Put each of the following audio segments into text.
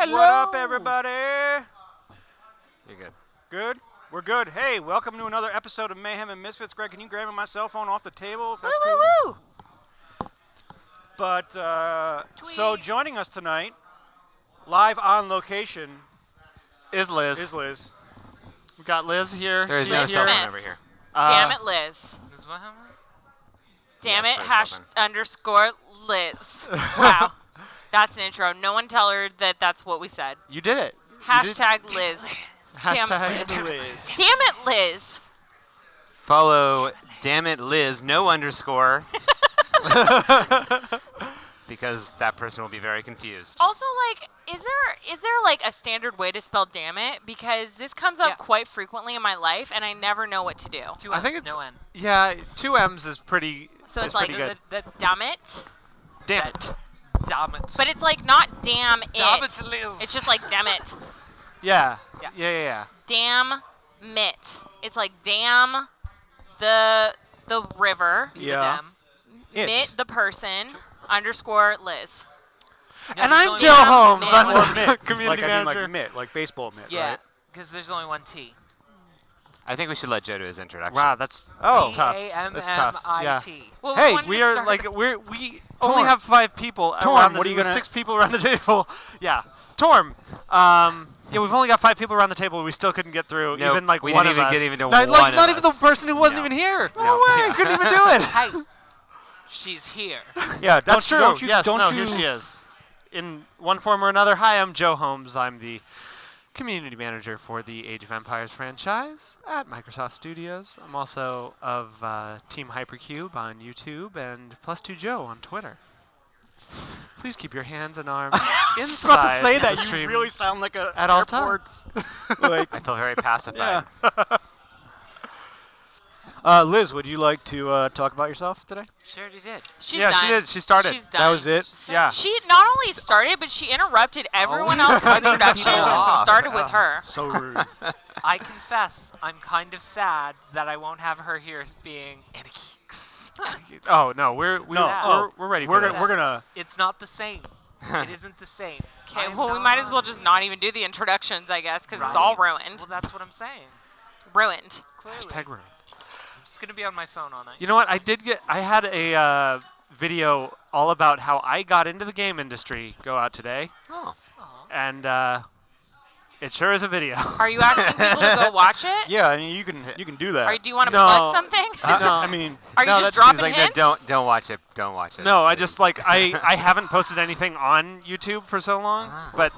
Hello. What up, everybody? You're good. Good? We're good. Hey, welcome to another episode of Mayhem and Misfits. Greg, can you grab my cell phone off the table? If that's cool? Woo! But, so joining us tonight, live on location, Is Liz. is Liz. We got Liz here. There is She's no here. cell phone over here. Damn it, Liz. Is what happened? Damn Yes, it, press open. _ Liz. Wow. That's an intro. No one tell her that that's what we said. You did it. Hashtag Liz. Damn Hashtag Liz. Damn it, Liz. Follow damn it Liz no underscore because that person will be very confused. Also, like, is there like a standard way to spell damn it? Because this comes up quite frequently in my life, and I never know what to do. I think it's yeah. 2 M's is pretty. So is it's like pretty good. the damn it, Damn it. Damn it. but it's like not damn it. Damn it, Liz. It's just like damn it. Yeah. Yeah. Yeah. Damn it. It's like damn the river. Yeah. It. Mitt the person _ Liz. And I'm only Joe one Holmes. Mitt. I'm Or the mitt. community like, I mean, manager. like mitt, like baseball mitt, Yeah, right? because there's only one T. I think we should let Joe do his introduction. Wow, that's Oh. tough. That's tough. Yeah. T-A-M-M-I-T. Well, Hey, wanted we to are start- like we only have 5 people. Torm, around the, what are you gonna- 6 people around the table. Yeah, Torm. Yeah, we've only got 5 people around the table. We still couldn't get through. Nope, even like we one didn't of even us. get even to not, one like, of not even the us. person who wasn't No. even here. No. No way, couldn't even do it. Hey, she's here. Yeah, That's true. Don't you, yes, don't no, you, here she is. In one form or another. Hi, I'm Joe Holmes. I'm the community manager for the Age of Empires franchise at Microsoft Studios. I'm also of Team Hypercube on YouTube and +2 Joe on Twitter. Please keep your hands and arms I was inside about to say the that. You stream really sound like a at all airport, times. like, I feel very pacified. Liz, would you like to talk about yourself today? She already did. She's Yeah, done. she did. She started. She's done. That was it? Yeah. She not only started, but she interrupted everyone else's cutting introductions people and off. started with her. So rude. I confess, I'm kind of sad that I won't have her here being Anna Keeks. Oh no, we're No, ready we're for gonna, this. we're gonna. It's not the same. It isn't the same. Okay, I'm well, we might as well just not even do the introductions, I guess, because it's Right. all ruined. Well, that's what I'm saying. Ruined. Clearly. Hashtag ruined. I'm just going to be on my phone all night. You know what? I had a video all about how I got into the game industry go out today, Oh. and it sure is a video. Are you asking people to go watch it? Yeah, I mean, you can do that. Or do you want to No. plug something? No. I mean, Are you No, just that's- dropping He's like, hints? no, don't watch it. Don't watch it. No, I just like I haven't posted anything on YouTube for so long, but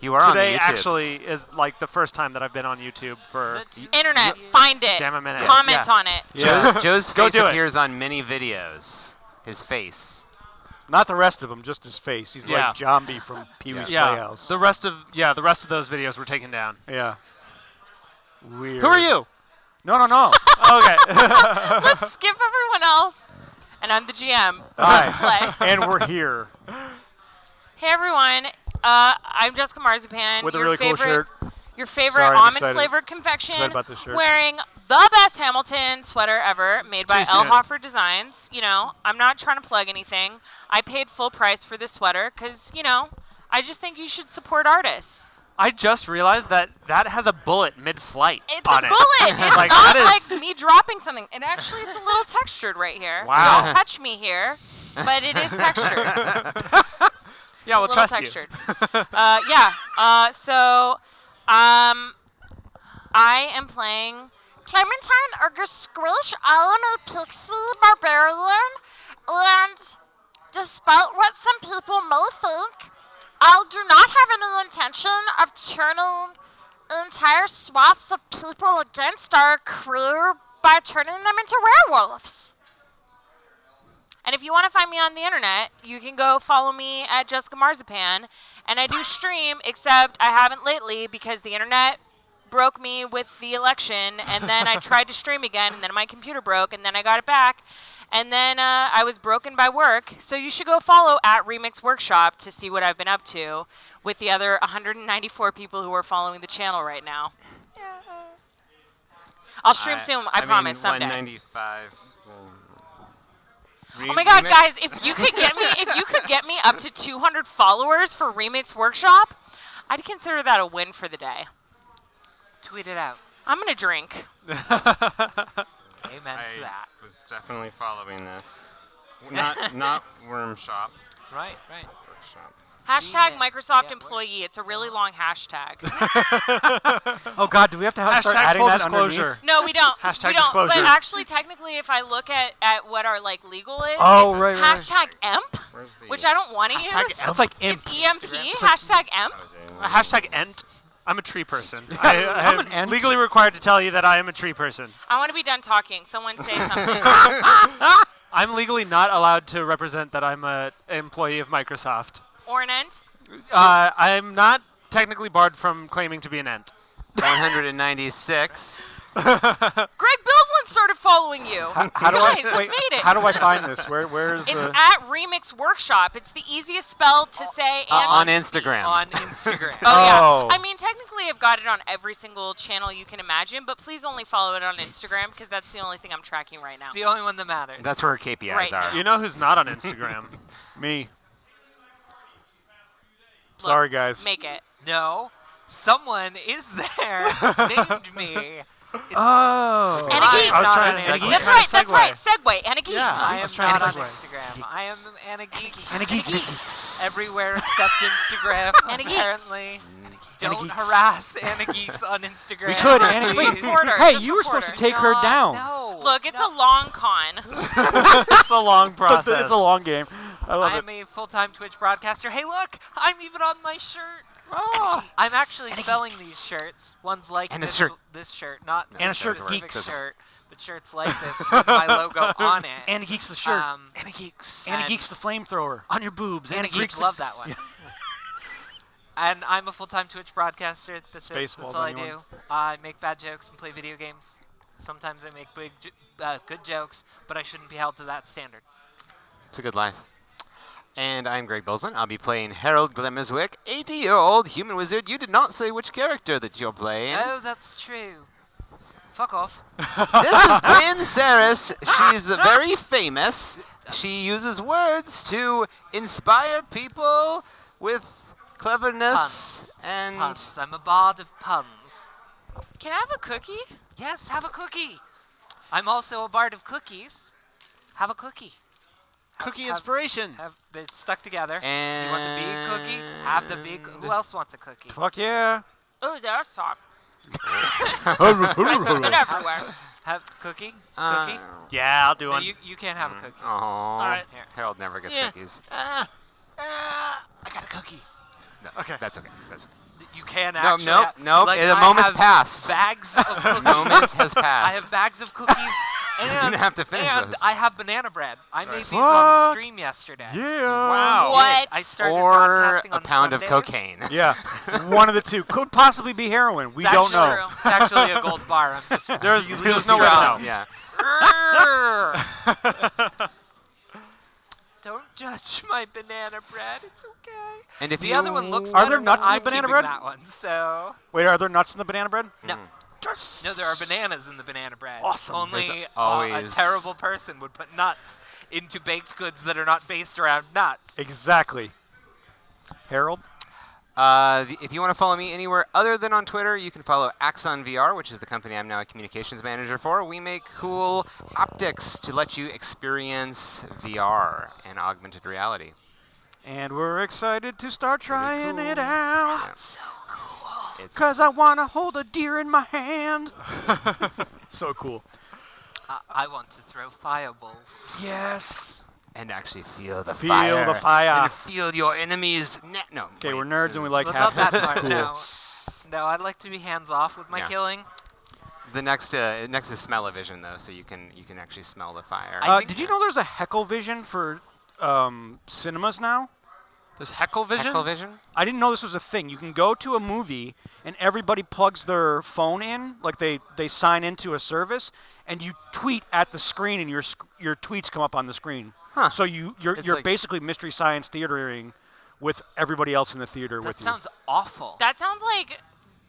You are today on the YouTubes. actually is like the first time that I've been on YouTube for Internet, find it. damn a minute. Comment Yeah. on it. yeah. Joe's Go face do it. appears on many videos. His face. Not the rest of him, just his face. He's Yeah. like Zombie from Pee-wee's Yeah, Playhouse. the rest of those videos were taken down. Yeah. Weird. Who are you? No. Okay. Let's skip everyone else. And I'm the GM. Let's play. And we're here Hey everyone, I'm Jessica Marzipan. with a your really cool favorite, shirt. Your favorite Sorry, I'm almond excited. flavored confection. Excited about this shirt. Wearing the best Hamilton sweater ever, made by It's too L. soon. Hoffer Designs. You know, I'm not trying to plug anything. I paid full price for this sweater because, you know, I just think you should support artists. I just realized that has a bullet mid-flight It's on a it. bullet. It's Like, not that is- like me dropping something. And actually, it's a little textured right here. Wow. Don't touch me here, but it is textured. Yeah, we'll a little trust textured. I am playing Clementine Urger Squish. I am a pixie barbarian, and despite what some people may think, I do not have any intention of turning entire swaths of people against our crew by turning them into werewolves. And if you want to find me on the internet, you can go follow me at Jessica Marzipan. And I do stream, except I haven't lately because the internet broke me with the election. And then I tried to stream again, and then my computer broke, and then I got it back. And then I was broken by work. So you should go follow at Remix Workshop to see what I've been up to with the other 194 people who are following the channel right now. I'll stream soon, I promise, someday. 195. Oh my God, guys! If you could get me up to 200 followers for Remix Workshop, I'd consider that a win for the day. Tweet it out. I'm going to drink. Amen to that. was definitely following this. Not Worm Shop. Right. Workshop. Hashtag Microsoft Yeah, employee. It's a really long hashtag. Oh God, do we have to start Hashtag adding full that disclosure. underneath? No, we don't. Hashtag we don't. disclosure. But actually, technically, if I look at what our like legal is, Oh, it's right. hashtag EMP, Where's the which I don't want to use. Hashtag That's like imp. It's EMP. Hashtag EMP. Hashtag Ent. I'm a tree person. I'm an I'm ent. legally required to tell you that I am a tree person. I want to be done talking. Someone say something. I'm legally not allowed to represent that I'm an employee of Microsoft. Or an ENT. I'm not technically barred from claiming to be an Ent. 196. Greg Bilsland started following you. How do Guys, I we've made it. How do I find this? Where's It's the? at Remix Workshop. It's the easiest spell to say and On to Instagram. On Instagram. Oh. yeah. I mean, technically, I've got it on every single channel you can imagine, but please only follow it on Instagram because that's the only thing I'm tracking right now. It's the only one that matters. That's where our KPIs Right are. now. You know who's not on Instagram? Me. Look, Sorry, guys. Make it. No, someone is there named me. Oh. And a geek. I was trying That's to segue. That's trying right. to That's segue. right. Segue and a geek. Yeah. I am Let's try not to on segue. Instagram. I am Anna Geek. And a geek. Everywhere except Instagram. Anna Geeks. Apparently. Anna Don't Geeks. harass Anna Geeks on Instagram. We could. Just Anna, wait. reporter. Hey, Just you were supposed to reporter. take her down. No. Look, it's a long con. It's a long process. It's a long game. I love I it. am a full-time Twitch broadcaster. Hey, look! I'm even on my shirt. I'm actually selling these shirts. One's like And a this, shirt. this shirt, not No, And a this shirt specific geeks. shirt, but shirts like this with my logo on it. Anna Geeks the shirt. Anna Geeks. Anna and- Geeks the flamethrower. On your boobs. Anna Anna Geeks. Geeks. Love that one. And I'm a full-time Twitch broadcaster. That's it. Spaceballs, That's all I do. anyone? I make bad jokes and play video games. Sometimes I make good jokes, but I shouldn't be held to that standard. It's a good life. And I'm Greg Bilson. I'll be playing Harold Glimmerswick, 80-year-old human wizard. You did not say which character that you're playing. Oh, that's true. Fuck off. This is Gwen Saris. She's very famous. She uses words to inspire people with cleverness and Puns. I'm a bard of puns. Can I have a cookie? Yes, have a cookie. I'm also a bard of cookies. Have a cookie. Cookie Have- inspiration. Have they stuck together? And Do you want the big cookie? Have the big. Who else wants a cookie? Fuck yeah. Oh, they're soft. Spit everywhere. Have cookie? Uh, Cookie? Yeah, I'll do No, one. you can't have a cookie. All right. Here. Harold never gets Yeah. cookies. I got a cookie. No, Okay. That's okay. That's okay. You can No, actually. nope. Like, The I moment's have passed. Bags of cookies. Moment has I passed. have bags of cookies. You And, didn't have to finish and those. I have banana bread. I made these Fuck. on stream yesterday. Yeah. Wow. What? I started Or broadcasting a on pound of Sundays. cocaine. Yeah. One of the two. Could possibly be heroin. We It's don't actually- know. It's actually a gold bar. I'm just There's really no way to strong. know. Yeah. Don't judge my banana bread. It's okay. And if The you other one looks Are better, there nuts but in the I'm banana keeping bread? that one, so Wait, are there nuts in the banana bread? no. No, there are bananas in the banana bread. Awesome. Only There's a always- terrible person would put nuts into baked goods that are not based around nuts. Exactly. Harold? If you want to follow me anywhere other than on Twitter, you can follow Axon VR, which is the company I'm now a communications manager for. We make cool optics to let you experience VR and augmented reality. And we're excited to start trying it out. Yeah. It's Because I want to hold a deer in my hand. So cool. I want to throw fireballs. Yes. and actually feel the Feel fire. the fire. And feel your enemy's no. Okay, wait. we're nerds and we like Well, not that happiness. It's part. cool. No, no. I'd like to be hands off with my Yeah. killing. The next is smell-o-vision though, so you can actually smell the fire. I think- Did you know there's a heckle vision for cinemas now? There's Heckle Vision? Heckle-vision? I didn't know this was a thing. You can go to a movie and everybody plugs their phone in, like they sign into a service, and you tweet at the screen, and your tweets come up on the screen. Huh. So you're It's like- basically Mystery Science theatering with everybody else in the theater That with sounds awful. That sounds like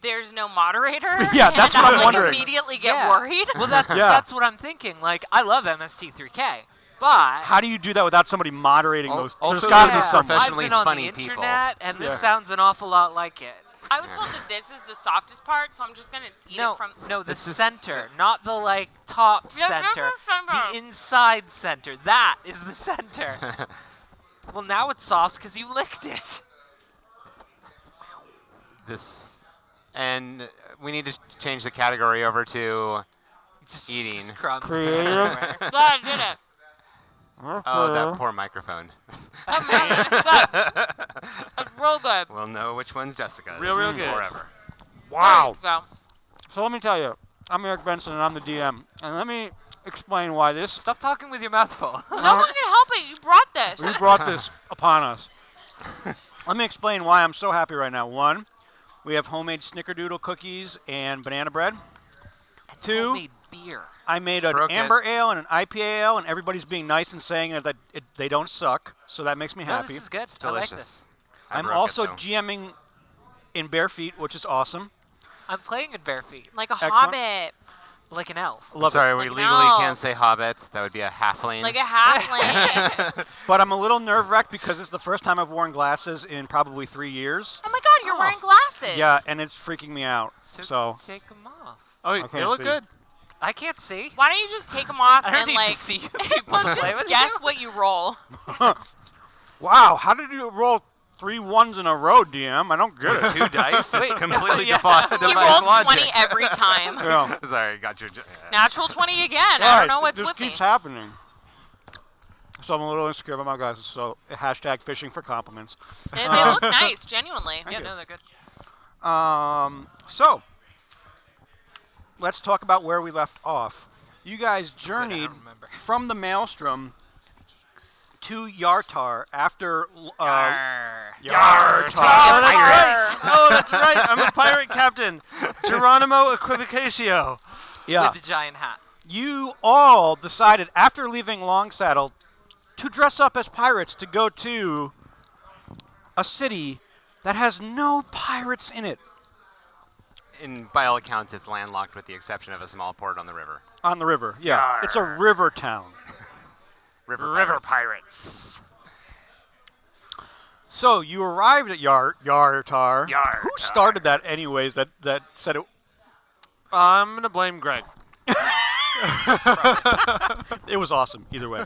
there's no moderator. Yeah, that's and what I'm I, wondering. immediately get Yeah. worried. Well, that's Yeah. that's what I'm thinking. Like, I love MST3K, but How do you do that without somebody moderating Al- those? also There's got to these be are somebody. professionally I've been on funny the people. internet, and this Yeah. sounds an awful lot like it. I was told that this is the softest part, so I'm just gonna eat it from. No, the It's just- center, not the like top Yeah, center. center. The inside center. That is the center. Well, now it's soft because you licked it. And we need to change the category over to Just eating. crumbs Creative. everywhere. Glad I did it. Oh, that poor microphone. Oh man, it's good. It's real good. We'll know which one's Jessica's. Real good. Forever. Wow. There you go. So let me tell you, I'm Eric Benson and I'm the DM, and let me explain why this. Stop talking with your mouth full. No one can help it. You brought this. We brought this upon us. Let me explain why I'm so happy right now. One, we have homemade snickerdoodle cookies and banana bread. Two, Homemade beer. I made an Broke it. amber ale and an IPA ale, and everybody's being nice and saying that they don't suck, so that makes me No, happy. this is good. It's I like this. delicious. I I'm broke it, also though. GMing in bare feet, which is awesome. I'm playing in bare feet, Like a Excellent. hobbit. like an elf. I'm Love sorry, it. we Like an legally elf. can't say hobbit. That would be a halfling. Like a halfling. But I'm a little nerve-wracked because it's the first time I've worn glasses in probably 3 years. Oh my god, you're wearing glasses. Yeah, and it's freaking me out. So take them off. Oh, I can't you look see. good. I can't see. Why don't you just take them off I don't and need like to see you people let's play just with guess you. what you roll. wow, how did you roll 3 ones in a row, DM? I don't get it. 2 dice? Wait, It's completely yeah. defies He rolls logic. 20 every time. Yeah. Sorry, got your... Natural 20 again. I Alright, don't know what's this with me. keeps happening. So I'm a little insecure about my glasses. So hashtag fishing for compliments. They look nice, genuinely. Yeah, you. no, they're good. So let's talk about where we left off. You guys I journeyed don't remember. from the Maelstrom to YARRRRtarrr after Yarrrrrtarrr. Oh, that's right. Oh, that's right. I'm a pirate captain, Geronimo Equivocatio. Yeah. With the giant hat. You all decided after leaving Longsaddle to dress up as pirates to go to a city that has no pirates in it. By all accounts, it's landlocked with the exception of a small port on the river. On the river, yeah. It's a river town. River Pirates. So you arrived at YARRRRtarrr. Who YARRRRtarrr. started that anyways, that said it? I'm going to blame Greg. It was awesome, either way.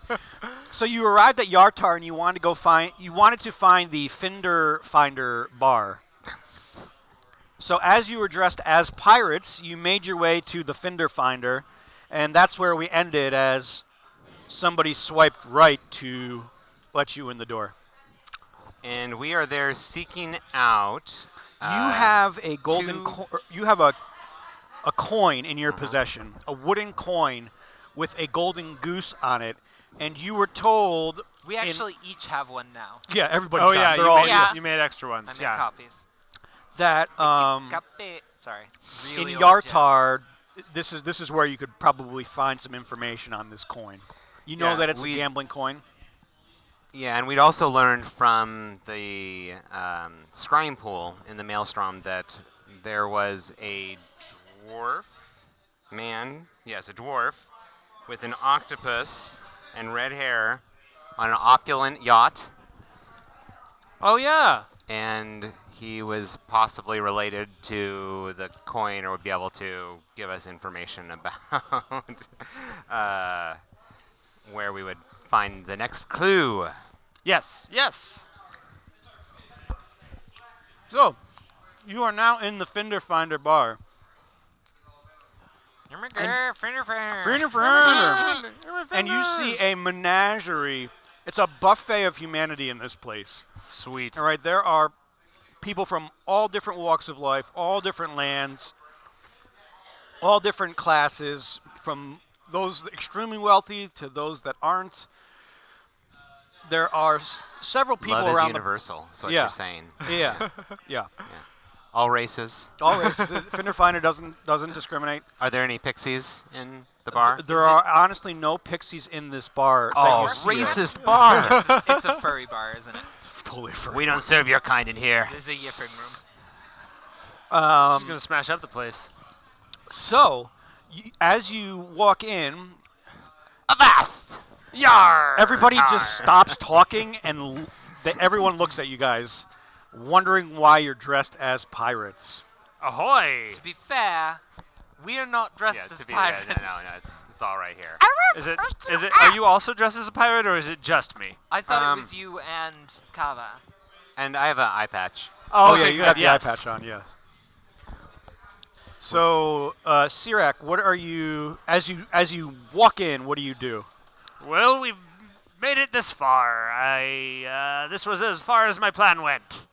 So you arrived at YARRRRtarrr and you wanted to find the Fender Finder bar. So as you were dressed as pirates, you made your way to the Fender Finder, and that's where we ended as somebody swiped right to let you in the door. And we are there seeking out... You have a golden two- you have a coin in your possession, a wooden coin with a golden goose on it, and you were told We actually each have one now. yeah, everybody's Oh, got yeah, them. They're all Yeah. you made extra I ones. made Yeah. copies. that Copy. Sorry. Really in old joke. YARRRRtarrr, this is where you could probably find some information on this coin. You know Yeah, that it's a we- gambling coin. Yeah, and we'd also learned from the scrying pool in the Maelstrom that there was a dwarf man, yes, a dwarf, with an octopus and red hair on an opulent yacht, Oh, yeah. and he was possibly related to the coin or would be able to give us information about where we would find the next clue. Yes. Yes. So, you are now in the Fender Finder bar. And you see a menagerie. It's a buffet of humanity in this place. Sweet. All right, there are people from all different walks of life, all different lands, all different classes, from those extremely wealthy to those that aren't. There are several people Love is around universal, is what Yeah. you're saying. Yeah, yeah. All races. Always, Fender Finder doesn't discriminate. Are there any pixies in the bar? There are honestly no pixies in this bar. that you see. racist bar! It's a furry bar, isn't it? It's totally free. We don't serve your kind in here. There's a yipping room. She's going to smash up the place. So, as you walk in, Avast! Yar! everybody just stops talking and everyone looks at you guys. wondering why you're dressed as pirates. Ahoy! To be fair, we are not dressed Yeah, as to be pirates. no, it's all right here. Is it? Are you also dressed as a pirate, or is it just me? I thought it was you and Kava. And I have an eye patch. Oh, okay, yeah, you good, got the yes. eye patch on, yes. So, Sirac, what are you, as you walk in, what do you do? Well, we've made it this far. This was as far as my plan went.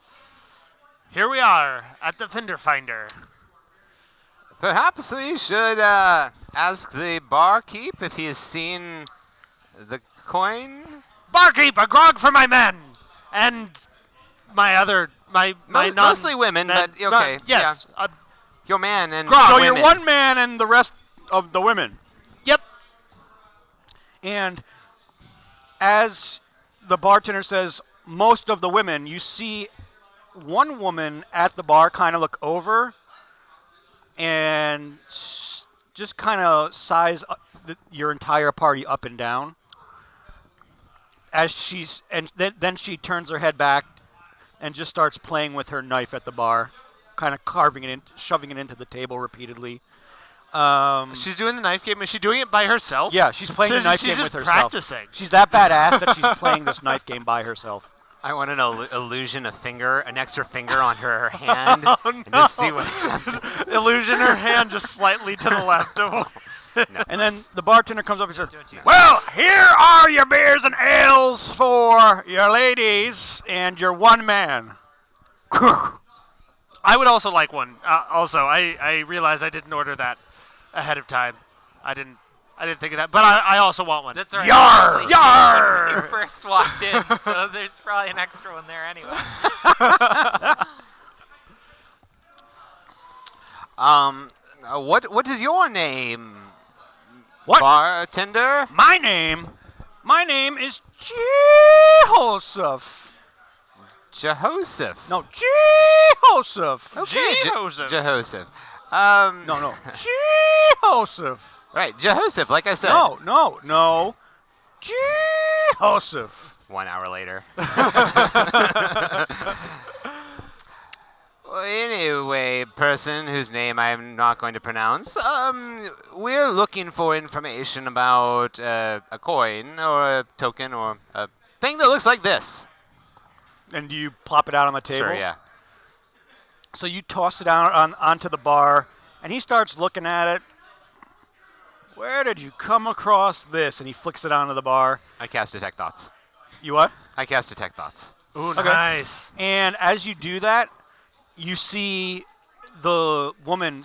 Here we are at the Fender Finder. Perhaps we should ask the barkeep if he's seen the coin. Barkeep, a grog for my men, and my other my Mostly women, but okay. Yes. Yeah. Your man and So women. you're one man and the rest of the women. Yep. And as the bartender says, most of the women, you see one woman at the bar kind of look over and just kind of size your entire party up and down. Then she turns her head back and just starts playing with her knife at the bar, kind of carving it in, shoving it into the table repeatedly. She's doing the knife game. Is she doing it by herself? Yeah, she's playing So the knife she's game just with herself. practicing. She's that badass that she's playing this knife game by herself. I want an illusion of an extra finger on her hand, and just see what happens. Illusion her hand just slightly to the left of. And then the bartender comes up and says, "Well, here are your beers and ales for your ladies and your one man." I would also like one. I realized I didn't order that ahead of time. I didn't think of that, but I also want one. That's right. Yarr! When Yarr! you first walked in, so there's probably an extra one there anyway. What is your name? What? Bartender? My name is Joseph. Jehoshaph. No, Joseph. Okay, Jehoshaph. Jehoshaph. No, Joseph. Right, Jehoshaph, like I said. No. Joseph. 1 hour later. Well, anyway, person whose name I'm not going to pronounce, we're looking for information about a coin or a token or a thing that looks like this. And you plop it out on the table? Sure, yeah. So you toss it out onto the bar, and he starts looking at it. Where did you come across this? And he flicks it onto the bar. I cast Detect Thoughts. You what? I cast Detect Thoughts. Ooh, Okay. nice. And as you do that, you see the woman,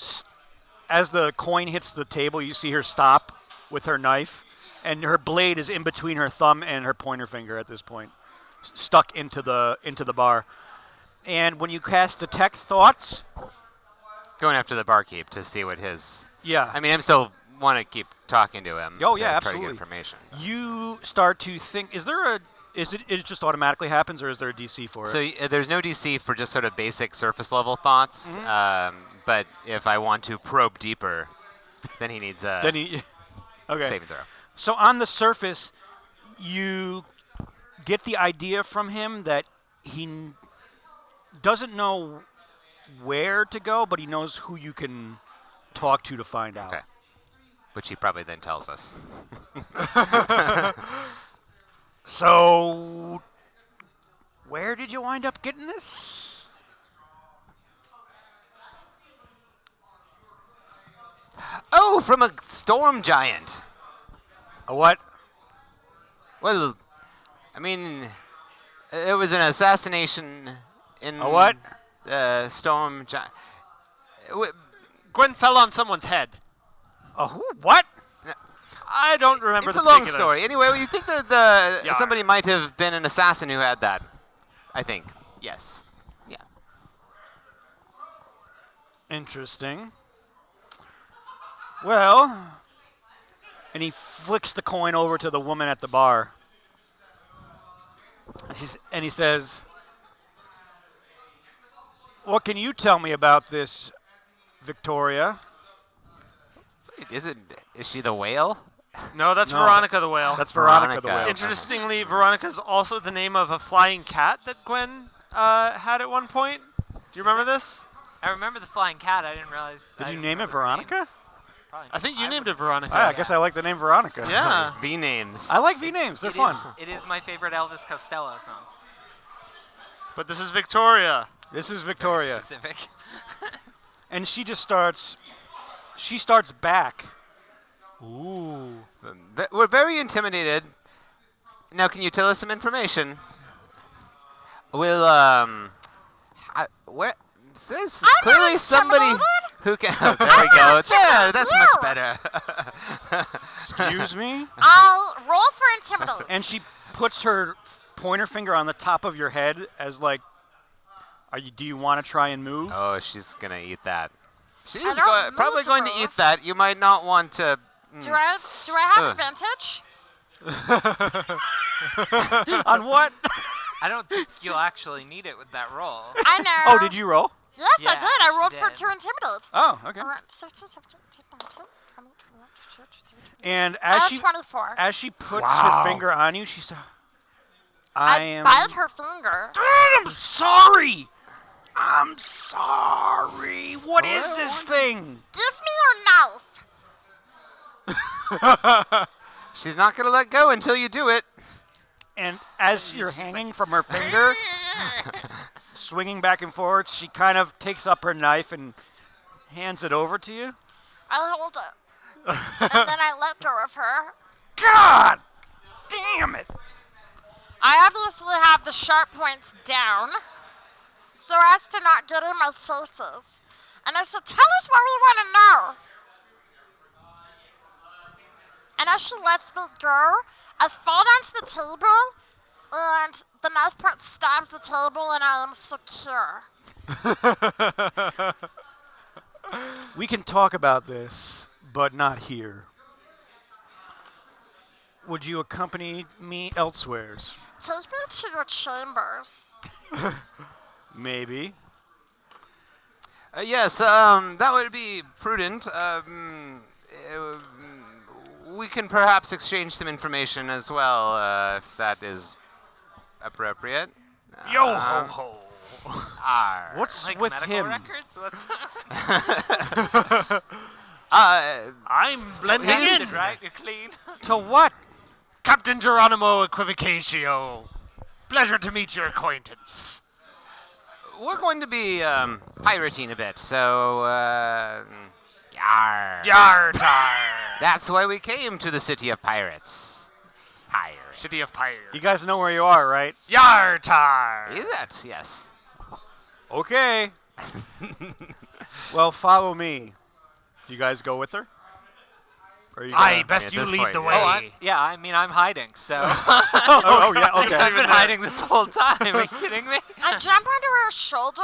as the coin hits the table, you see her stop with her knife, and her blade is in between her thumb and her pointer finger at this point, stuck into the bar. And when you cast Detect Thoughts, Going after the barkeep to see what his... yeah, I mean, I'm still want to keep talking to him. Oh, to yeah, try to absolutely. get information. you start to think, it just automatically happens, or is there a DC for it? So there's no DC for just sort of basic surface level thoughts, but if I want to probe deeper, then he needs a okay. saving throw. So on the surface, you get the idea from him that he doesn't know where to go, but he knows who you can talk to find out. Okay. Which he probably then tells us. So, where did you wind up getting this? Oh, from a storm giant. A what? Well, I mean, it was an assassination in A what? storm giant. Gwen fell on someone's head. A who? What? I don't remember It's the a long particulars. story. Anyway, you think that Yarr. somebody might have been an assassin who had that? I think. Yes. Yeah. Interesting. Well, and he flicks the coin over to the woman at the bar. And he says, "What can you tell me about this, Victoria?" Wait, is she the whale? No, that's No. Veronica the whale. That's Veronica the Veronica. whale. Interestingly, Veronica's also the name of a flying cat that Gwen had at one point. Do you remember this? I remember the flying cat. I didn't realize. Did I you didn't name it remember the name. Veronica? Probably I think you not. named it Veronica. I guess I like the name Veronica. Yeah. V names. I like V names. They're It fun. It is my favorite Elvis Costello song. But this is Victoria. This is Victoria. Specific. And she just starts. She starts back. Ooh. We're very intimidated. Now, can you tell us some information? We'll, what? This is I'm clearly not somebody intimidated. who can. Oh, there we go. There, that's you. much better. Excuse me? I'll roll for intimidate. And she puts her pointer finger on the top of your head as like, do you want to try and move? Oh, she's gonna eat that. She's I don't need probably to going to move. eat that. You might not want to. do I have Ugh. advantage? On what? I don't think you'll actually need it with that roll. I know. Oh, did you roll? Yes, I Yeah, did. I rolled she for did. to intimidate. Oh, okay. Alright, 16, 17, 18, 19, 20, 21, 22, 23. And I as have she 24. as she puts Wow. her finger on you, she says, I bite her finger. I'm sorry. I'm sorry. What is this thing? Give me your knife. She's not gonna let go until you do it. And as you're hanging from her finger, swinging back and forth, she kind of takes up her knife and hands it over to you. I hold it. And then I let go of her. God damn it. I obviously have the sharp points down so as to not get in my faces. And I said, tell us what we want to know. And as she lets me go, I fall onto the table and the knife point stabs the table and I am secure. We can talk about this, but not here. Would you accompany me elsewheres? Take me to your chambers. Maybe. Yes, that would be prudent. We can perhaps exchange some information as well, if that is appropriate. Yo ho ho. Arr. What's Like with medical him? records? What's I'm blending He's- in. right? You're clean. To what? Captain Geronimo Equivocatio. Pleasure to meet your acquaintance. We're going to be pirating a bit, so yarr. YARRRRtarrr. That's why we came to the city of pirates. Pirates. City of Pyre. You guys know where you are, right? YARRRRtarrr. That's yes. Okay. Well, follow me. Do you guys go with her? Or you Aye, gonna- best At you this lead point, the yeah. way. Yeah, I mean, I'm hiding, so. oh, yeah, okay. I've been hiding this whole time. Are you kidding me? I jump onto her shoulder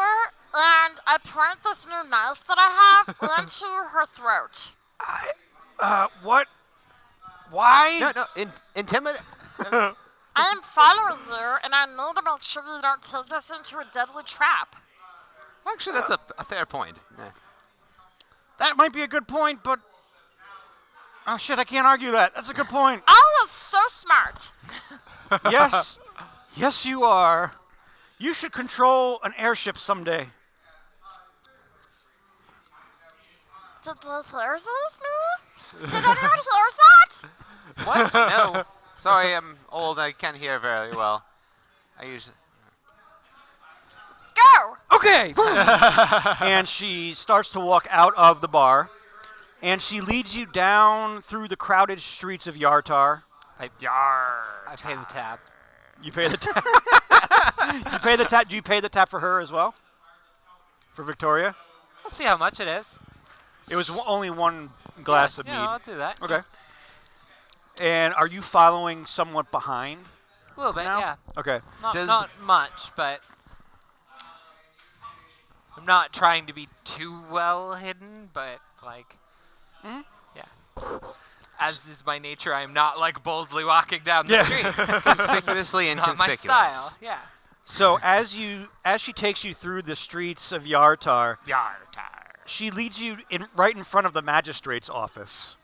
and I point this new knife that I have into her throat. What? Why? No, intimidate. I am following you and I need to make sure you don't take us into a deadly trap. Actually, that's a fair point. Yeah. That might be a good point, but... Oh, shit, I can't argue that. That's a good point. I is so smart. Yes. Yes, you are. You should control an airship someday. Did they hear this, me? Did anyone hear that? What? No. Sorry, I'm old. I can't hear very well. I usually. Go! Okay. And she starts to walk out of the bar, and she leads you down through the crowded streets of YARRRRtarrr. I pay the tab. You pay the tap. You pay the tap. Do you pay the tap for her as well? For Victoria? I'll see how much it is. It was only one glass of Yeah, mead. I'll do that. Okay. And are you following somewhat behind A little bit, now? yeah. Okay. Not much, but I'm not trying to be too well hidden, but like, yeah. As is my nature, I am not like boldly walking down the street. Conspicuously Not my inconspicuous. style. Yeah. So as she takes you through the streets of YARRRRtarrr, YARRRRtarrr. she leads you right in front of the magistrate's office.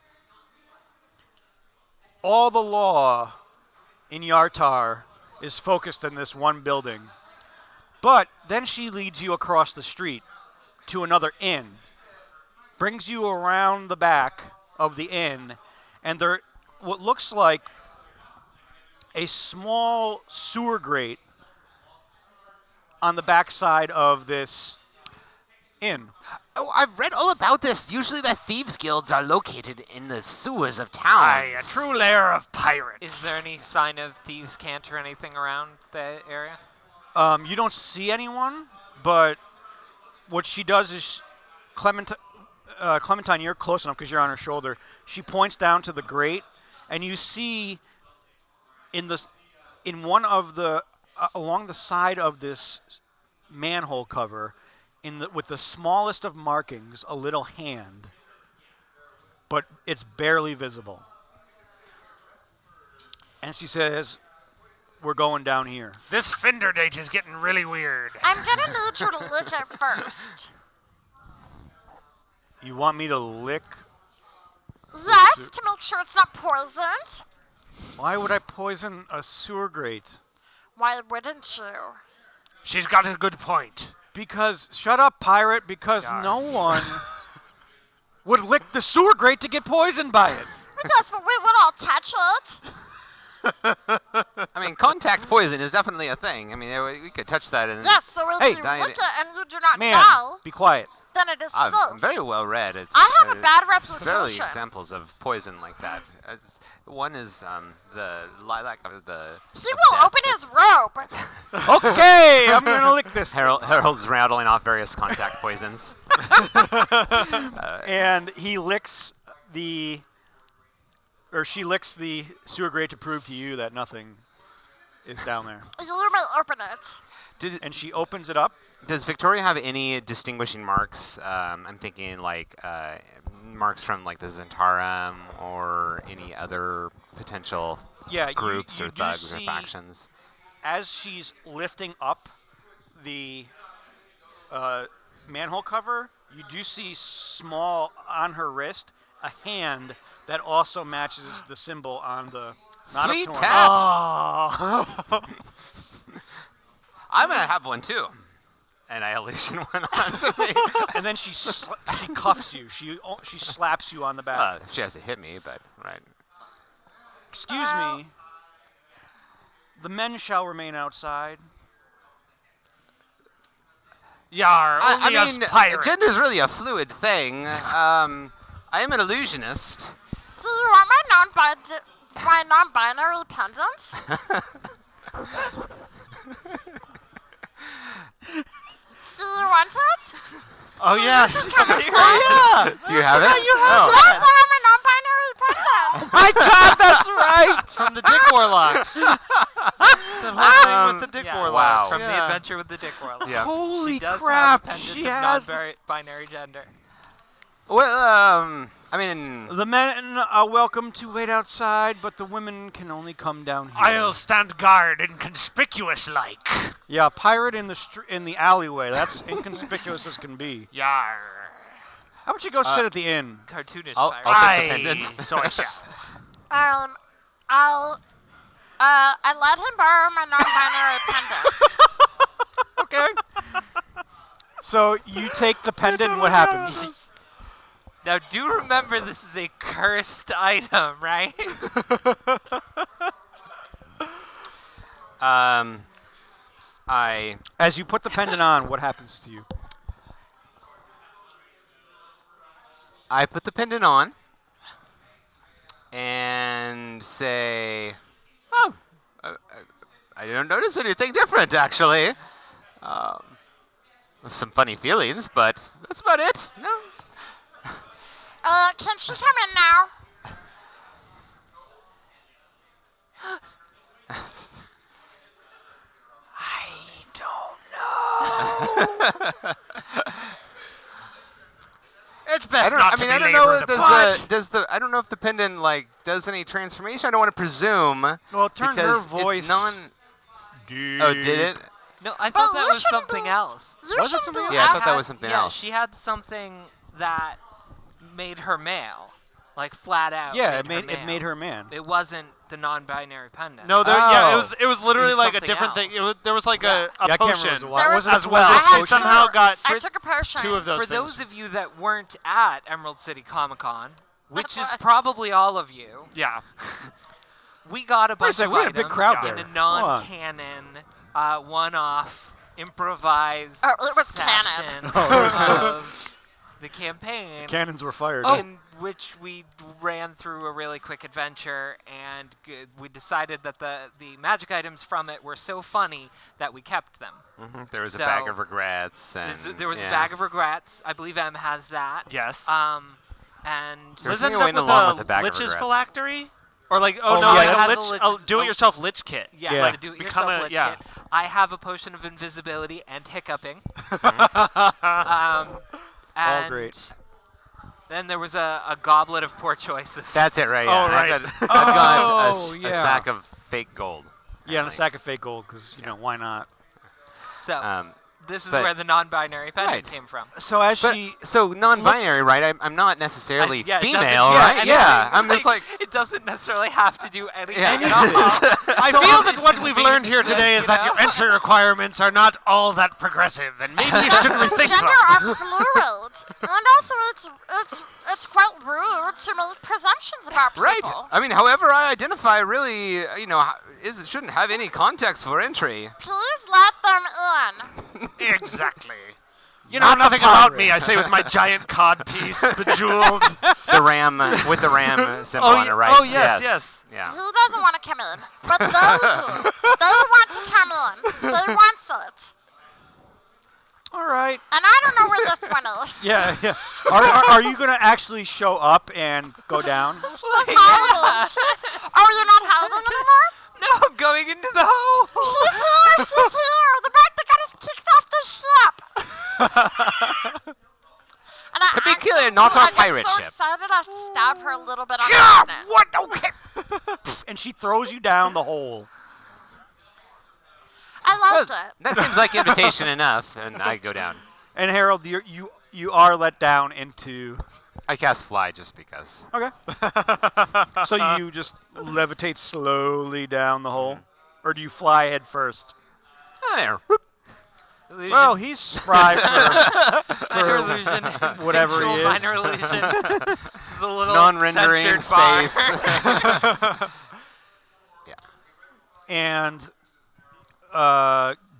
All the law in YARRRRtarrr is focused in this one building. But then she leads you across the street to another inn, brings you around the back of the inn, and there what looks like a small sewer grate on the backside of this inn. Oh, I've read all about this. Usually the thieves' guilds are located in the sewers of towns. Aye, a true lair of pirates. Is there any sign of thieves' cant or anything around the area? You don't see anyone, but what she does is Clementine, you're close enough because you're on her shoulder. She points down to the grate, and you see in one of the along the side of this manhole cover, with the smallest of markings, a little hand, but it's barely visible. And she says, "We're going down here." This Fender date is getting really weird. I'm gonna need you to lick it first. You want me to lick? Yes, to make sure it's not poisoned. Why would I poison a sewer grate? Why wouldn't you? She's got a good point. Because, shut up, pirate, because no one would lick the sewer grate to get poisoned by it. Yes, but we would all touch it. I mean, contact poison is definitely a thing. I mean, we could touch that and... Yes, so if Hey, you lick it and you do not Man, die, be quiet. then it is I'm safe. very well read. I have a bad several reputation. examples of poison like that. One is the lilac of the... He will open his robe. Okay, I'm going to lick this. Harold's rattling off various contact poisons. And he licks she licks the sewer grate to prove to you that nothing is down there. You may open it. And she opens it up. Does Victoria have any distinguishing marks? I'm thinking like marks from like the Zentarum or any other potential groups you or do thugs or see, factions. As she's lifting up the manhole cover, you do see small on her wrist a hand that also matches the symbol on the knot Sweet of tat! Oh. I'm gonna have one too. And I illusion one onto me. And then she cuffs you. She slaps you on the back. She has to hit me, but right. Excuse me. The men shall remain outside. Yar, only us pirates. Gender's really a fluid thing. I am an illusionist. Do you want my non-binary pendant? Do you want it? Oh, yeah. Do you have it? Yes, I have my non-binary pendant. My God, that's right. From the Dick Warlocks. The whole thing with the Dick Warlocks. Wow. From the Adventure with the Dick Warlock. Yeah. Holy She does crap! have a pendant She of has non-binary gender. Well, I mean, the men are welcome to wait outside, but the women can only come down here. I'll stand guard inconspicuous like. Yeah, pirate in the alleyway. That's inconspicuous as can be. Yar. How about you go sit at the inn? Cartoonish I'll pirate. take the pendant. So I shall. I let him borrow my non-binary pendant. Okay. So you take the pendant. What happens? Now, do remember this is a cursed item, right? As you put the pendant on, what happens to you? I put the pendant on and say, "Oh, I don't notice anything different, actually. Some funny feelings, but that's about it. No." Can she come in now? I don't know. It's best not to be labor the butt. I don't know if the pendant like does any transformation. I don't want to presume. Well, it turned her because voice. It's Oh, did it? No, I But thought that you was shouldn't something be- else. You Was it should something be else? Yeah, I thought that outside. was something yeah, else. she had something that made her male, like flat out. Yeah, it made made her man. It wasn't the non-binary pendant. No, it was literally It was like a something different thing. else. There was like Yeah, I a can't remember potion what it There was. was as well. I had I somehow two. got I took a potion. 2 of those For things. those of you that weren't at Emerald City Comic Con, which is What? probably all of you, Yeah. we got a bunch second, of we had a items big crowd in there. a non-canon, one-off, improvised Oh, it was session canon. of the campaign. Cannons were fired. In which we ran through a really quick adventure, and we decided that the magic items from it were so funny that we kept them. There was a So, bag of regrets. And There was yeah. a bag of regrets. I believe M has that. Yes. And There's Does it something end up went with along a with the bag of Lich's regrets. phylactery? Or like, Oh, no, yeah, like it a has a lich, Lich's- do-it-yourself lich kit. yeah, Yeah. the do it Become yourself a- lich yeah. kit. I have a potion of invisibility and hiccuping. And great. then there was a goblet of poor choices. That's it, right? Oh, Yeah. right. I've got Oh, a yeah. sack of fake gold. Yeah, and a Like, sack of fake gold, because, why not? so this is but- where the non-binary pendant Right. came from. So as But, she... so non-binary, right? I'm not necessarily Yeah, it doesn't- female, yeah, right? and Yeah, I I'm just like, it doesn't necessarily have to do anything Yeah. at all. I So feel all that this what is we've being learned here today is you that your know? entry requirements are not all that progressive, and maybe you should rethink Gender them. are fluid, and also it's quite rude to make presumptions about people. right. I mean, however I identify really, shouldn't have any context for entry. Please let them in. Exactly. You know nothing about me, I say with my giant cod piece, bejeweled. The ram, with the ram symbol Oh, on it, ye- right? oh, yes. He Yeah. doesn't want to come in, but they do. They want to come in. They want it. All right. And I don't know where this one is. Yeah, yeah. Are you going to actually show up and go down? She's hiding. Oh, you're not hiding anymore? No, I'm going into the hole. She's here. She's here. The bird that got us kicked off the ship. And To be clear, not our pirate I ship. get so excited I stab her a little bit on the God, accident. what? Okay. And she throws you down the hole. I loved it. That seems like invitation enough, and I go down. And Harold, you are let down into... I cast fly just because. Okay. So you just levitate slowly down the hole? Or do you fly head first? There. Illusion. Well, he's spry for minor illusion. whatever he instinctual is. Minor illusion. The little Non-rendering censored bar. space. And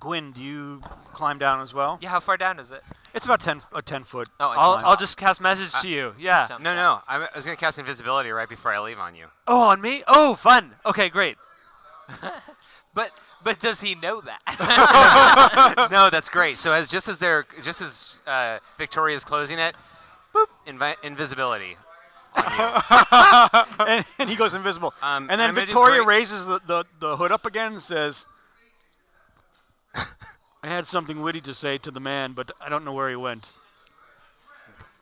Gwyn, do you climb down as well? Yeah, how far down is it? It's about a 10 foot. Oh, I I'll, just- I'll just cast message to you. Yeah. Jump No, down. no. I was going to cast invisibility right before I leave on you. Oh, on me? Oh, fun. Okay, great. But does he know that? No, that's great. So just as Victoria's closing it, boop, invisibility. And he goes invisible. Um, And then I'm gonna do Victoria great- raises the hood up again and says, I had something witty to say to the man, but I don't know where he went.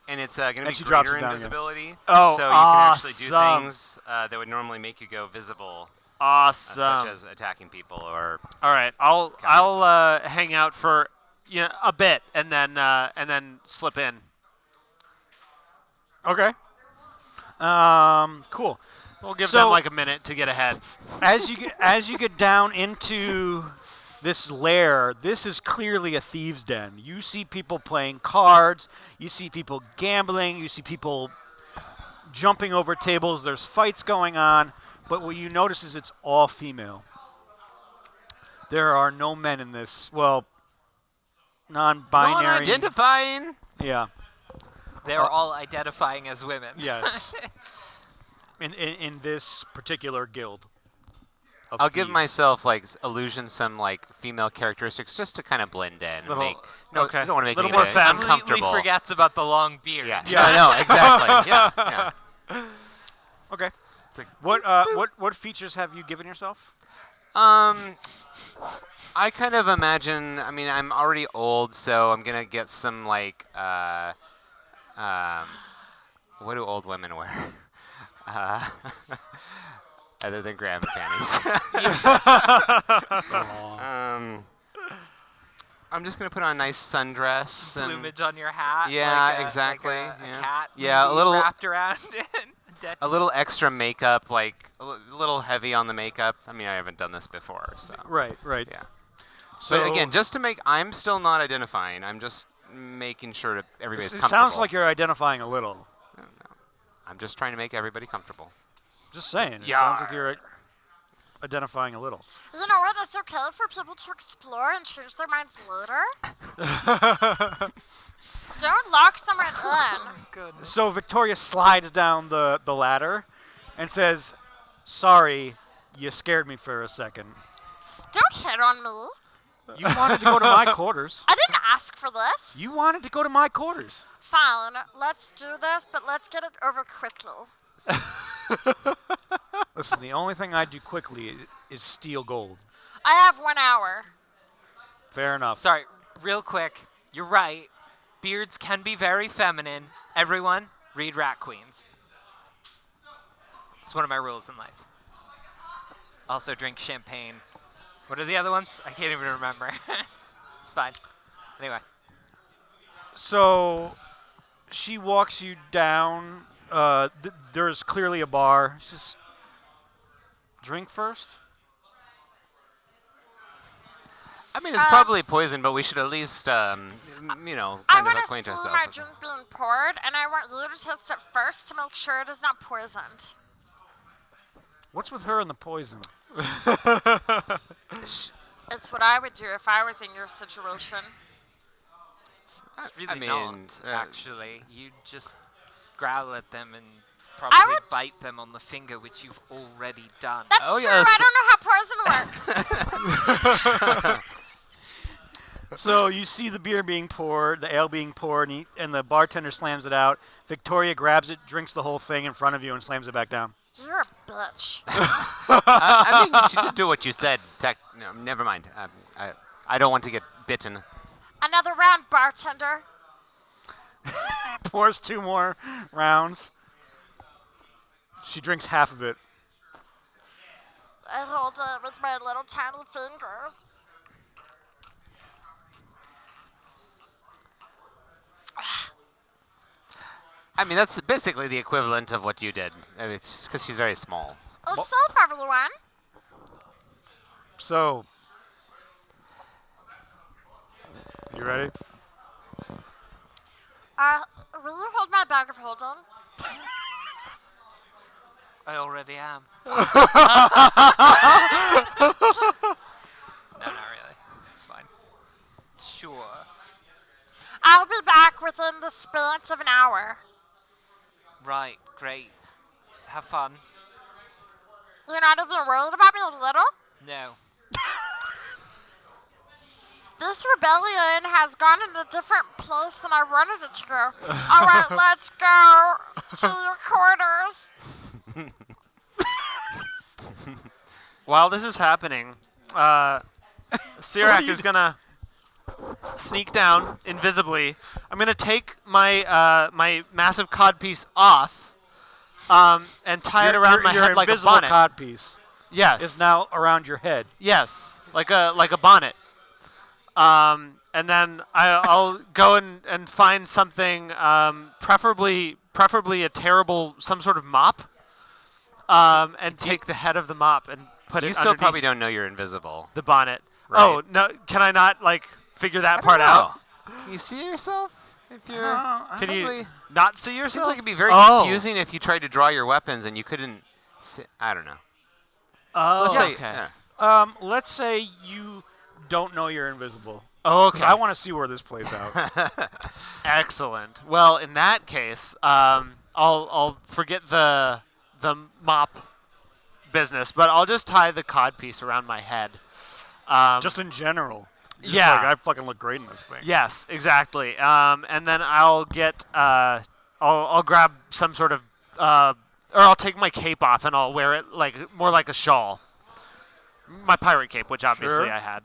And it's going to And be she drops greater it down again. invisibility. Oh, so you can actually do awesome. things that would normally make you go visible, Awesome. such as attacking people or. All right, I'll hang out for a bit and then slip in. Okay. Cool. We'll give So- them like a minute to get ahead. As you get down into this lair, this is clearly a thieves' den. You see people playing cards. You see people gambling. You see people jumping over tables. There's fights going on. But what you notice is it's all female. There are no men in this. Well, non-binary. Non-identifying. Yeah. They're all identifying as women. Yes. in this particular guild. of I'll give thieves. myself illusion some female characteristics just to kind of blend in. Little- and no, okay. you don't want to make Little me more femme. Completely uncomfortable. forgets about the long beard. Yeah. No, exactly. Yeah. Okay. like, What features have you given yourself? I kind of imagine. I mean, I'm already old, so I'm gonna get some what do old women wear? Other than graham panties. I'm just gonna put on a nice sundress and Plumage on your hat. Yeah, like exactly, Like a yeah. cat. Yeah, a maybe little- wrapped around it. a little extra makeup, like a little heavy on the makeup. I mean, I haven't done this before, so. Right. Yeah. So But again, just to make, I'm still not identifying. I'm just making sure that everybody's it comfortable. sounds like you're identifying a little. I'm just trying to make everybody comfortable. Just saying. It sounds like you're identifying a little. You know what? It's okay for people to explore and change their minds later. Don't lock someone in. So Victoria slides down the ladder and says, "Sorry, you scared me for a second. Don't hit on me. You wanted to go to my quarters. I didn't ask for this. You wanted to go to my quarters." Fine, let's do this, but let's get it over quickly. Listen, the only thing I do quickly is steal gold. I have 1 hour. Fair enough. Sorry, real quick. You're right. Beards can be very feminine. Everyone, read Rat Queens. It's one of my rules in life. Also, drink champagne. What are the other ones? I can't even remember. It's fine. Anyway. So she walks you down. There's clearly a bar. She says, "Drink first." I mean, it's probably poison, but we should at least, I kind of want to acquaint see ourselves. my drink being poured, and I want you to taste it first to make sure it is not poisoned. What's with her and the poison? It's what I would do if I was in your situation. It's really I mean, not, uh, actually. You just growl at them and I probably would- bite them on the finger, which you've already done. That's Oh, true. yes. I don't know how poison works. So you see the beer being poured, the ale being poured, and the bartender slams it out. Victoria grabs it, drinks the whole thing in front of you, and slams it back down. You're a bitch. I mean, she did do what you said. No, never mind. I don't want to get bitten. Another round, bartender. Pours 2 more rounds. She drinks half of it. I hold it with my little tiny fingers. I mean, that's basically the equivalent of what you did. I mean, it's because she's very small. It's safe, everyone. So, you ready? Will you hold my bag of holding? I already am. No, not really. It's fine. Sure. I'll be back within the span of an hour. Right, great. Have fun. You're not even worried about me a little? No. This rebellion has gone in a different place than I wanted it to go. All right, let's go to your quarters. While this is happening, Sirak is gonna sneak down invisibly. I'm gonna take my my massive codpiece off, and tie it around my your head like a invisible bonnet. codpiece Yes. is now around your head. Yes, like a bonnet. And then I'll go and find something, preferably a terrible, some sort of mop, and take the head of the mop and put You it still underneath probably don't know you're invisible. the bonnet. Right. Oh no! Can I not figure that part out? Can you see yourself if you're? Can you Probably- not see Seems yourself? like it'd be very Oh. confusing if you tried to draw your weapons and you couldn't. I don't know. Oh, Let's say, okay. yeah. Let's say you don't know you're invisible. Oh, 'Cause okay. I want to see where this plays out. Excellent. Well, in that case, I'll forget the mop business, but I'll just tie the codpiece around my head. Just in general. Just Yeah. like, I fucking look great in this thing. Yes, exactly. And then I'll get I'll grab some sort of or I'll take my cape off and I'll wear it more like a shawl. My pirate cape, which obviously Sure. I had.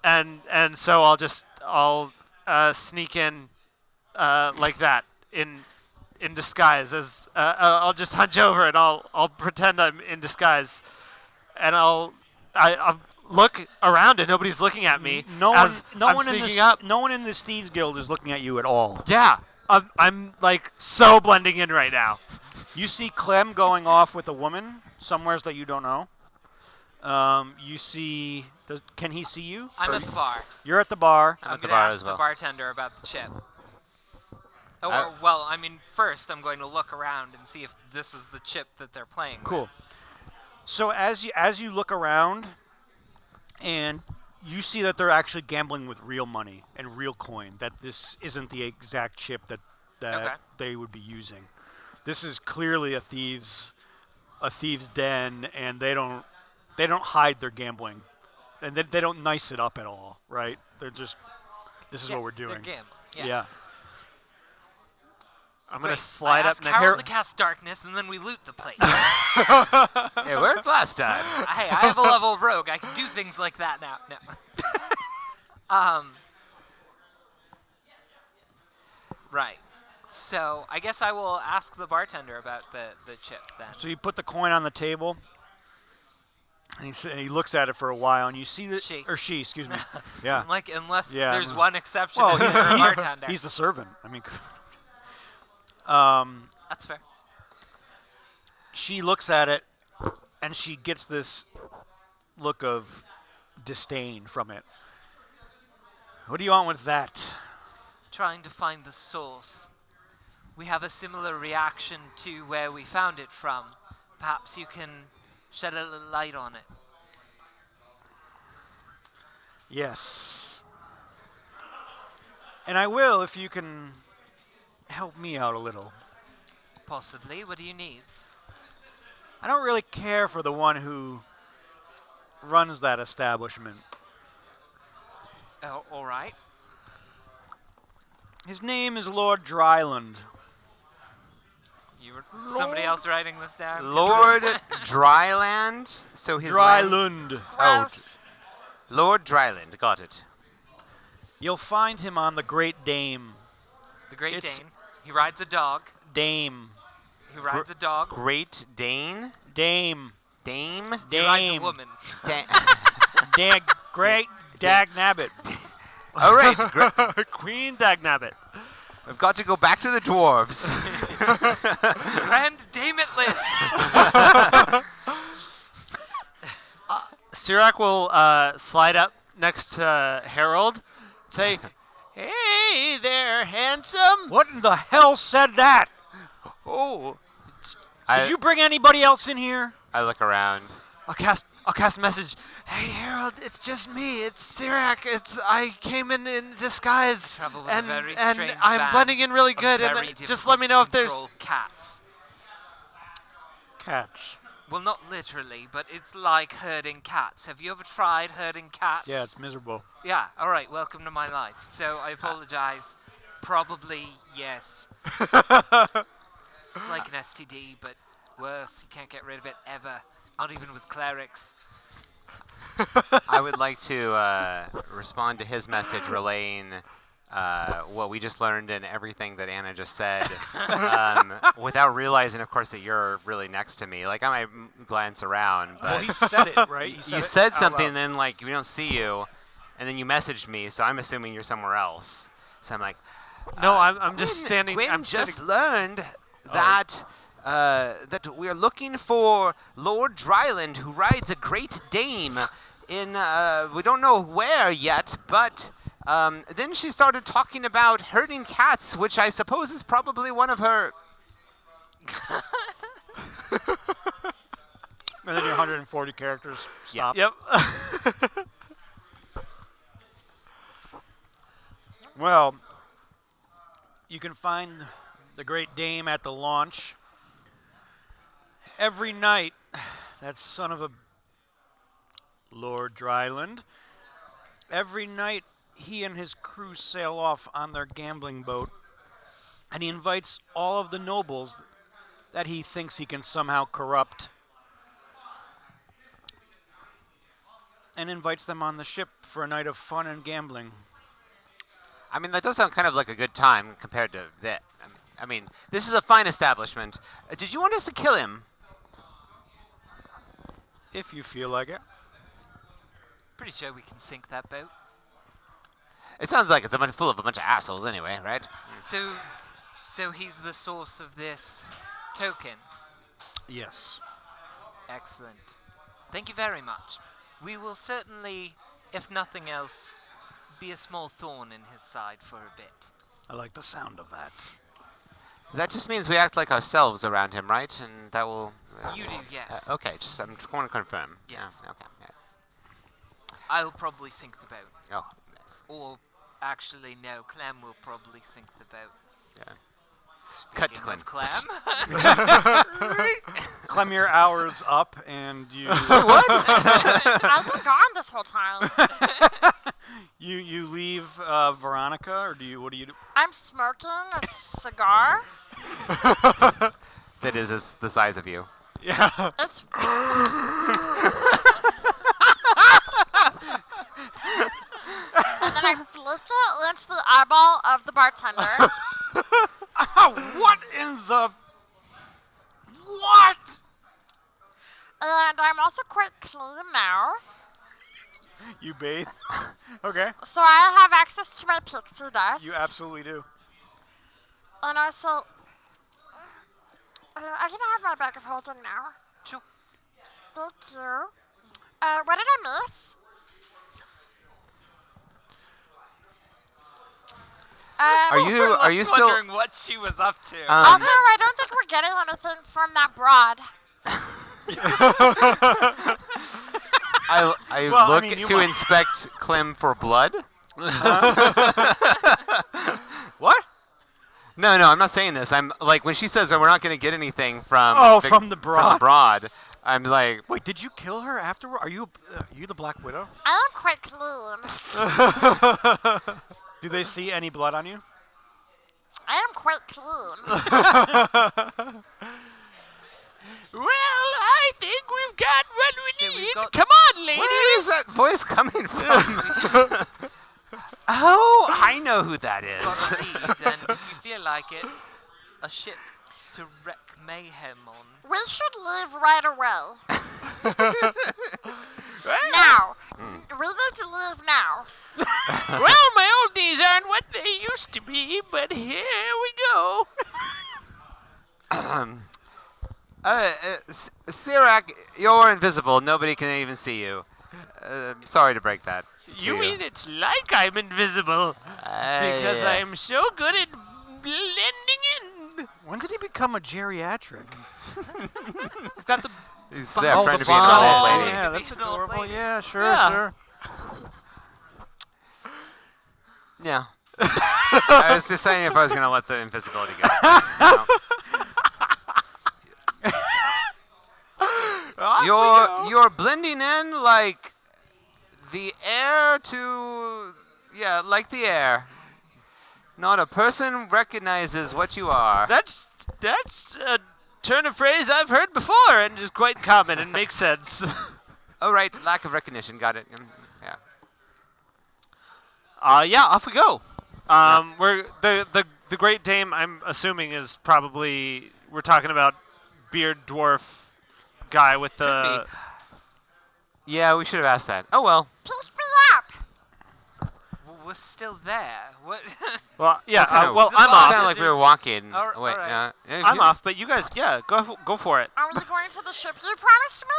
And so I'll sneak in like that in disguise as I'll just hunch over and I'll pretend I'm in disguise and I'll look around and nobody's looking at me as I'm sneaking up. No one in the Steve's Guild is looking at you at all. Yeah, I'm like so blending in right now. You see Clem going off with a woman somewheres that you don't know. You see... can he see you? I'm Or at the bar. You're at the bar. I'm I'm at the going to bar ask as well. the bartender about the chip. Oh, I- well, I mean, first I'm going to look around and see if this is the chip that they're playing with. Cool. So as you look around, and you see that they're actually gambling with real money and real coin, that this isn't the exact chip that Okay. they would be using. This is clearly a thieves' den, and they don't hide their gambling, and they don't nice it up at all, right? They're just, this is Yeah, what we're doing. They're gambling. Yeah. I'm going Great. to slide I up ask next. Harold to cast darkness, and then we loot the place. It worked last time. Hey, I have a level of rogue. I can do things like that now. No. Right. So I guess I will ask the bartender about the chip then. So you put the coin on the table, and he looks at it for a while, and you see that, She. or she, excuse me. Yeah. Like, unless Yeah, there's I'm- one exception Well, and you're a bartender. he's the servant. I mean, That's fair. she looks at it, and she gets this look of disdain from it. What do you want with that? Trying to find the source. We have a similar reaction to where we found it from. Perhaps you can shed a little light on it. Yes. And I will if you can help me out a little. Possibly. What do you need? I don't really care for the one who runs that establishment. Oh, all right. His name is Lord Dryland. You were somebody else writing this down? Lord Dryland. So his land- Dryland. Oh, Gross. Lord Dryland. Got it. You'll find him on the Great Dame. The Great It's- Dane. He rides a dog. Dame. He rides a dog. Great Dane. Dame. Dame. He rides a Dame. woman. Great Dag Nabbit. All right. Queen Dagnabbit. I've got to go back to the dwarves. Grand Dame it list. Sirac will slide up next to Harold, say, "Hey there, handsome." What in the hell said that? Oh, Did you bring anybody else in here? I look around. I'll cast a message. Hey Harold, it's just me. It's Sirac. I came in disguise, Travel with and a very and strange I'm band blending in really of good. very And just let me know if difficult to there's. control cats. Cats. Well, not literally, but it's like herding cats. Have you ever tried herding cats? Yeah, it's miserable. Yeah, all right, welcome to my life. So I apologize. Probably yes. It's like an STD, but worse. You can't get rid of it ever. Not even with clerics. I would like to respond to his message relaying what we just learned and everything that Anna just said, without realizing, of course, that you're really next to me. Like, I might glance around, Well, but he said it, right? He you it said out something, loud. and then, like, we don't see you, and then you messaged me, so I'm assuming you're somewhere else. So I'm like, No, I'm just standing. Quinn I'm just sitting. learned that that we're looking for Lord Dryland, who rides a Great Dame in we don't know where yet, but then she started talking about herding cats, which I suppose is probably one of her. And then your 140 characters stop. Yep. Well, you can find the Great Dame at the launch. Every night, that son of a Lord Dryland, every night he and his crew sail off on their gambling boat, and he invites all of the nobles that he thinks he can somehow corrupt, and invites them on the ship for a night of fun and gambling. I mean, that does sound kind of like a good time compared to that. I mean, this is a fine establishment. Did you want us to kill him? If you feel like it. Pretty sure we can sink that boat. It sounds like it's full of a bunch of assholes anyway, right? So he's the source of this token. Yes. Excellent. Thank you very much. We will certainly, if nothing else, be a small thorn in his side for a bit. I like the sound of that. That just means we act like ourselves around him, right? And that will. You do, yes. Okay, just I'm just want to confirm. Yes. Yeah, okay. Yeah. I'll probably sink the boat. Oh, yes. Or, actually, no, Clem will probably sink the boat. Yeah. Speaking Cut to Clem. of Clem. Clem, your hour's up, and you I've been gone this whole time. you leave Veronica, or what do you do? I'm smoking a cigar. That is the size of you. Yeah. It's and then I flip it into the eyeball of the bartender. What in the? What? And I'm also quite clean now. You bathe? Okay. So I have access to my pixie dust. You absolutely do. And also, I can have my bag of holding now. Sure. Thank you. What did I miss? Are you still? wondering what she was up to? Also, I don't think we're getting anything from that broad. I Well, I look mean, you to might- inspect Clem for blood. What? No, I'm not saying this. I'm like when she says we're not going to get anything from From the broad. From the broad. I'm like, Wait, did you kill her afterward? Are you the Black Widow? I am quite clean. Do they see any blood on you? I am quite clean. Well, I think we've got what we So we've need. got- Come on, ladies. where is that voice coming from? Oh, I know who that Got is. a lead, and if you feel like it, a ship to wreck Mayhem on. We should leave right away. Well, Now. We need to leave now. well, my old days aren't what they used to be, but here we go. Sirac, you're invisible. Nobody can even see you. Sorry to break that. to You mean it's like I'm invisible because yeah. I'm so good at blending in. When did he become a geriatric? I've got the He's the trying to be an bottle. old lady. Yeah, Be that's an old adorable. lady. Yeah, sure, Yeah. sure. Yeah. I was deciding if I was going to let the invisibility go. No. You're blending in like the air to like the air. Not a person recognizes what you are. That's a turn of phrase I've heard before and is quite common and makes sense. Oh right, lack of recognition. Got it. Yeah. Yeah, off we go. We're the Great Dame. I'm assuming is probably we're talking about beard dwarf guy with the. Yeah, we should have asked that. Oh well. Pick me up. We're still there. What? Well, yeah. What kind of- Well, The I'm boss off. It sounded like we were walking. All Wait, right. if I'm you- off. But you guys, yeah, go for it. Are we going to the ship you promised me?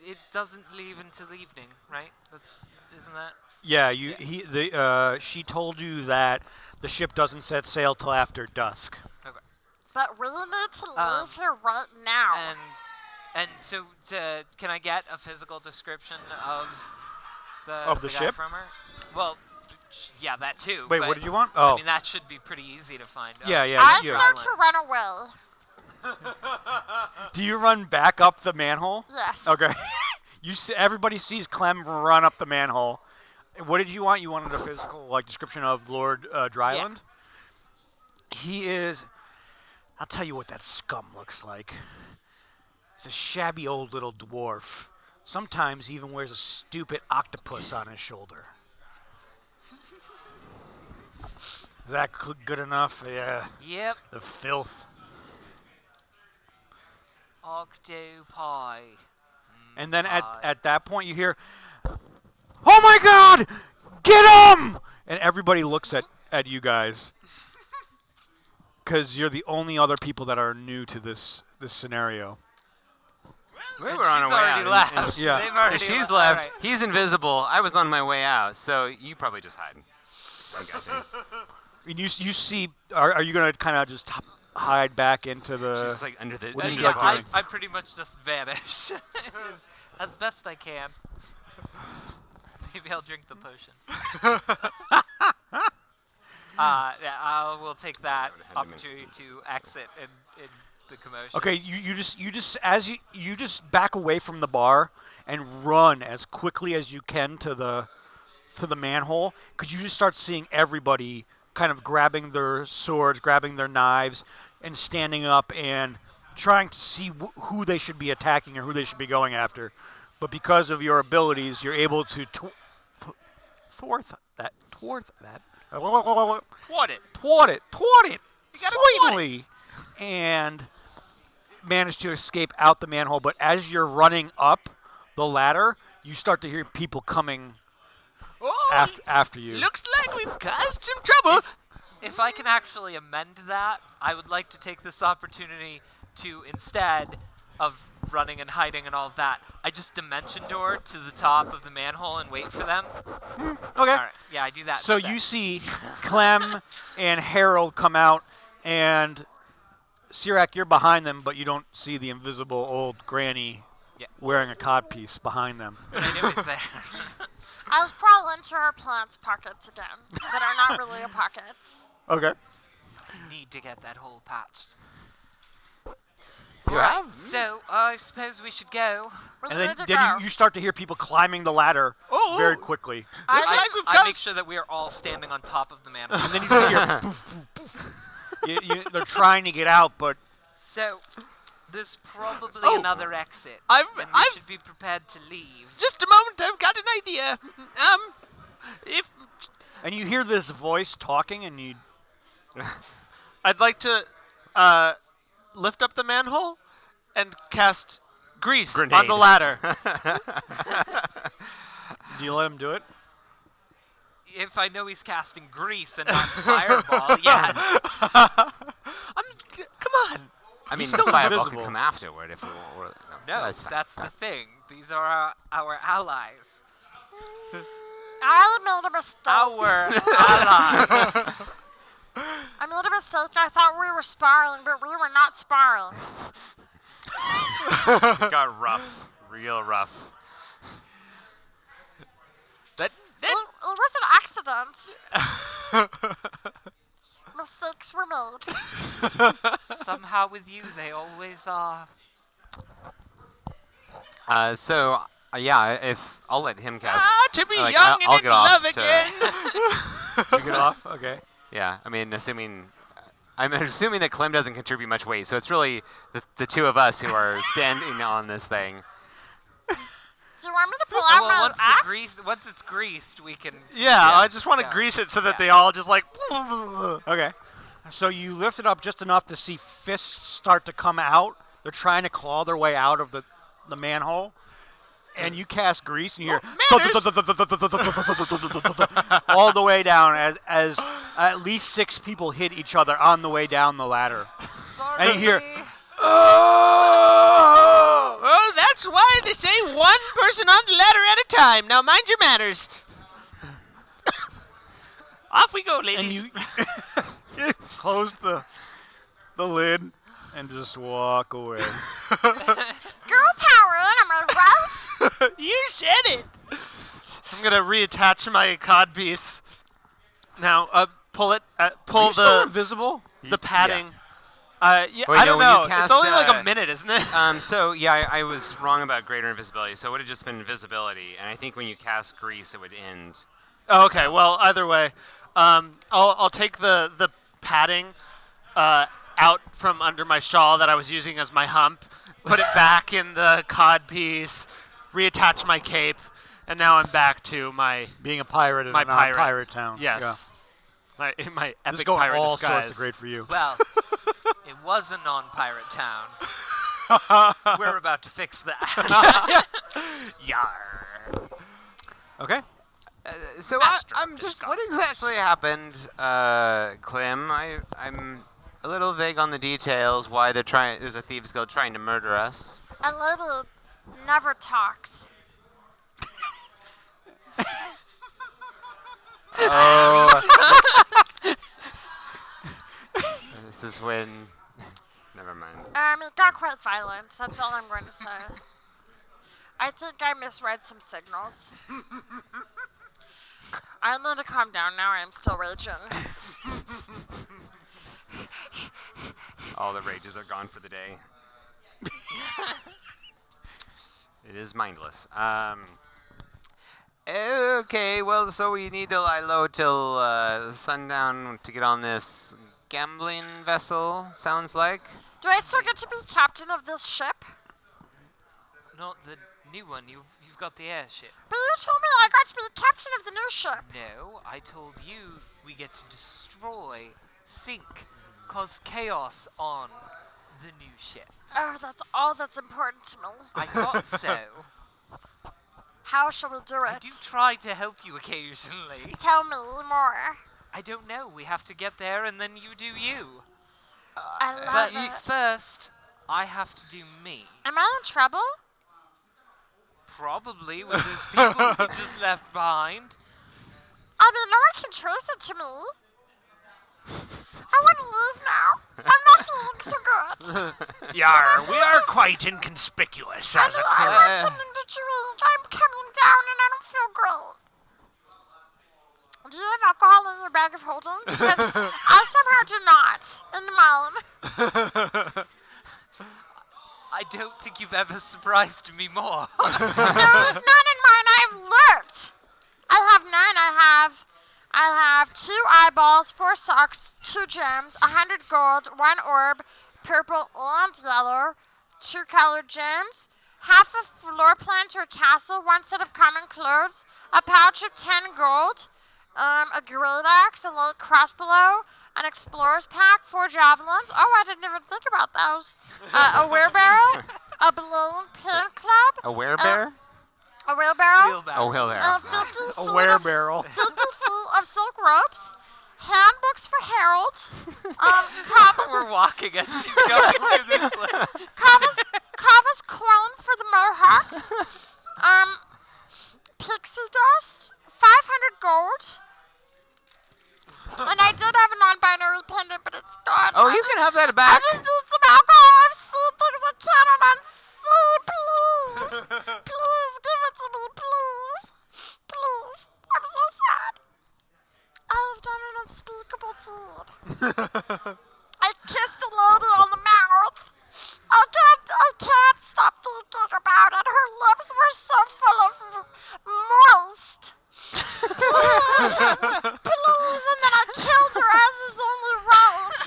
It doesn't leave until evening, right? Isn't that? Yeah, she told you that the ship doesn't set sail till after dusk. But we need to leave Um, here right now. And so can I get a physical description of the Of the guy ship? from her? Well, yeah, that too. Wait, but, what did you want? I Oh, mean, that should be pretty easy to find out. yeah. I you- start to run away. Do you run back up the manhole? Yes. Okay. Everybody sees Clem run up the manhole. What did you want? You wanted a physical description of Lord Dryland? He is. I'll tell you what that scum looks like. He's a shabby old little dwarf. Sometimes he even wears a stupid octopus on his shoulder. Is that good enough? Yeah. Yep. The filth. Octopi. And then at that point you hear, "Oh my God! Get him!" And everybody looks at you guys. because you're the only other people that are new to this scenario. We And were on our she's way already out. left. Yeah. They've already If she's All left. right. He's invisible. I was on my way out. So you probably just hide. I'm guessing. And you see, are you going to kind of just hide back into the... She's like under the. What do you Yeah, like I, doing? I pretty much just vanish as best I can. Maybe I'll drink the potion. Yeah, I will take that would've had to make opportunity it to exit in the commotion. Okay, you just as you just back away from the bar and run as quickly as you can to the manhole, because you just start seeing everybody kind of grabbing their swords, grabbing their knives, and standing up and trying to see who they should be attacking or who they should be going after. But because of your abilities, you're able to thwart that. Thwart it. Thwart it gotta thwart sweetly, and manage to escape out the manhole. But as you're running up the ladder, you start to hear people coming Oh, after you. looks like we've caused some trouble. If I can actually amend that, I would like to take this opportunity to, instead of running and hiding and all of that, I just dimension door to the top of the manhole and wait for them. Okay. All right. Yeah, I do that. So instead. you see Clem and Harold come out, and Sirac, you're behind them, but you don't see the invisible old granny Yeah. wearing a codpiece behind them. But I knew it was there. I'll crawl into her plant's pockets again that are not really pockets. Okay. I need to get that hole patched. You have? So I suppose we should go. We're And ready then, to go. you start to hear people climbing the ladder Oh, very quickly. Looks I- like we've I make caused. sure that we are all standing on top of the manhole. And then you just hear poof, poof, poof. They're trying to get out, but So there's probably Oh. another exit. I've- and we I've- should be prepared to leave. Just a moment, I've got an idea. If and you hear this voice talking, and you I'd like to lift up the manhole and cast grease on Grenade. the ladder. do you let him do it? If I know he's casting grease and not fireball, yeah. Come on. I mean, still the fireball invisible. can come afterward if we were. No, that's fine. that's the thing. These are our allies. I made a mistake. Our allies. I made a mistake. I thought we were sparring, but we were not sparring. It got rough, real rough. that It was an accident. Mistakes were made. Somehow with you, they always are. Yeah, if I'll let him cast. to be like, young I'll and in get off love to- again. You get off? Okay. Yeah, I mean, I'm assuming that Clem doesn't contribute much weight, so it's really the two of us who are standing on this thing. Do you want me to pull out Well, my axe? once it's greased, we can. Yeah, Yeah. I just want to Yeah. grease it so that Yeah. they all just like. Okay. So you lift it up just enough to see fists start to come out. They're trying to claw their way out of the manhole. And you cast grease, and you hear all the way down as at least 6 people hit each other on the way down the ladder. Sorry. And you hear, Well, that's why they say one person on the ladder at a time. Now mind your manners. Off we go, and ladies. you close the lid and just walk away. Girl power, am I right? You said it. I'm gonna reattach my codpiece. Now, pull it. Are Pull you still the invisible? padding. Yeah, Wait, I no, don't when you know. It's cast, only like a minute, isn't it? So yeah, I was wrong about greater invisibility. So it would have just been invisibility, and I think when you cast grease, it would end. Oh, okay. Well, either way, I'll take the padding out from under my shawl that I was using as my hump, put it back in the cod piece, reattach my cape, and now I'm back to my Being a pirate in My a pirate. pirate town. yes, my Yeah. epic This is going pirate all disguise. sorts of great for you. Well, it was a non-pirate town. We're about to fix that. Yarr. Okay. So Master I'm of just. What disguise. exactly happened, Clem? I'm. a little vague on the details. Why they're trying? There's a thieves guild trying to murder us. A lady never talks. Oh. This is when. Never mind. It got quite violent. That's all I'm going to say. I think I misread some signals. I need to calm down now. I am still raging. All the rages are gone for the day. It is mindless. Okay, well, so we need to lie low till sundown to get on this gambling vessel, sounds like. Do I still get to be captain of this ship? Not the new one. You've got the airship. But you told me I got to be captain of the new ship. No, I told you we get to destroy, sink, cause chaos on the new ship. Oh, that's all that's important to me. I thought so. How shall we do I it? do try to help you occasionally. Tell me more. I don't know. We have to get there, and then you do you. I love But it. first, I have to do me. Am I in trouble? Probably with those people you just left behind. I mean, no one can trace it to me. I want to leave now. I'm not feeling so good. Yar, we are quite inconspicuous as a I crew. want something to drink. I'm coming down and I don't feel great. Do you have alcohol in your bag of holding? Because I somehow do not. In mine. I don't think you've ever surprised me more. No, it's not in mine. I've looked. I have none. I have 2 eyeballs, 4 socks, 2 gems, 100 gold, 1 orb, purple and yellow, 2 colored gems, half a floor plan to a castle, 1 set of common clothes, a pouch of 10 gold, a great axe, a light crossbow, an explorer's pack, 4 javelins. Oh, I didn't even think about those. A wheelbarrow, a balloon pin club. A werebear? A wheelbarrow. Wheelbarrow. Oh, wheelbarrow. 50 feet A wherebarrel. 50 feet of silk ropes, handbooks for Harold, Kava, We're walking as she's going through this list. Kava's coin for the Mohawks, pixie dust, 500 gold, and I did have a non-binary pendant, but it's gone. Oh, you can have that I back. just need some alcohol. I've seen things I cannot unsee. Please, please give it to me, please, please. I'm so sad. I have done an unspeakable deed. I kissed a lady on the mouth. I can't stop thinking about it. Her lips were so full of moist. Please, please, and then I killed her as is only right.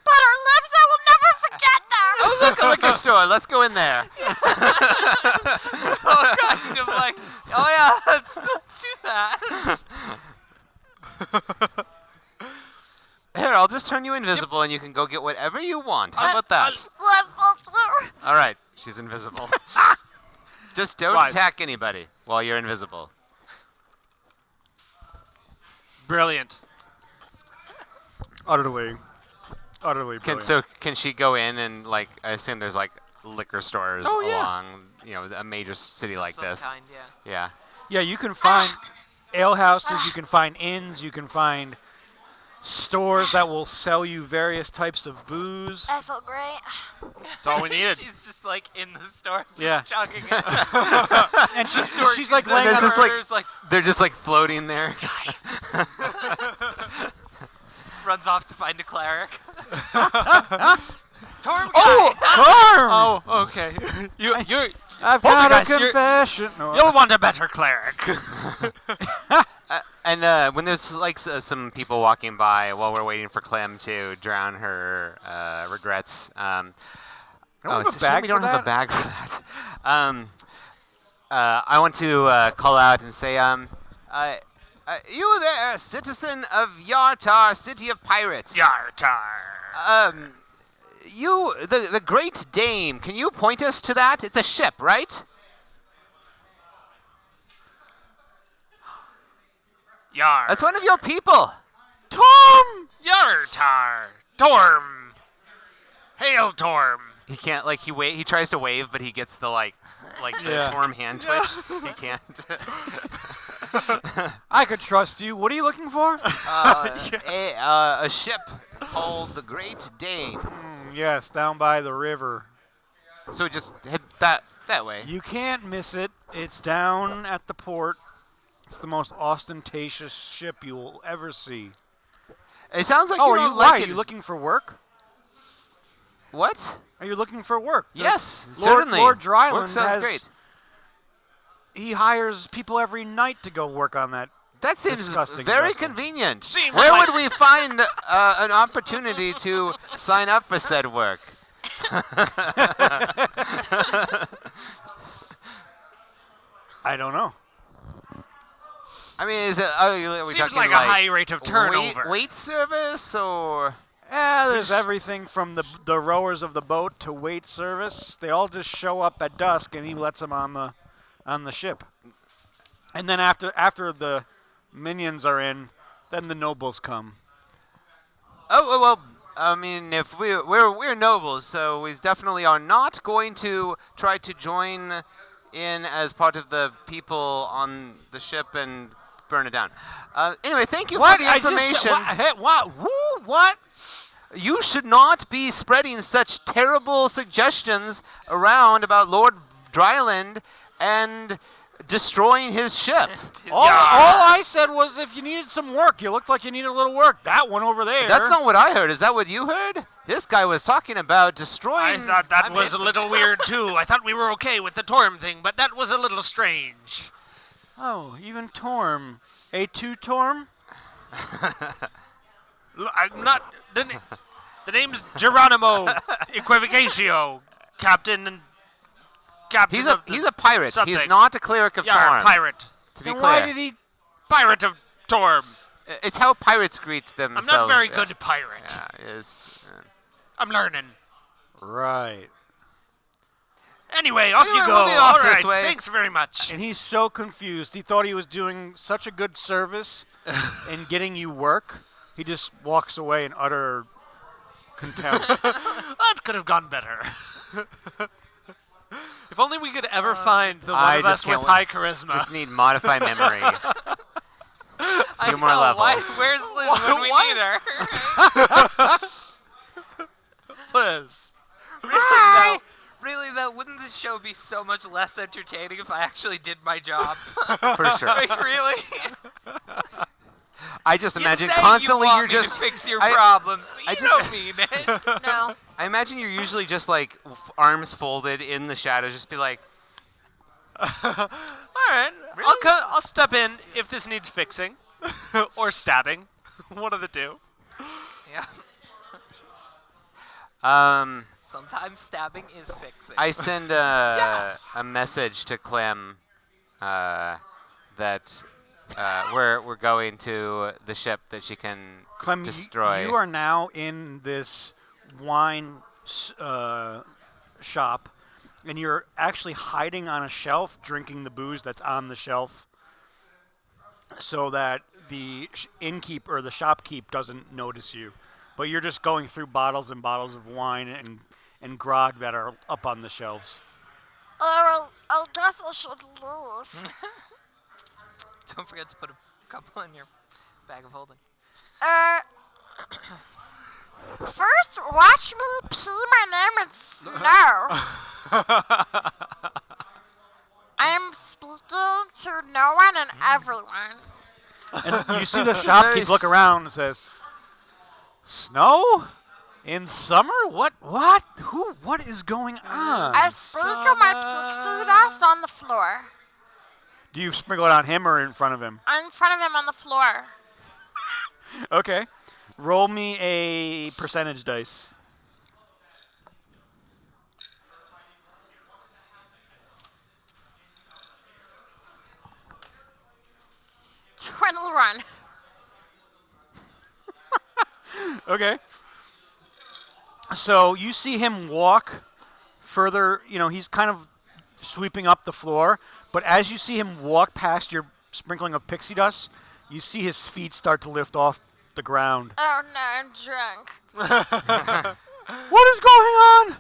But her lips, I will never forget them. Oh, look, a liquor store. Let's go in there. Oh, kind of like, oh yeah, let's do that. Here, I'll just turn you invisible and you can go get whatever you want. How about that? Yes, thank you. All right, she's invisible. Just don't Wise. attack anybody while you're invisible. Brilliant. Utterly brilliant. So can she go in and, like, I assume there's like liquor stores Oh, yeah. along, a major city like Some this. kind, yeah. Yeah. Yeah, you can find ale houses, you can find inns, you can find stores that will sell you various types of booze. I feel great. That's all we needed. She's just like in the store, just Yeah. chugging it. And she's like laying There's on just her, like they're just like floating there. Runs off to find a cleric. Torm guy. Oh, okay. I've got a Poltergeist, confession. No, You'll want a better cleric. And when there's like some people walking by while we're waiting for Clem to drown her regrets. have a it's a shame bag we for don't have a that? bag for that. I want to call out and say, you there, citizen of YARRRRtarrr, city of pirates. YARRRRtarrr. You, the Great Dame, can you point us to that? It's a ship, right? Yar. That's one of your people. Tom! YARRRRtarrr. Torm. Hail, Torm. He can't he tries to wave, but he gets the Yeah. Torm hand twitch. He can't. I could trust you. What are you looking for? A ship called the Great Dane. Yes, down by the river. So just head that way. You can't miss it. It's down at the port. It's the most ostentatious ship you will ever see. It sounds like Oh, you are don't you, why? like Are it. you looking for work? What? Are you looking for work? Yes, Lord, certainly. Lord Dryland Work sounds has, great. He hires people every night to go work on that. That seems Disgusting very vessel. convenient. Seems Where like- would we find an opportunity to sign up for said work? I don't know. I mean, is it? Are we Seems talking like a high rate of turnover. Wait service or? Yeah, there's everything from the rowers of the boat to wait service. They all just show up at dusk, and he lets them on the ship. And then after the minions are in, then the nobles come. Oh well. I mean, if we're nobles, so we definitely are not going to try to join in as part of the people on the ship and burn it down. Anyway, thank you for the information. What? Woo, what? You should not be spreading such terrible suggestions around about Lord Dryland and destroying his ship. All I said was if you needed some work, you looked like you needed a little work. That one over there. That's not what I heard. Is that what you heard? This guy was talking about I destroying. thought that was a little weird, too. I thought we were okay with the Torm thing, but that was a little strange. Oh, even Torm. A2 Torm? I'm not... The name's Geronimo Equivocatio, Captain and... Captain He's of a pirate. something. He's not a cleric of Yar, Torm. pirate. To be Then clear, why did he... Pirate of Torm. it's how pirates greet I'm themselves. not very good pirate. Yeah, is. I'm learning. Right. Anyway, off you Anyway, go. we'll be off All this right, way. thanks very much. And he's so confused. He thought he was doing such a good service in getting you work. He just walks away in utter contempt. That could have gone better. If only we could ever find the one I of us just with can't high charisma. Just need modify memory. I few more know, levels. Where's Liz when we need her? Liz. Really though, wouldn't this show be so much less entertaining if I actually did my job? For sure. Like, really? I just imagine you say constantly you you're want me just. to fix your I- problems, but I you just- don't mean it. No. I imagine you're usually just like arms folded in the shadows, just be like, All right. I'll step in if this needs fixing or stabbing. One of the two. Yeah. Sometimes stabbing is fixing. I send a message to Clem that we're going to the ship that she can Clem, destroy. you are now in this wine shop, and you're actually hiding on a shelf, drinking the booze that's on the shelf, so that the innkeep or the shopkeep doesn't notice you. But you're just going through bottles and bottles of wine and grog that are up on the shelves. I guess I should leave. Don't forget to put a couple in your bag of holding. First, watch me pee my name in snow. I'm speaking to no one and everyone. And you see the shopkeep look around and says, "Snow? In summer? What? Who? What is going on?" I sprinkle my pixie dust on the floor. Do you sprinkle it on him or in front of him? I'm in front of him on the floor. Okay. Roll me a percentage dice. Run. Okay. So you see him walk further, he's kind of sweeping up the floor, but as you see him walk past your sprinkling of pixie dust, You see his feet start to lift off the ground. Oh no, I'm drunk. What is going on?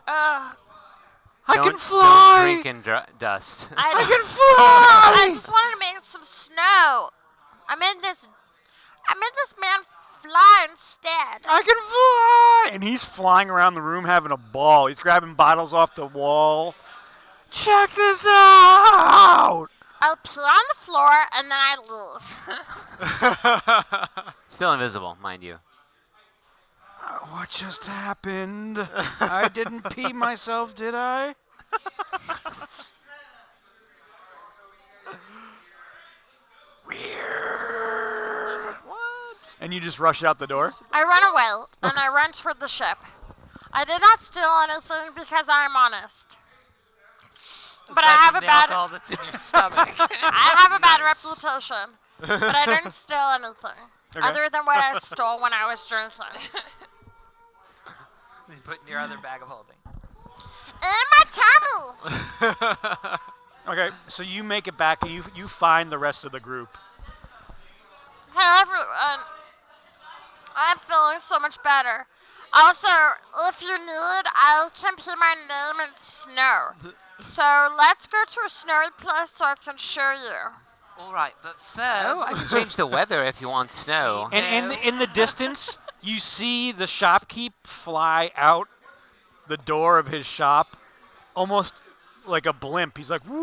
I can fly. Don't drink in dust. I can fly. I just wanted to make some snow. I made this man fly instead. I can fly. And he's flying around the room having a ball. He's grabbing bottles off the wall. Check this out. I'll pee on the floor and then I leave. Still invisible, mind you. What just happened? I didn't pee myself, did I? Weird. What? And you just rush out the door? I run away and I run toward the ship. I did not steal anything because I am honest. But I have a bad alcohol that's in your stomach. I have a bad reputation. But I didn't steal anything. Other than what I stole when I was drinking. You put in your other bag of holding. In my tummy! Okay, so you make it back and you find the rest of the group. Hey everyone. I'm feeling so much better. Also, if you need, I can put my name in snow. So let's go to a snowy place so I can show you. All right, but first... Oh, I can change the weather if you want snow. And in the distance, you see the shopkeep fly out the door of his shop, almost like a blimp. He's like, "Whoa,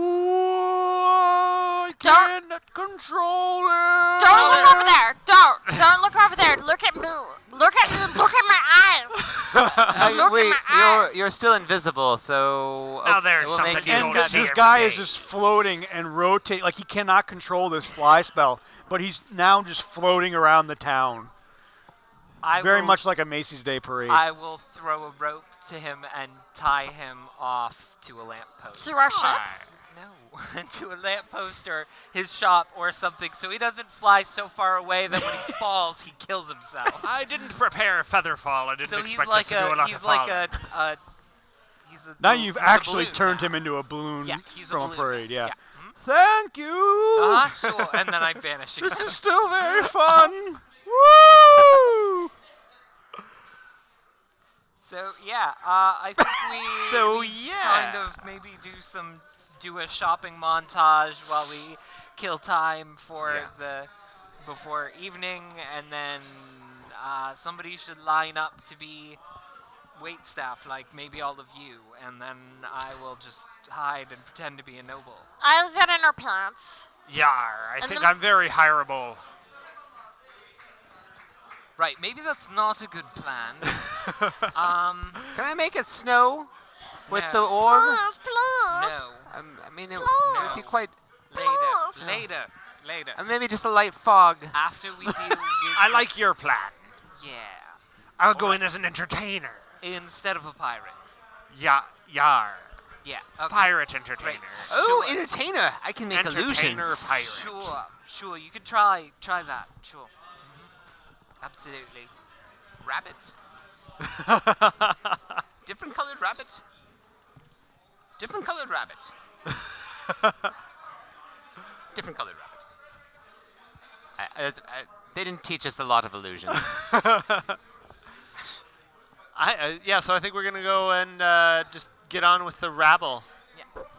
I cannot control it." Don't look over there. Don't look over there. Look at me. Look at me. Look at my eyes. Look Wait, at my eyes. you're still invisible, so Now there's we'll something make you you don't And see this every guy day. is just floating and rotate like he cannot control this fly spell, but he's now just floating around the town, very much like a Macy's Day Parade. I will throw a rope to him and tie him off to a lamppost. To our ship. No, to a lamppost or his shop or something, so he doesn't fly so far away that when he falls, he kills himself. I didn't prepare Featherfall. I didn't So he's expect like us to do a lot he's of like falling. he's a Now he's you've a actually balloon turned now. him into a balloon Yeah, he's a from a balloon parade. now. Yeah. Mhm. Thank you. Sure. And then I vanish again. This is still very fun. Woo! So yeah, I think we So, we yeah. kind of maybe do a shopping montage while we kill time for before evening, and then somebody should line up to be wait staff, like maybe all of you, and then I will just hide and pretend to be a noble. I'll get in her pants. Yar, I And think then- I'm very hireable. Right, maybe that's not a good plan. Can I make it snow with No. the orb? Please, please. No. I mean, it Please. would be quite. Later. Maybe just a light fog. After we deal with I like your plan. yeah. I'll go in as an entertainer. Instead of a pirate. Yar. Yeah. Okay. Pirate entertainer. Oh, Sure. entertainer! I can make Entertainer illusions. pirate. Sure. You could try that. Sure. Absolutely. Rabbit. Different colored rabbit. Different colored rabbit. Different colored rabbit. They didn't teach us a lot of illusions. So I think we're gonna go and just get on with the rabble.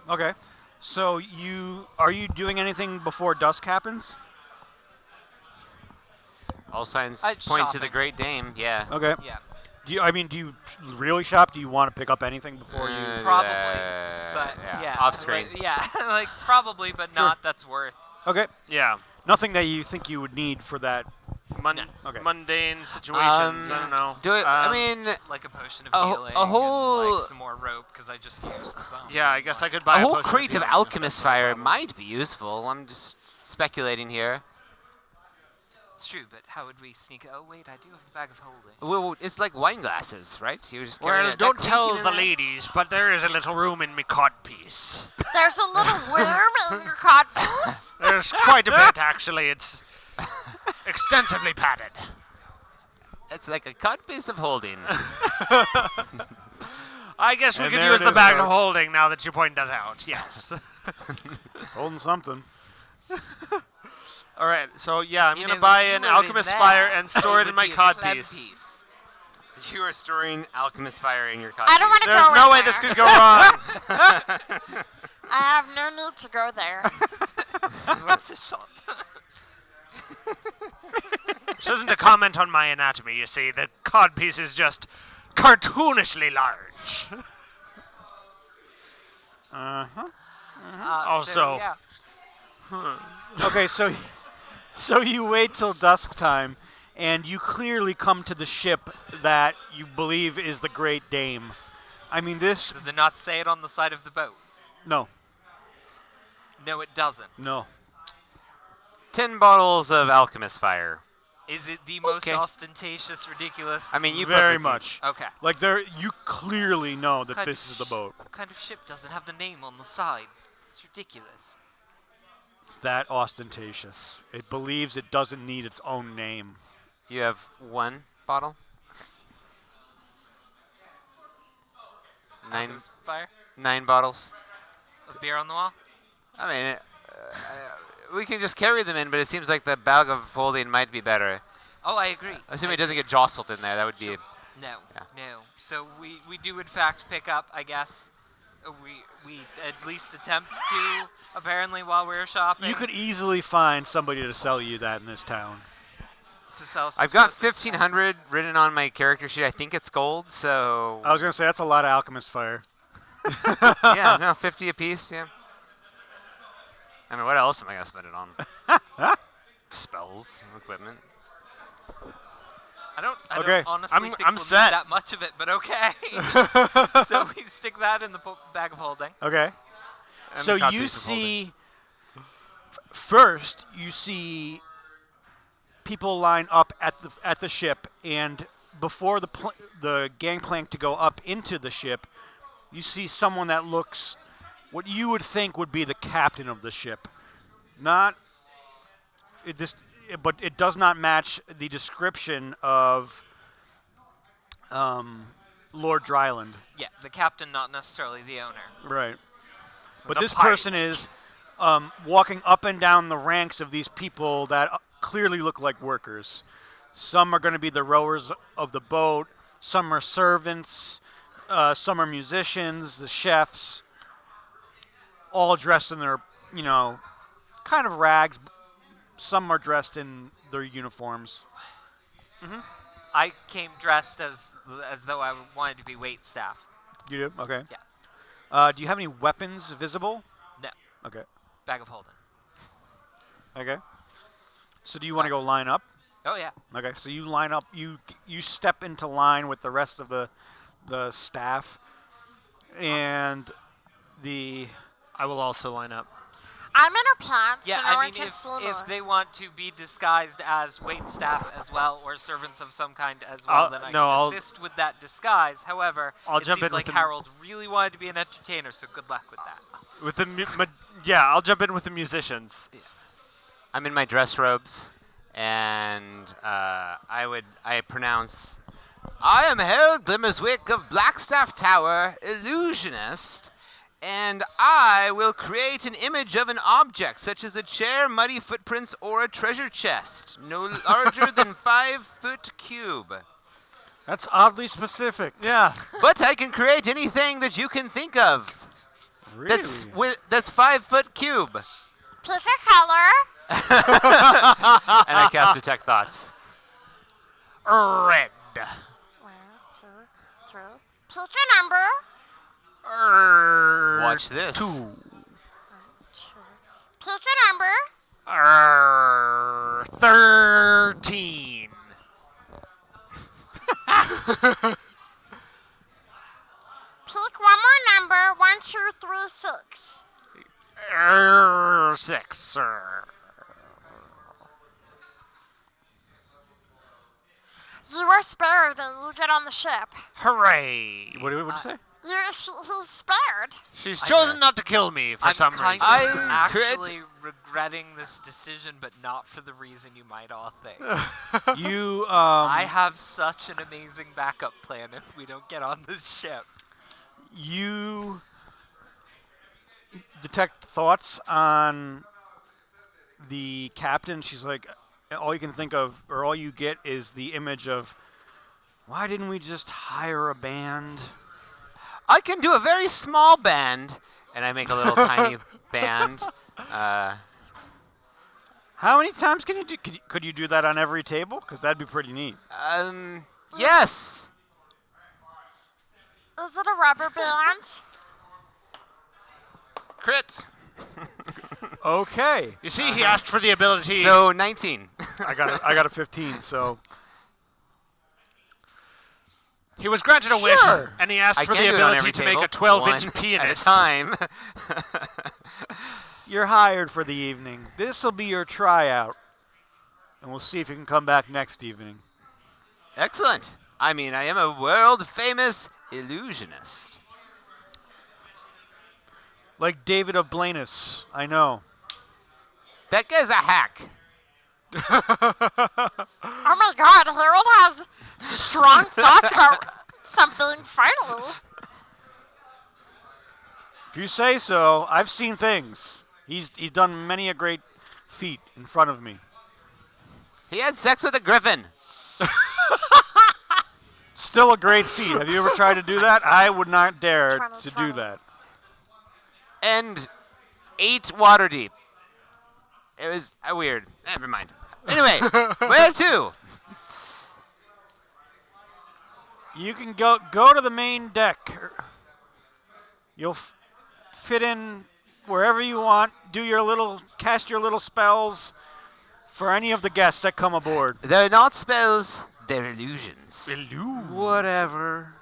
Okay. So are you doing anything before dusk happens? All signs It's point to the shopping. Great Dame. Yeah. Okay. Yeah. Do you really shop? Do you want to pick up anything before you? Probably. But yeah. Off screen. Like, yeah. Like probably, but not. That's worth. Okay. Yeah. Nothing that you think you would need for that. Okay. Mundane situations. I don't know. Do it. I mean, Like a potion of A healing. whole- And, like some more rope because I just used some. Yeah, I guess I could buy a whole potion crate of healing. alchemist fire might be useful. I'm just speculating here. It's true, but how would we sneak? Oh wait, I do have a bag of holding. Well, it's like wine glasses, right? You just carry Well, it- don't that tell clinking in the there? ladies, but there is a little room in me codpiece. There's a little worm in your codpiece. There's quite a bit, actually. It's extensively padded. It's like a cut piece of holding. I guess we And could there use it the is, bag of folks. holding now that you point that out. Yes. Holding something. All right, so yeah, I'm You gonna know, buy if you an were in alchemist there, fire and store it in would my be a cod clem piece. You are storing alchemist fire in your cod I don't piece. wanna There's go no in way there. this could go wrong. I have no need to go there. It's worth a shot. This isn't a comment on my anatomy, you see. The cod piece is just cartoonishly large. Also- So, yeah. Okay, so you wait till dusk time, and you clearly come to the ship that you believe is the Great Dame. I mean, this. Does it not say it on the side of the boat? No, No, it doesn't. no. 10 bottles of alchemist fire. Is it the most Okay. ostentatious, ridiculous? I mean, you Very perfectly- much. Okay. Like you clearly know that Kind this of is the boat. What kind of ship doesn't have the name on the side? It's ridiculous. It's that ostentatious. It believes it doesn't need its own name. You have 1 bottle. 9, Alchemist fire? 9 bottles. Of beer on the wall? I mean, we can just carry them in, but it seems like the bag of holding might be better. Oh, I agree. Assuming it doesn't get jostled in there, that would be. No, Yeah. no. So we do in fact pick up, I guess. We at least attempt to, apparently, while we're shopping. You could easily find somebody to sell you that in this town. To sell I've got 1,500 written on my character sheet. I think it's gold, so I was gonna say that's a lot of alchemist fire. yeah, no, 50 apiece. Yeah. I mean, what else am I gonna spend it on? Spells, equipment. I Okay. don't honestly I'm think we'll need set. that much of it, but okay. So we stick that in the bag of holding. Okay. And So the cod you piece of holding. see, first you see people line up at the ship, and before the gangplank to go up into the ship, you see someone that looks what you would think would be the captain of the ship. Not it just, but it does not match the description of Lord Dryland. Yeah, the captain, not necessarily the owner. Right. But The this person pilot. is walking up and down the ranks of these people that clearly look like workers. Some are going to be the rowers of the boat. Some are servants. Some are musicians, the chefs. All dressed in their, kind of rags. Some are dressed in their uniforms. I came dressed as though I wanted to be wait staff. You do? Okay. Yeah. Do you have any weapons visible? No, Okay. bag of holding. Okay. So do you want to go line up? Oh yeah. Okay, so you line up. You step into line with the rest of the staff, and I will also line up. I'm in her pants, Yeah, so no I one mean, can see me. if they want to be disguised as wait staff as well, or servants of some kind as well, then I can assist with that disguise. However, I'll it jump seemed in like with the- Harold really wanted to be an entertainer, so good luck with that. With the yeah, I'll jump in with the musicians. I'm in my dress robes, and I pronounce, I am Harold Glimmerswick of Blackstaff Tower, illusionist, and I will create an image of an object, such as a chair, muddy footprints, or a treasure chest, no larger than 5 foot cube. that's oddly specific. Yeah. But I can create anything that you can think of. Really? That's 5 foot cube. Pick a color. And I cast Detect Thoughts. Red. 1, 2, 3. Pick a number. Watch this. 2. 2. Pick a number. 13. Pick one more number. 1, 2, 3, 6. 6, sir. You are spared and you get on the ship. Hooray. What did you say? He's spared. She's chosen not to kill me for I'm some kind reason. of I actually regretting this decision, but not for the reason you might all think. You I have such an amazing backup plan if we don't get on this ship. you detect thoughts on the captain. She's like, all you can think of, or all you get is the image of, why didn't we just hire a band? I can do a very small band, and I make a little tiny band. How many times can you do? Could you do that on every table? Because that'd be pretty neat. Yes. Is it a rubber band? Crit. Okay. You see, he asked for the ability. So 19. I got a 15. So He was granted a wish, Sure. and he asked I for can the do it on ability every to table, make a 12-inch one pianist. at a time. you're hired for the evening. This will be your tryout, and we'll see if you can come back next evening. Excellent. I mean, I am a world-famous illusionist. Like David of Blanus, I know. That guy's a hack. Oh my God, Harold has strong thoughts about something. Finally, If you say so, I've seen things. He's done many a great feat in front of me. He had sex with a griffin. Still a great feat. Have you ever tried to do that? I would not dare to do that. And 8 water deep. It was weird. Never mind. Anyway, where to? You can go to the main deck. You'll fit in wherever you want. Cast your little spells for any of the guests that come aboard. They're not spells, they're illusions. Whatever.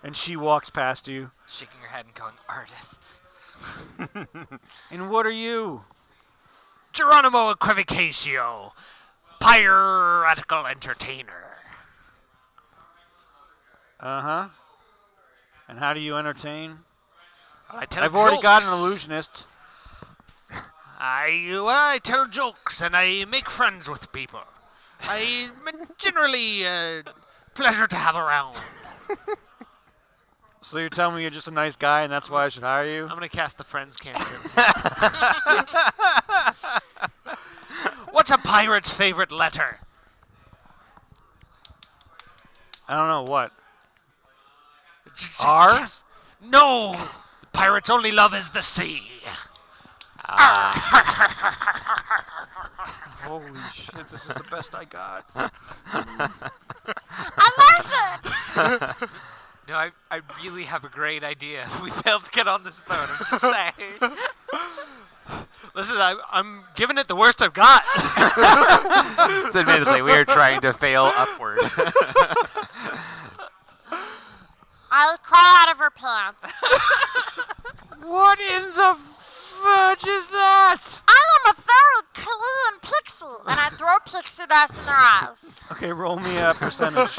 And she walks past you. Shaking her head and going, artists. And what are you? Geronimo Equivocatio, piratical entertainer. Uh-huh. And how do you entertain? I tell I've already got an jokes. illusionist. I tell jokes and I make friends with people. I'm generally pleasure to have around. So you're telling me you're just a nice guy and that's why I should hire you? I'm gonna cast the friends cantrip. What's a pirate's favorite letter? I don't know what. Just R? guess. No, the pirate's only love is the sea. Holy shit, this is the best I got. I love it. No, I really have a great idea. We failed to get on this boat, I'm just saying. Listen, I'm giving it the worst I've got. So admittedly, we are trying to fail upward. I'll crawl out of her pants. What in the fudge is that? I am a very clean pixie, and I throw pixie dust in their eyes. Okay, roll me a percentage.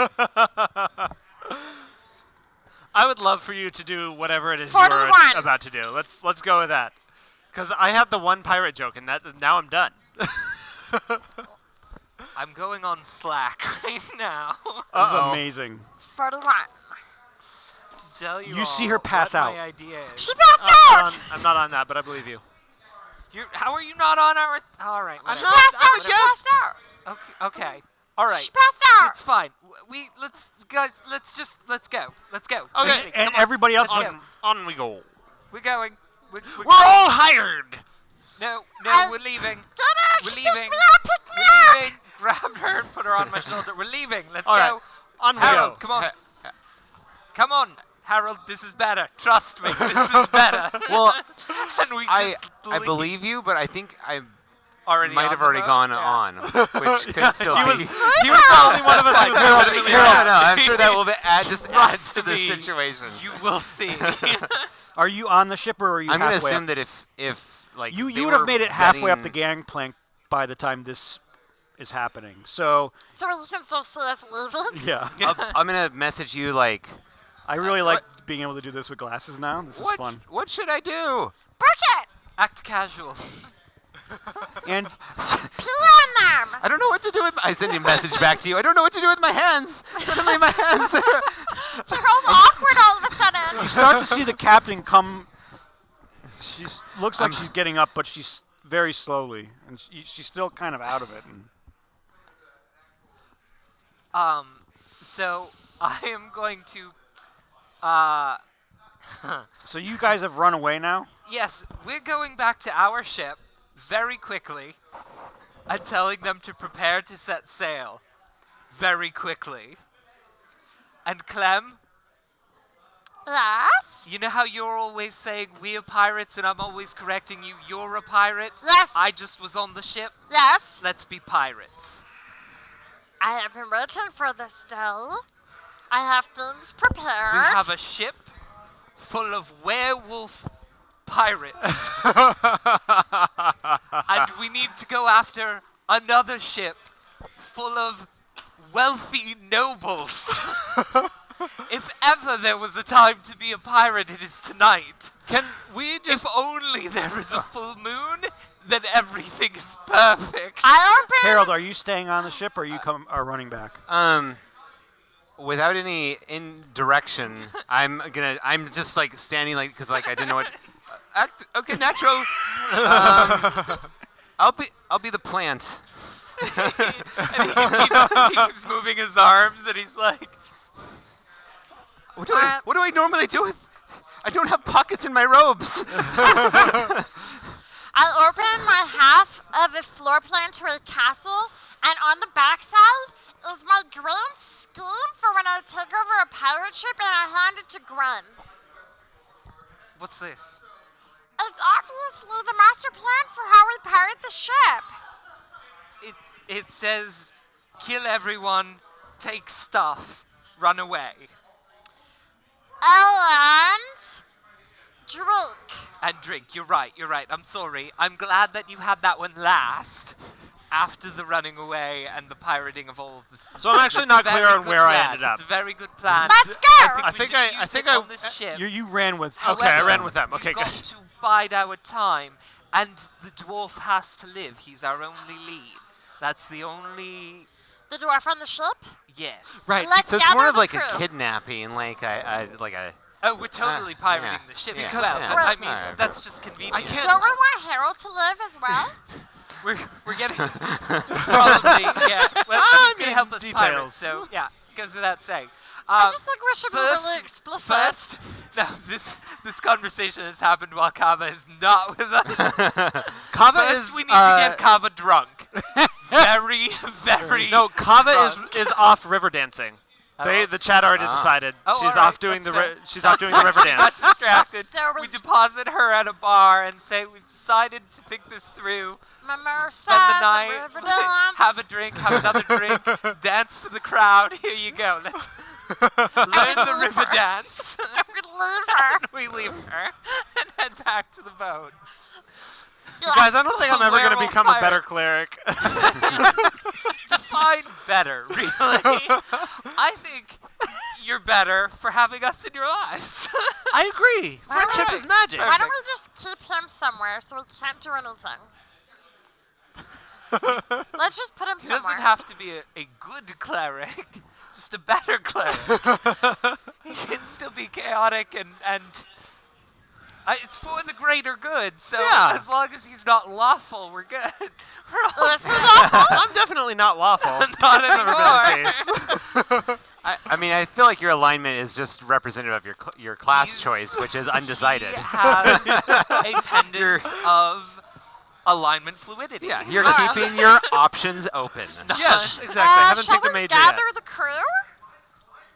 I would love for you to do whatever it is 41. you're about to do. Let's go with that. Because I had the one pirate joke, and now I'm done. I'm going on Slack right now. This is amazing. 41. To tell you You see all her pass what out. My idea is. She passed out. I'm not on that, but I believe you. How are you not on our? All right. She whatever. passed out. I'm She passed out. Okay. All right. She passed out. It's fine. Let's go. Let's go. Okay, Ready? And Come on. everybody else Let's on- go. On we go. We're going. We're all hired. No, I- we're leaving. Get We're her. leaving. Pick me We're up. leaving. Grab her and put her on my shoulder. We're leaving. Let's All right. go. On we Harold, go. come on. Come on, Harold. This is better. Trust me. This is better. Well, and we I just believe you, but I think I already might on have the already boat? gone Yeah. on, which could still He be. was the only one of us who was legitimately No, around. I'm sure that will add to Trust the me. situation. You will see. Are you on the ship or are you I'm going to halfway assume up? that if like You they would have were made it halfway up vetting- the gangplank by the time this is happening. So, So you can still see us leaving. yeah. I'm going to message you like, I really like being able to do this with glasses now. This is fun. what should I do? Book it. Act casual. And Pee on them. I don't know what to do with I send a message back to you. I don't know what to do with my hands. Suddenly my hands are They're all awkward all of a sudden. you start to see the captain come. She looks like she's getting up, but she's very slowly, and she's still kind of out of it. And So I am going to. so you guys have run away now? Yes, we're going back to our ship very quickly and telling them to prepare to set sail very quickly. And Clem, Yes? you know how you're always saying we're pirates and I'm always correcting you, you're a pirate? Yes. I just was on the ship. Yes. Let's be pirates. I have been waiting for this day. I have things prepared. We have a ship full of werewolf pirates. And we need to go after another ship full of wealthy nobles. If ever there was a time to be a pirate, it is tonight. Can we just... If only there is a full moon, then everything is perfect. I open. Harold, are you staying on the ship, or are running back? Without any indirection, I'm just like standing like because like I didn't know what. Okay, natural. I'll be the plant. And he keeps moving his arms, and he's like, What do I normally do with? I don't have pockets in my robes. I'll open my half of a floor plan to a castle, and on the backside is my grand scheme for when I take over a pirate ship and I hand it to Grun. what's this? It's obviously the master plan for how we pirate the ship. It says, kill everyone, take stuff, run away. And drink. And drink. You're right. I'm sorry. I'm glad that you had that one last. After the running away and the pirating of all of this. So I'm actually not clear on where I ended up. It's a very good plan. Let's go. I think I on this ship. You ran with. Okay, I However, ran with them. Okay, we've got good. to bide our time, and the dwarf has to live. He's our only lead. That's the only. The dwarf on the ship? Yes. Right. Let's So it's gather more of the like a crew. kidnapping, like a. Oh, we're totally pirating yeah. the ship Yeah. as well. Yeah. But I mean, Alright. that's just convenient. I can't- Don't we want Harold to live as well? We're getting probably yeah. Well, he's gonna help us pirate. details. So yeah, goes without saying. I just think we should be really explicit. First, no, this conversation has happened while Kava is not with us. Kava First, is. we need to get Kava drunk. Very, very. No, Kava drunk. is off river dancing. Oh. The chat already decided. Oh, she's alright, off doing that's the fair. she's off doing the river dance. Distracted. So we deposit her at a bar and say we've decided to think this through. Mama Spend the says night, river dance. have a drink, have another drink, dance for the crowd. Here you go. Let's learn the river dance. We leave her. We leave her and head back to the boat. Guys, I don't think I'm ever going to Werewolf become a pirate. better cleric. Define better, really. I think you're better for having us in your lives. I agree. Friendship Alright. is magic. Why don't we just keep him somewhere so he can't do anything? Let's just put him He somewhere. doesn't have to be a good cleric, just a better cleric. He can still be chaotic and it's for the greater good. So Yeah. as long as he's not lawful, we're good. We're all Is he lawful? I'm definitely not lawful. Not That's never been the case. I mean, I feel like your alignment is just representative of your class He's- choice, which is undecided. He has a pendant of alignment fluidity. Yeah, you're keeping your options open. Yes, exactly. I haven't shall picked a we major gather yet. the crew?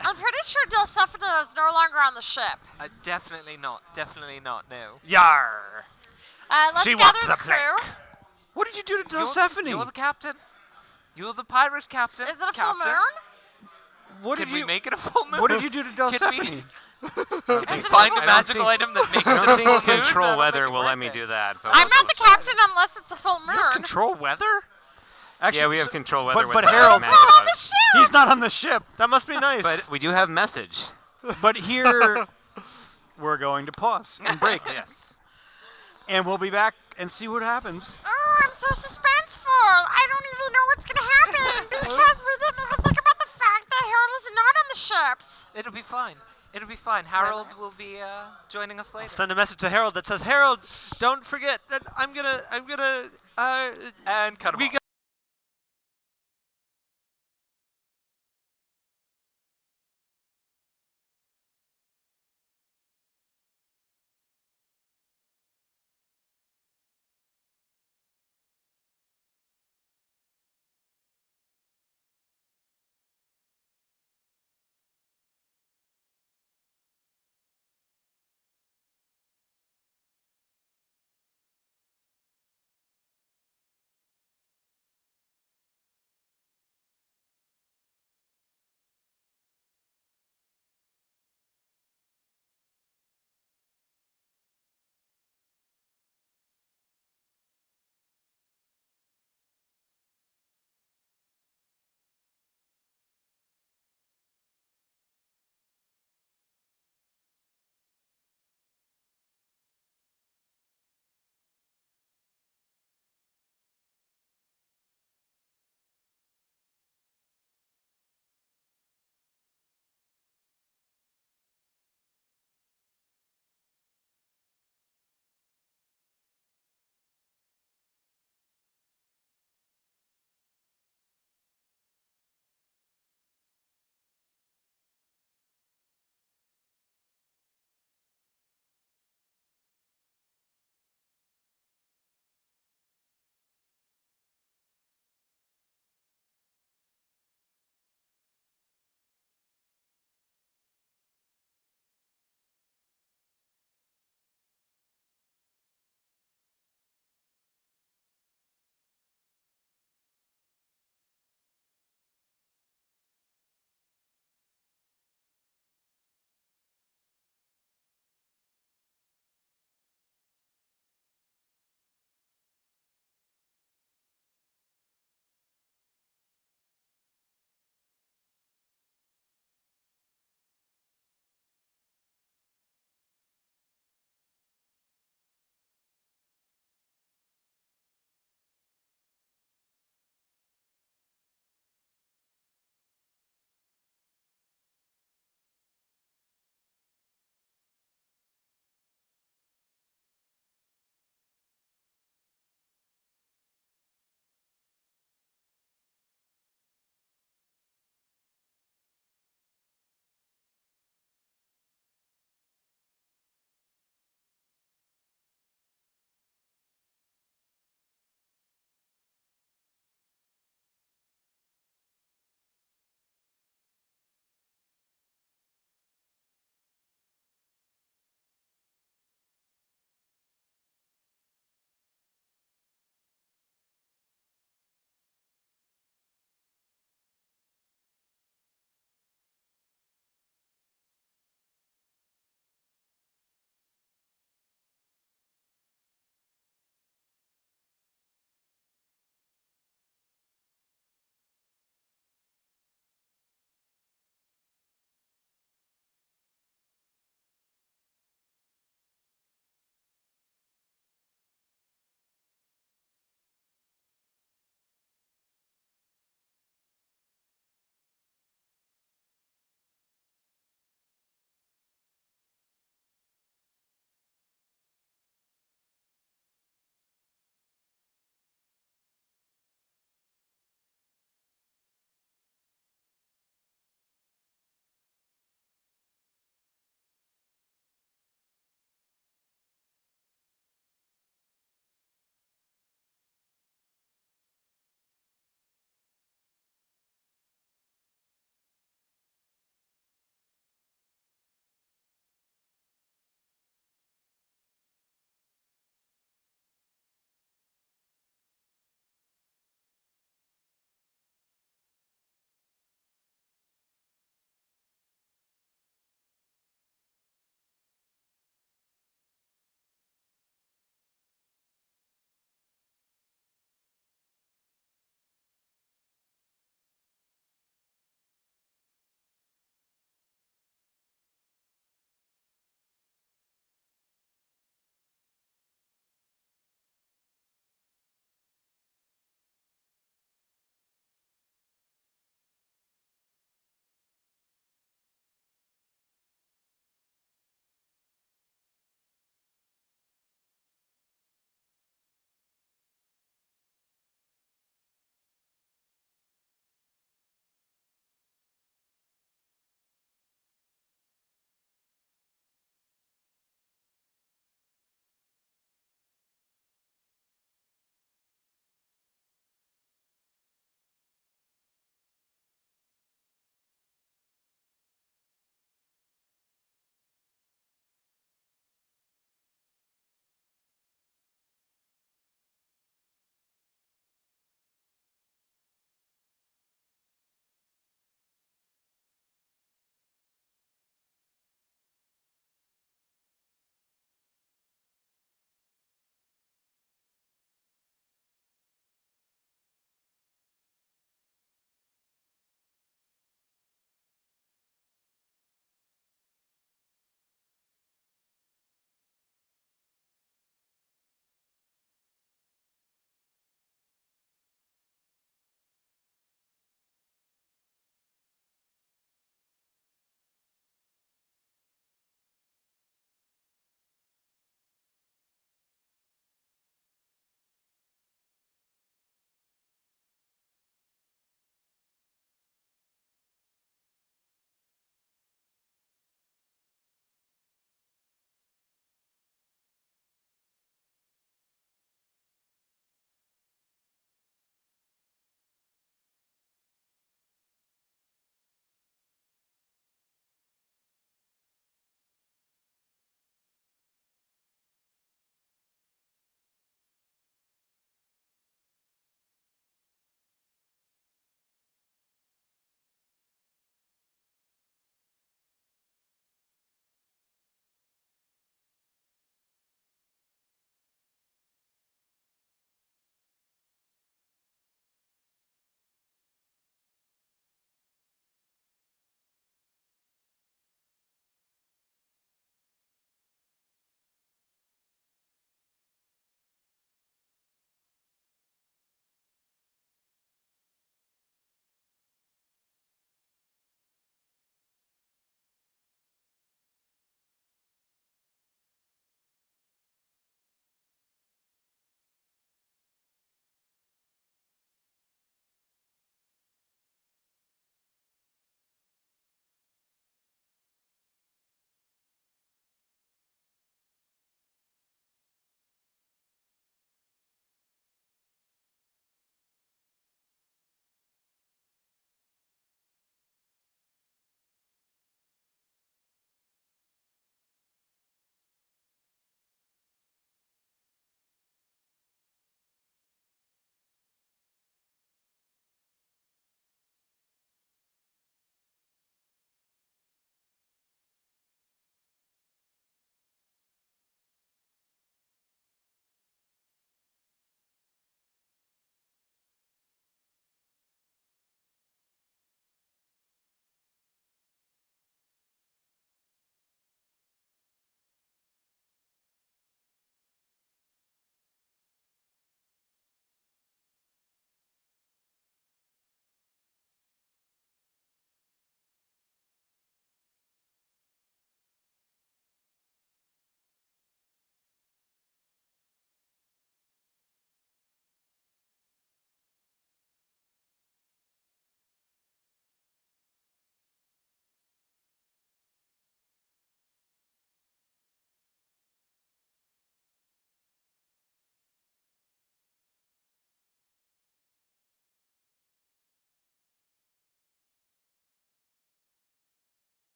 I'm pretty sure Delcephida is no longer on the ship. Definitely not. Definitely not. No. Yar. Let's She gather walked the the crew. plank. What did you do to Delcephine? You're the captain. You're the pirate captain. Is it a full captain. moon? What Can did we you? make it a full moon? What did you do to Can we, Delcephine? can we it find a a full magical moon? item that makes I it don't a think full moon? control That'll weather make it will worth let me it. do that. But I'm we'll not the double check. captain unless it's a full moon. Control weather? Actually, Yeah, we have control weather but with Harold- magic Not on bugs. the ship. he's not on the ship. That must be nice. But we do have message. But here, we're going to pause and break, Yes. and we'll be back and see what happens. Oh, I'm so suspenseful. I don't even know what's going to happen because we didn't even think about the fact that Harold is not on the ships. It'll be fine. It'll be fine. Harold will be joining us later. Send a message to Harold that says, Harold, don't forget that I'm gonna And cut him we off.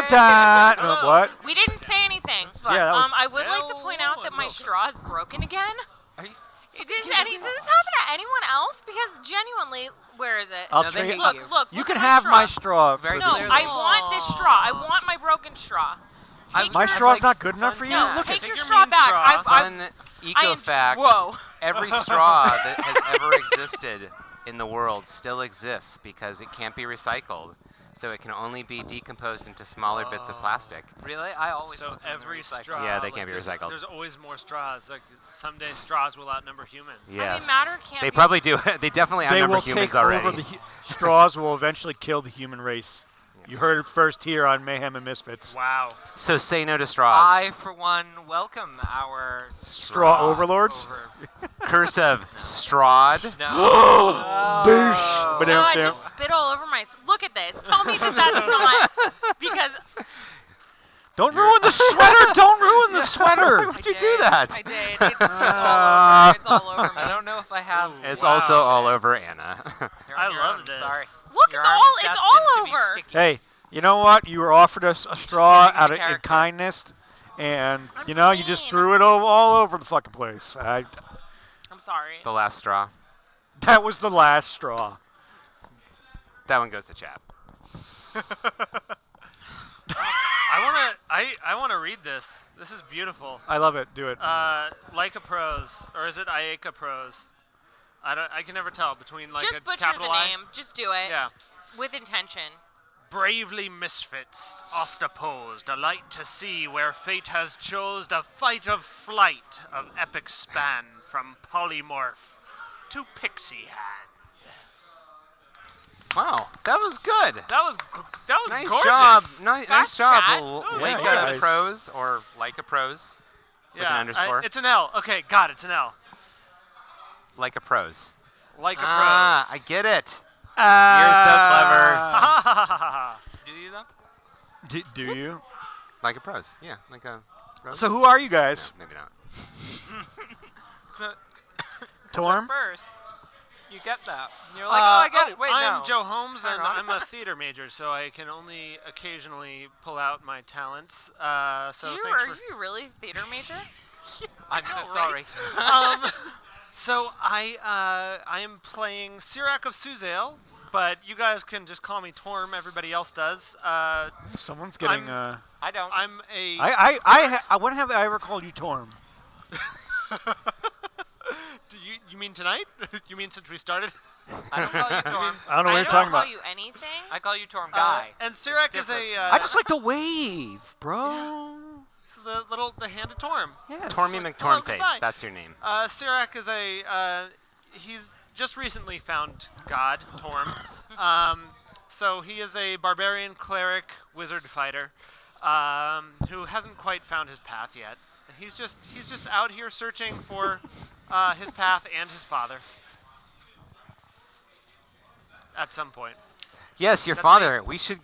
time. What? We didn't say anything. Yeah, that was. I would like to point out that my straw is broken again. Are you Does this happen to anyone else? Because genuinely, where is it? I'll No, they trade. hate Look, you. look. You look can at have my my straw. straw. Very for No, the- clearly. I want this straw. I want my broken straw. Take I'm- My your, straw's like not good enough for you. No, Look take at your your straw mean back. straw. Fun eco fact. Whoa. Every straw that has ever existed in the world still exists because it can't be recycled. So it can only be decomposed into smaller bits of plastic. Really? I always So put them in the every recycle. straw. Yeah, they can't be there's- recycled. There's always more straws. Like someday straws will outnumber humans. Yes. matter can't They be- probably do. They definitely They outnumber will humans take already. over. Straws will eventually kill the human race. You heard it first here on Mayhem and Misfits. Wow. So say no to straws. I, for one, welcome our Straw overlords. Curse of Strahd. No. Boosh. But No, I just spit all over my. Look at this. Tell me that that's not because don't ruin the sweater. Don't ruin the sweater. Would you do that? I did. It's all over. It's all over me. I don't know if I have. It's Wow. also all over Anna. Your- I your love arm, this. Sorry. Look, Your it's arm all- is it's destined all to be over. sticky. Hey, you know what? You were offered us a straw getting out the in character. kindness, and I'm you know you just clean. threw it all over the fucking place. I'm sorry. The last straw. That was the last straw. That one goes to Chap. I wanna read this. This is beautiful. I love it. Do it. Like a prose, or is it Iaka prose? I can never tell between like Just a butcher capital the I. name. Just do it. Yeah. With intention. Bravely misfits, oft opposed, a light to see where fate has chose a fight of flight of epic span from polymorph to pixie hand. Wow, that was good. That was Nice gorgeous. job. Nice Fast job. chat. Like Yeah, a guys. pros or like a pros. With an underscore. It's an L. Okay, got it. It's an L. Like a pros. Like a Ah, prose. I get it. You're so clever. Do you though? Do you? Like a pros. Yeah, like a pros. So who are you guys? Maybe not. Torm? First, you get that. And you're like, oh, I get it. Wait, I'm no. Joe Holmes, and Ironic. I'm a theater major, so I can only occasionally pull out my talents. So Are thanks you really theater major? I'm so sorry. So I am playing Sirac of Suzale, but you guys can just call me Torm. Everybody else does. Someone's getting. I'm- I don't. I'm a. When have I ever called you Torm? Do you mean tonight? You mean since we started? I don't call you Torm. I don't know what I you're don't talking call about. you anything. I call you Torm Guy. And Sirac is a. I just like to wave, bro. This is the hand of Torm. Yes. Tormy Hello, McTormface. goodbye. That's your name. Sirac is a. He's just recently found God, Torm. So he is a barbarian cleric wizard fighter, who hasn't quite found his path yet. And he's just out here searching for his path and his father. At some point. Yes, your That's father. We should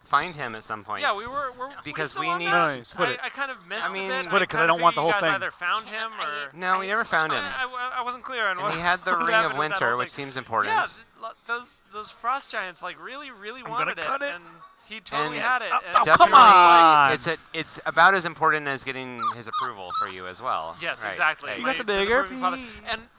find him at some point. Yeah, we're Because still we on need- this? Nice, put it. I kind of missed I mean- a bit. Put it, 'cause I kinda don't want the figured whole you guys thing. either found him or. No, we never found him. I wasn't clear on And what. he had the what Ring of happened with that Winter, whole which thing. seems important. Yeah, those frost giants like really wanted it, cut it. and he totally And had it. Oh, and- oh, Definitely, come on. it's about as important as getting his approval for you as well. Yes, Right. exactly. Hey, You My got the bigger disapproving father. piece. And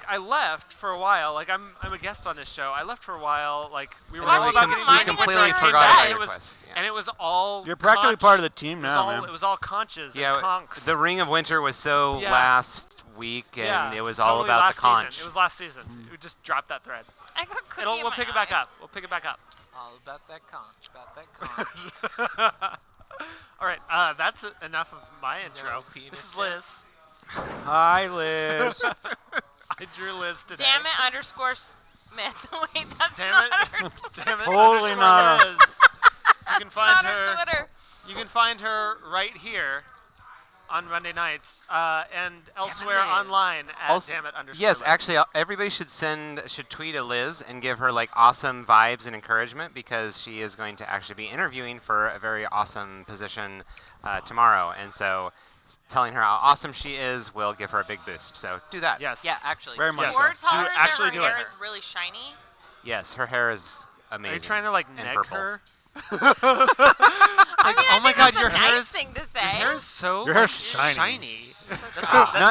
I left for a while. Like I'm a guest on this show. I left for a while. Like we were Gosh, all we about com- getting we ready, completely and I came forgot back, about and your it was quest, yeah. and it was all. You're practically conch. part of the team It was now, all, man. It was all conches Yeah, and conchs. the Ring of Winter was so Yeah. last week, and yeah, it was all totally about last the conch. Season. It was last season. We just dropped that thread. I got cookie in We'll my pick it eye. back up. We'll pick it back up. All about that conch. About that conch. All right, that's enough of my intro. No penis This is yet. Liz. Hi, Liz. I drew Liz today. Damn it, underscore Smith. Wait, that's Damn not it. her. Damn it. Totally underscore not. Liz. You can find Not her her. Twitter. You can find her right here on Monday nights and elsewhere Liz. online at Also- damn it underscore yes, Liz. actually, everybody should tweet at Liz and give her like awesome vibes and encouragement because she is going to actually be interviewing for a very awesome position tomorrow, and so telling her how awesome she is will give her a big boost. So do that. Yes. Yeah, actually. Very much Yes. Or so. tell her actually that do her it. hair is really shiny. Yes, her hair is amazing. Are you trying to like and neg purple. her? thing to Your say. hair is so Your hair's like, shiny. That's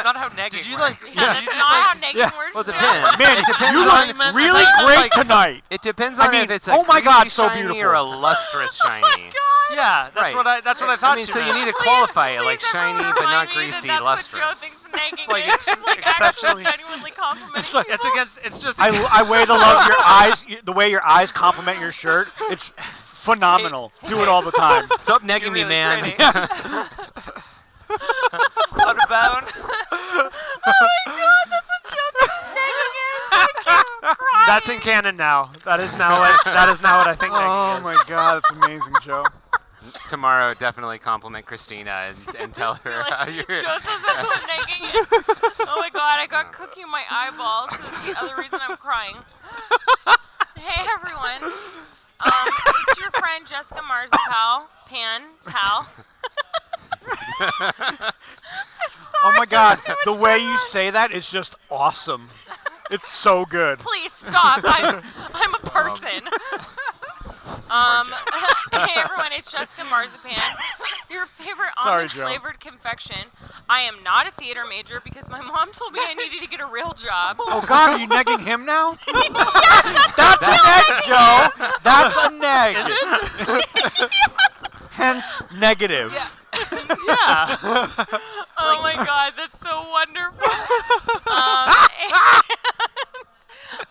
not how negging Did you works. like? Yeah, Did you that's just not how like? naked yeah. works. Well, it Joe. depends. Man, It depends you on- look really I thought, great like- tonight. It depends I on mean, if it's a oh my God, greasy so shiny beautiful. or a lustrous shiny. Yeah, that's Right. what I. That's what I thought. I mean, so you meant. need to Please- qualify it like please shiny everyone but not remind me that greasy, that's lustrous. What Joe thinks nagging like is. Like actually exceptionally- genuinely complimenting like- It's people. against. It's just. I weigh the love your eyes, the way your eyes compliment your shirt. It's phenomenal. Do it all the time. Stop negging You're me, really man. pretty. On a bone. Oh my God, that's what Joe thinks nagging is. Like you crying. That's in canon now. That is now. That is now what I think. Oh nagging is. my God, that's amazing, Joe. Tomorrow, definitely compliment Christina and tell her how you're. Joe says that's what nagging is. Oh my God, I got cookie in my eyeballs. That's the other reason I'm crying. Hey everyone. It's your friend Jessica Marzipan. Pal. I'm sorry. Oh my God, that's too the much way going you on. say that is just awesome. It's so good. Please stop. I'm a person. Hey everyone, it's Jessica Marzipan, your favorite Sorry, almond Joe. flavored confection. I am not a theater major because my mom told me I needed to get a real job. Oh God, are you negging him now? That's a neg, Joe. That's a neg. Hence, negative. Yeah. Yeah. Oh my God, that's so wonderful.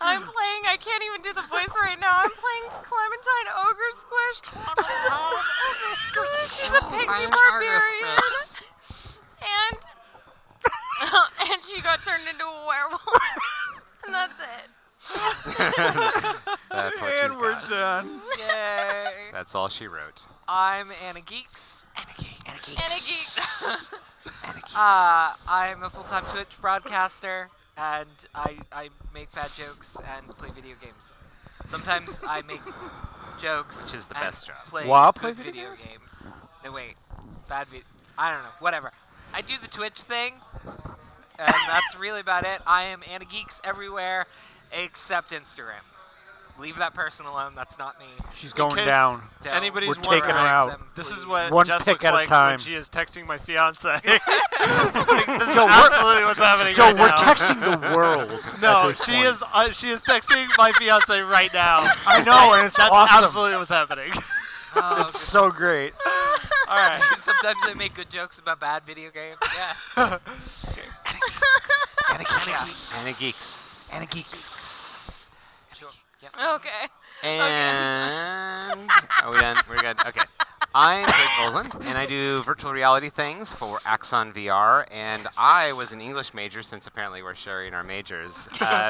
And I'm playing. I can't even do the voice right now. I'm playing Clementine Ogre Squish. She's a pixie barbarian, and she got turned into a werewolf, and that's it. That's what she's And we're got. done. Yay. That's all she wrote. I'm Anna Geeks. And a geek. I'm a full-time Twitch broadcaster, and I make bad jokes and play video games. Sometimes I make jokes, Which is the and best job. Play While good play video games. No wait, bad video. I don't know. Whatever. I do the Twitch thing, and that's really about it. I am Anna Geeks everywhere except Instagram. Leave that person alone. That's not me. She's going case down. Don't Anybody's We're taking her wondering, out. them, This is please. what One Jess pick looks at a like time. when she is texting my fiance. Like, this is Joe, we're- absolutely what's happening Joe, right we're now. texting the world. No, at this point. she is texting my fiance right now. I know, and it's That's awesome. absolutely what's happening. Oh, It's so great. All right. Sometimes they make good jokes about bad video games. Yeah. Anna Geeks. Anna Geeks. Anna Geeks. Sure. Yep. Okay. And are we done? We're good. Okay. I'm Greg Golzan, and I do virtual reality things for Axon VR. And I was an English major, since apparently we're sharing our majors,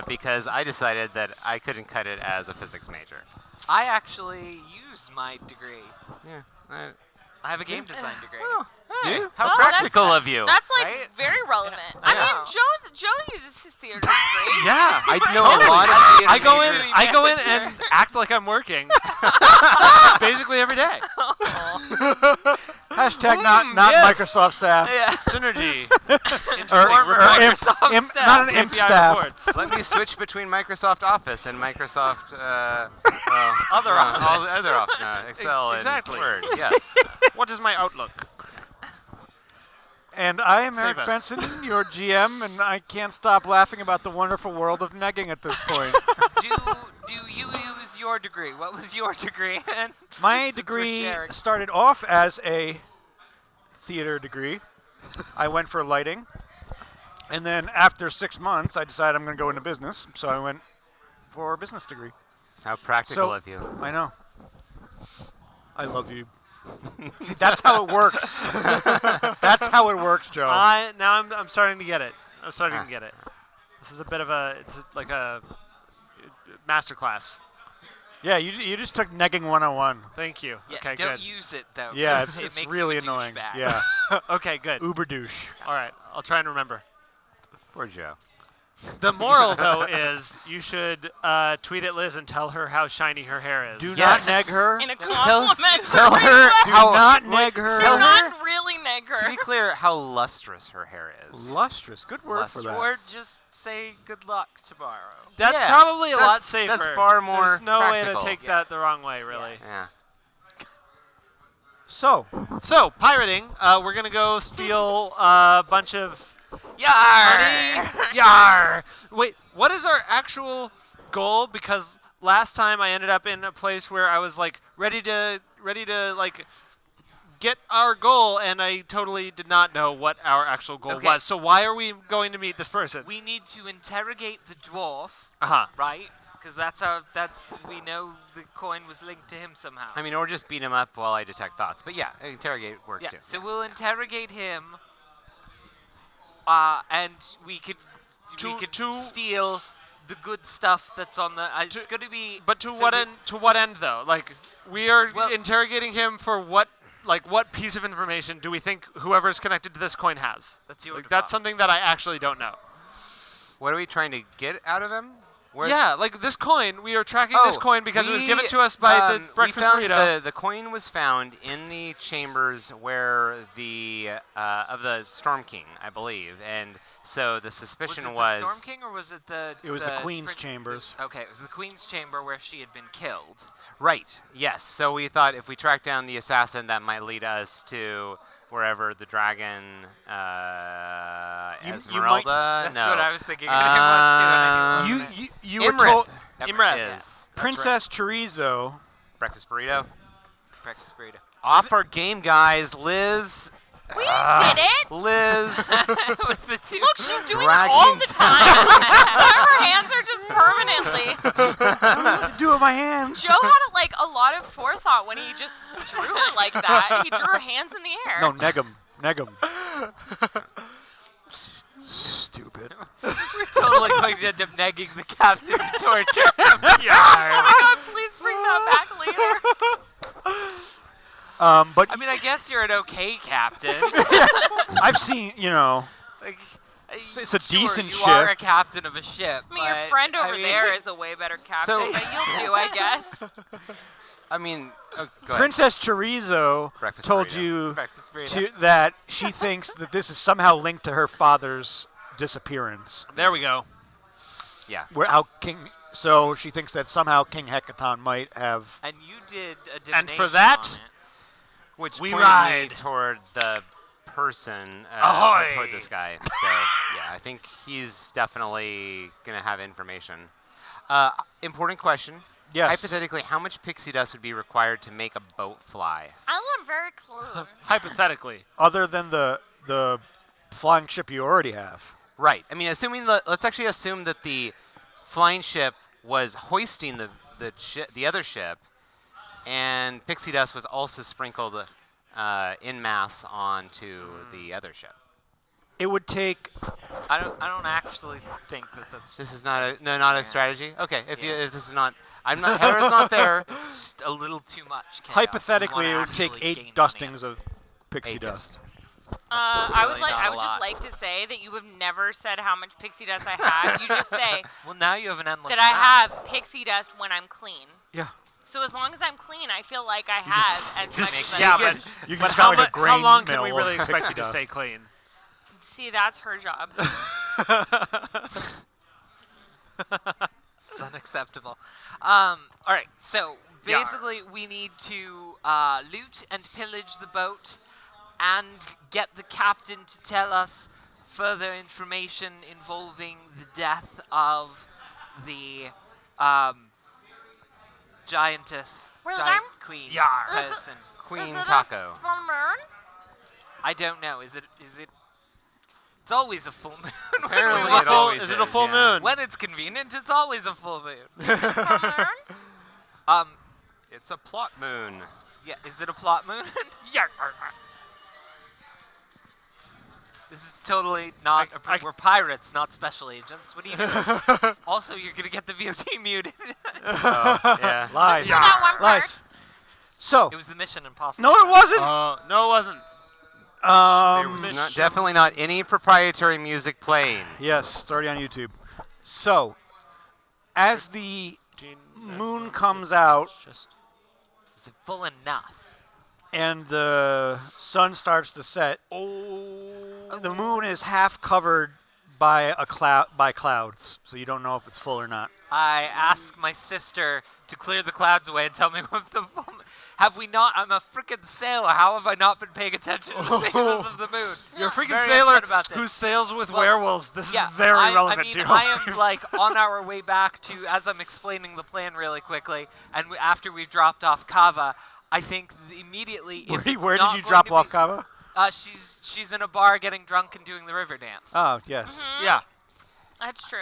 because I decided that I couldn't cut it as a physics major. I actually used my degree. Yeah. I have a game design degree. Hey, Yeah. how Oh, practical of you. That's like Right? very relevant. I Yeah. mean, Joe uses his theater degree. Yeah, I know a lot of theater I go in. majors. I go in and act like I'm working. Basically every day. Hashtag not yes. Microsoft staff. Yeah. Synergy. Or, Interesting. or Report- imp, Microsoft not an imp KPI staff. reports. Let me switch between Microsoft Office and Microsoft Other Office. all the other Office, Excel Exactly. and Word. Yes. What is my outlook? And I am Save Eric us. Benson, your GM, and I can't stop laughing about the wonderful world of negging at this point. Do you use your degree? What was your degree? My Since we're degree sharing. started off as a theater degree. I went for lighting. And then after 6 months, I decided I'm going to go into business. So I went for a business degree. How practical So- of you. I know. I love you. See, that's how it works. That's how it works, Joe. Now I'm starting to get it. I'm starting to get it. This is a bit of like a master class. Yeah, you just took negging 101. Thank you. Yeah, Okay, don't good. use it though. Yeah, 'cause it's it makes really you a annoying. douchebag. Yeah, Okay, good. uber douche. All right, I'll try and remember. Poor Joe. The moral, though, is you should tweet at Liz and tell her how shiny her hair is. Do Yes. not neg her. In a complimentary Tell her way. how. not neg her. Do Tell her. not really neg To her. be clear, how lustrous her hair is. Lustrous. Good word for that. Or just say good luck tomorrow. That's Yeah, probably a lot that's- safer. that's far more There's no way to practical. take that the wrong way, really. Yeah. So, So, pirating. We're going to go steal a bunch of Yarr! money. Yar! Wait, what is our actual goal? Because last time I ended up in a place where I was like ready to like get our goal, and I totally did not know what our actual goal Okay. was. So why are we going to meet this person? We need to interrogate the dwarf, Uh-huh. right? Because we know the coin was linked to him somehow. I mean, or just beat him up while I detect thoughts. But yeah, interrogate works yeah. too. So we'll interrogate him, and we could steal the good stuff that's on the. It's going to be. But to so what the- end? To what end, though? Like, we are Well- interrogating him for what? Like, what piece of information do we think whoever is connected to this coin has? That's your Like, that's department. something that I actually don't know. What are we trying to get out of him? Where- Yeah, like this coin, we are tracking this Oh, coin because it was given we, to us by the we breakfast found burrito. the coin was found in the chambers where the of the Storm King, I believe, and so the Was suspicion it was the Storm King or was it the? It was the Queen's chambers. Okay, it was the Queen's chamber where she had been killed. right. Yes. So we thought if we track down the assassin, that might lead us to wherever the dragon Esmeralda. That's no. what I was thinking. I didn't want to do it. You were Imrith. told Imrith. Is Princess Chorizo. breakfast burrito. Breakfast burrito. Off our game, guys. Liz. We did it. Liz. With the two. Look, she's doing it Dragging all the time. Her hands are just permanently. Do with my hands. Joe had like a lot of forethought when he just drew her like that. He drew her hands in the air. No, neg 'em. Stupid. We're totally going to end up negging the captain to torture him. Oh my God, please bring that back later. But I mean, I guess you're an okay captain. I've seen, Like, It's a decent you are a ship. captain of a ship. I mean, your but, friend over I mean, there is a way better captain, So- but you'll do, I guess. I mean, go ahead. Princess Chorizo Breakfast told burrito. you breakfast burrito. that she thinks that this is somehow linked to her father's disappearance. There we go. Yeah. So she thinks that somehow King Hecaton might have. And you did a divination And for that, on it. Which We pointed ride. me toward the person, Ahoy! toward this guy. So, yeah, I think he's definitely going to have information. Important question. Yes. Hypothetically, how much pixie dust would be required to make a boat fly? I am very clean. Hypothetically. Other than the flying ship you already have. Right. I mean, let's actually assume that the flying ship was hoisting the other ship, and pixie dust was also sprinkled in mass onto the other ship. It would take. I don't actually think that that's This is not a strategy. Okay, if this is not, Heather's not there. just a little too much chaos. Hypothetically, You it wanna would take actually 8 gain money dustings of pixie 8 dust. I would really not a just lot. like to say that you have never said how much pixie dust I have. You just say Well, now you have an endless that I amount. have pixie dust when I'm clean. Yeah. So as long as I'm clean, I feel like I have as much as Yeah, I but, You can but just how, got like a how grain long can we mill really of expect pixie you to dust. stay clean? See, that's her job. It's unacceptable. All right, so basically we need to loot and pillage the boat and get the captain to tell us further information involving the death of the giantess, Well, giant I'm- queen Yarr. Is it- person. Queen Is it Taco. a full moon? I don't know. Is it? It's always a full moon. when we Apparently want- it always Is it a full yeah. moon? When it's convenient, it's always a full moon. Full moon? It's a plot moon. Yeah, is it a plot moon? Yeah. This is totally not. We're pirates, not special agents. What are you doing? Also, you're gonna get the VOD muted. Yeah. Lies. Just for that one part. Lies. So. It was the Mission Impossible. No, it wasn't. No, it wasn't. There was Mission- definitely not any proprietary music playing. Yes, it's already on YouTube. So, as the moon comes out Just Is it full enough? and the sun starts to set, the moon is half covered by clouds, so you don't know if it's full or not. I ask my sister to clear the clouds away and tell me if the full. Have we not? I'm a freaking sailor. How have I not been paying attention to the phases of the moon? You're a freaking Very sailor upset about this. who sails with Well, werewolves. This Yeah, is very relevant I mean, to your I am life. like on our way back to, as I'm explaining the plan really quickly, and after we've dropped off Kava, I think immediately. If it's Where not did you going drop to off be- Kava? She's in a bar getting drunk and doing the river dance. Oh, yes. Yeah. That's true.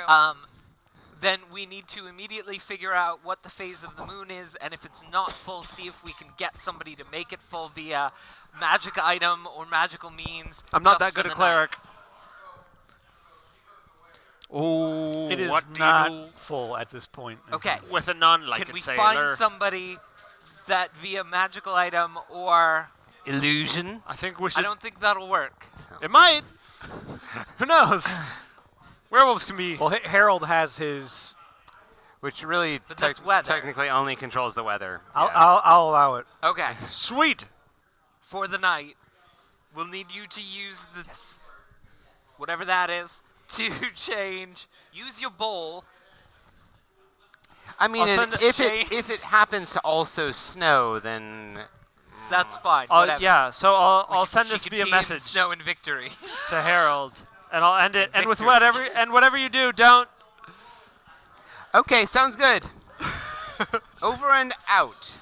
Then we need to immediately figure out what the phase of the moon is, and if it's not full, see if we can get somebody to make it full via magic item or magical means. I'm not just that good for a the night. cleric. Oh, It is what do not you do full at this point. Okay. with a non-like Can we sailor? find somebody that via magical item or... Illusion. I think we I should. don't think that'll work. It might. Who knows? Werewolves can be. Well, Harold has his. Which really But that's weather. technically only controls the weather. I'll, Yeah. I'll allow it. Okay. Sweet. For the night, we'll need you to use the... whatever that is, to change. Use your bowl. I mean, I'll send if James. it happens to also snow, then That's fine. Whatever. Yeah, so I'll send She this could via pee in message Snow and victory. to Harold, and I'll end it. And with Victory. whatever you do, don't. okay, sounds good. Over and out.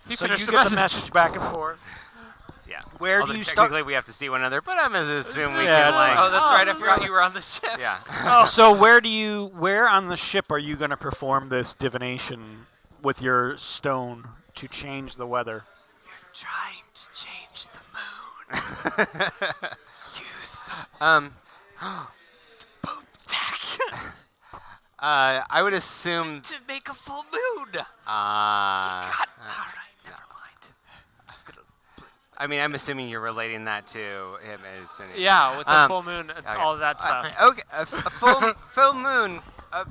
He So finished you the get the message. message back and forth. Yeah. Where Although do you start? technically we have to see one another, but I'm gonna assume we Yeah, can like. Oh, that's right. I forgot you were on the ship. Yeah. So where on the ship are you going to perform this divination with your stone to change the weather? Trying to change the moon. Use the Um. poop deck I would assume. to make a full moon. Uh. God. All right. Never mind. Just gonna. I mean, I'm assuming you're relating that to him as. Yeah, with the full moon and okay. all of that stuff. Okay, a full moon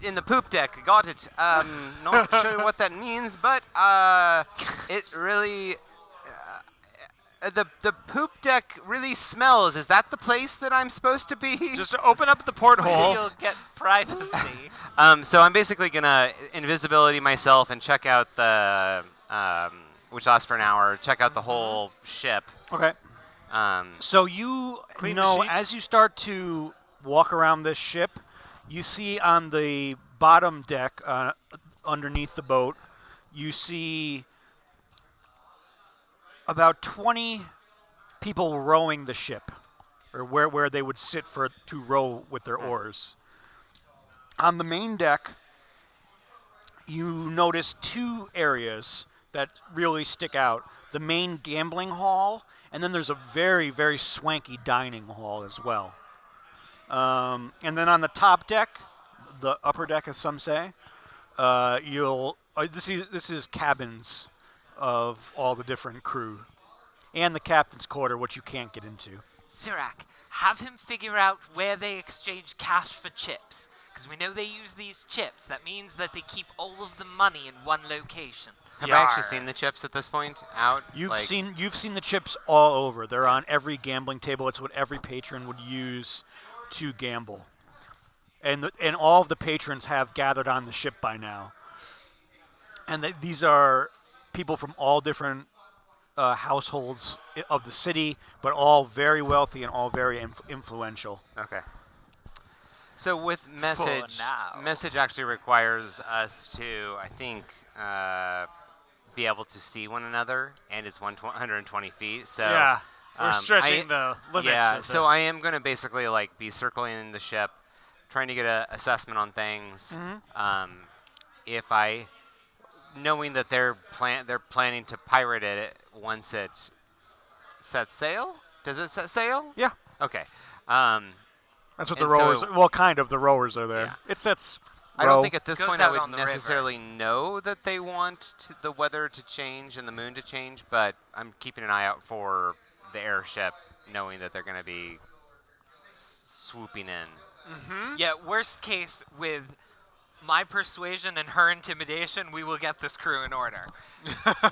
in the poop deck. Got it. Not sure what that means, but it really. The poop deck really smells. Is that the place that I'm supposed to be? Just to open up the porthole. You'll get privacy. So I'm basically gonna invisibility myself and check out the which lasts for an hour. Check out the whole ship. Okay. So you Clean the know, sheets. as you start to walk around this ship, you see on the bottom deck, underneath the boat, you see about 20 people rowing the ship, or where they would sit to row with their oars. On the main deck, you notice two areas that really stick out. The main gambling hall, and then there's a very, very swanky dining hall as well. And then on the top deck, the upper deck as some say, this is cabins of all the different crew. And the captain's quarter, which you can't get into. Sirac, have him figure out where they exchange cash for chips. Because we know they use these chips. That means that they keep all of the money in one location. Have I actually seen the chips at this point out? You've seen the chips all over. They're on every gambling table. It's what every patron would use to gamble. And all of the patrons have gathered on the ship by now. And these are people from all different households of the city, but all very wealthy and all very influential. Okay. So with message, now. message actually requires us to, I think, be able to see one another, and it's 120 feet. So Yeah, we're I- stretching the limits. yeah. of So the- I am going to basically like be circling the ship, trying to get an assessment on things. If I, knowing that they're planning to pirate it once it sets sail. Does it set sail? Yeah. Okay. That's what the And rowers. so- Well, kind of. The rowers are there. Yeah. It sets. I don't row. think at this Goes point I out would on the river. necessarily know that they want the weather to change and the moon to change, but I'm keeping an eye out for the airship, knowing that they're going to be swooping in. Yeah, worst case, with my persuasion and her intimidation, we will get this crew in order.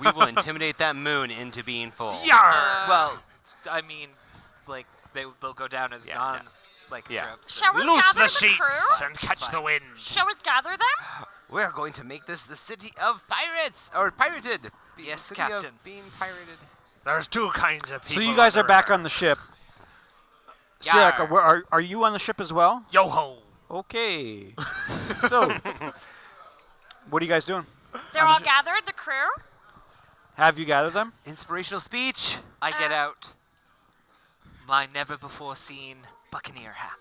We will intimidate that moon into being full. Well, I mean, like, they'll go down as Yeah, like Yeah. tropes. Shall we Loose gather the the sheets crew? and catch the wind. Shall we gather them? We're going to make this the city of pirates, or pirated. Yes, City Captain. Of being pirated. There's two kinds of So people. you guys on are the back river. on the ship. Yarr. Sirak, are you on the ship as well? Yo ho. Okay. So, what are you guys doing? They're all gathered, the crew? Have you gathered them? Inspirational speech. I get out my never-before-seen buccaneer hat.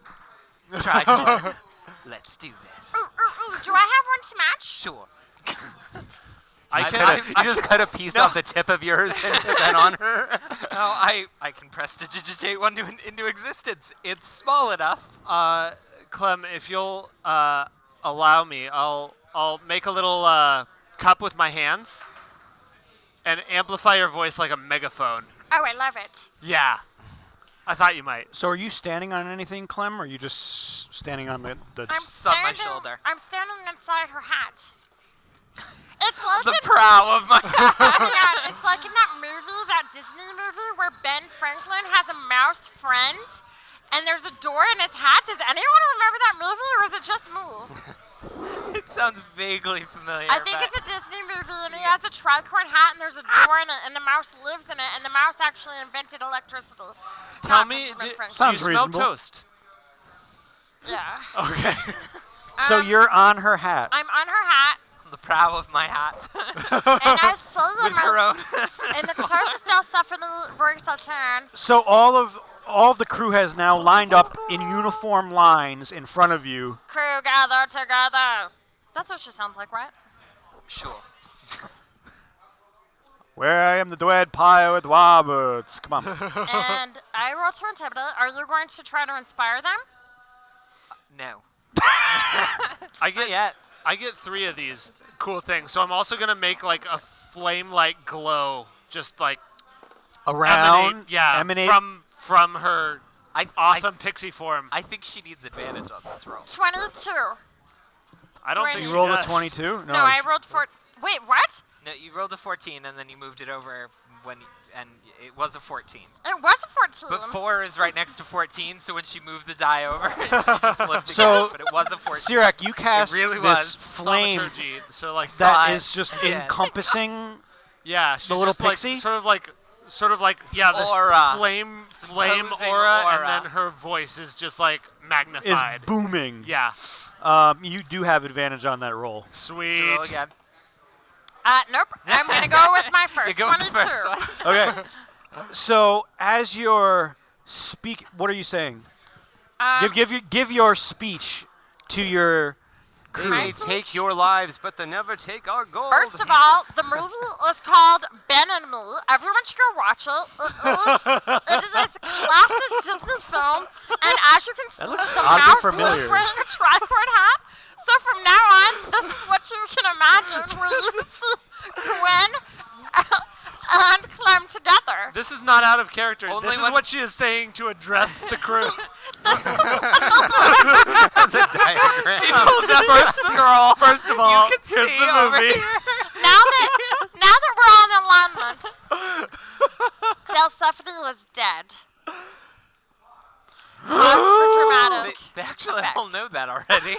Tripod. Let's do this. Ooh, do I have one to match? Sure. You just cut a piece off the tip of yours and put that on her. No, I can prestidigitate one into existence. It's small enough. Clem, if you'll allow me, I'll make a little cup with my hands and amplify your voice like a megaphone. Oh, I love it. Yeah. I thought you might. So are you standing on anything, Clem, or are you just standing on the I'm Sun my standing, shoulder. I'm standing inside her hat. It's like The prow of my. yeah, it's like in that movie, that Disney movie, where Ben Franklin has a mouse friend, and there's a door in his hat. Does anyone remember that movie, or is it just me? It sounds vaguely familiar. I think it's a Disney movie, and he has a tricorn hat, and there's a door in it, and the mouse lives in it, and the mouse actually invented electricity. Tell Not me, Benjamin do Franklin. Sounds you smell reasonable. toast? Yeah. Okay. So you're on her hat. I'm on her hat, the prow of my hat. and I say With her own. in the closest Delsephine voice I can. So all of the crew has now lined up in uniform lines in front of you. Crew gather together. That's what she sounds like, right? Sure. Where I am the Dwed Pirate Roberts. Come on. And I roll to intimidate. Are you going to try to inspire them? No. I Yet. I get 3 of these cool things, so I'm also gonna make like a flame-like glow, just like Around. emanate from her awesome pixie form. I think she needs advantage on this roll. 22. I don't do I think need- she You rolled a does. 22? No, I rolled for. Wait, what? No, you rolled a 14 and then you moved it over and it was a 14. It was a 14. But 4 is right next to 14, so when she moved the die over, she just looked So, but it was a 14. Sirak, you cast really this was. flame Thaumaturgy, so like that Five. is just Yeah. encompassing. yeah, she's little just like pixie? sort of like this Aura. flame Imposing aura, aura. and then her voice is just like Is magnified. booming. Yeah, You do have advantage on that roll. So sweet. roll again. Nope. I'm going to go with my You first. go with the 22. first one. Okay. So as you're what are you saying? Give your speech to your They crew. may speech? take your lives, but they never take our gold. First of all, the movie is called Ben and Me. Everyone should go watch it. It is a classic Disney film, and as you can see, looks the oddly mouse familiar. is wearing a tricord hat. So from now on, this is what you can imagine when you see Gwen and Clem together. This is not out of character. Only This is when- what she is saying to address the crew. As a diagram. First scroll. First of all, can here's see the over movie. Now that we're all in alignment, Delsephine is dead. Pause for dramatic. They actually effect. all know that already.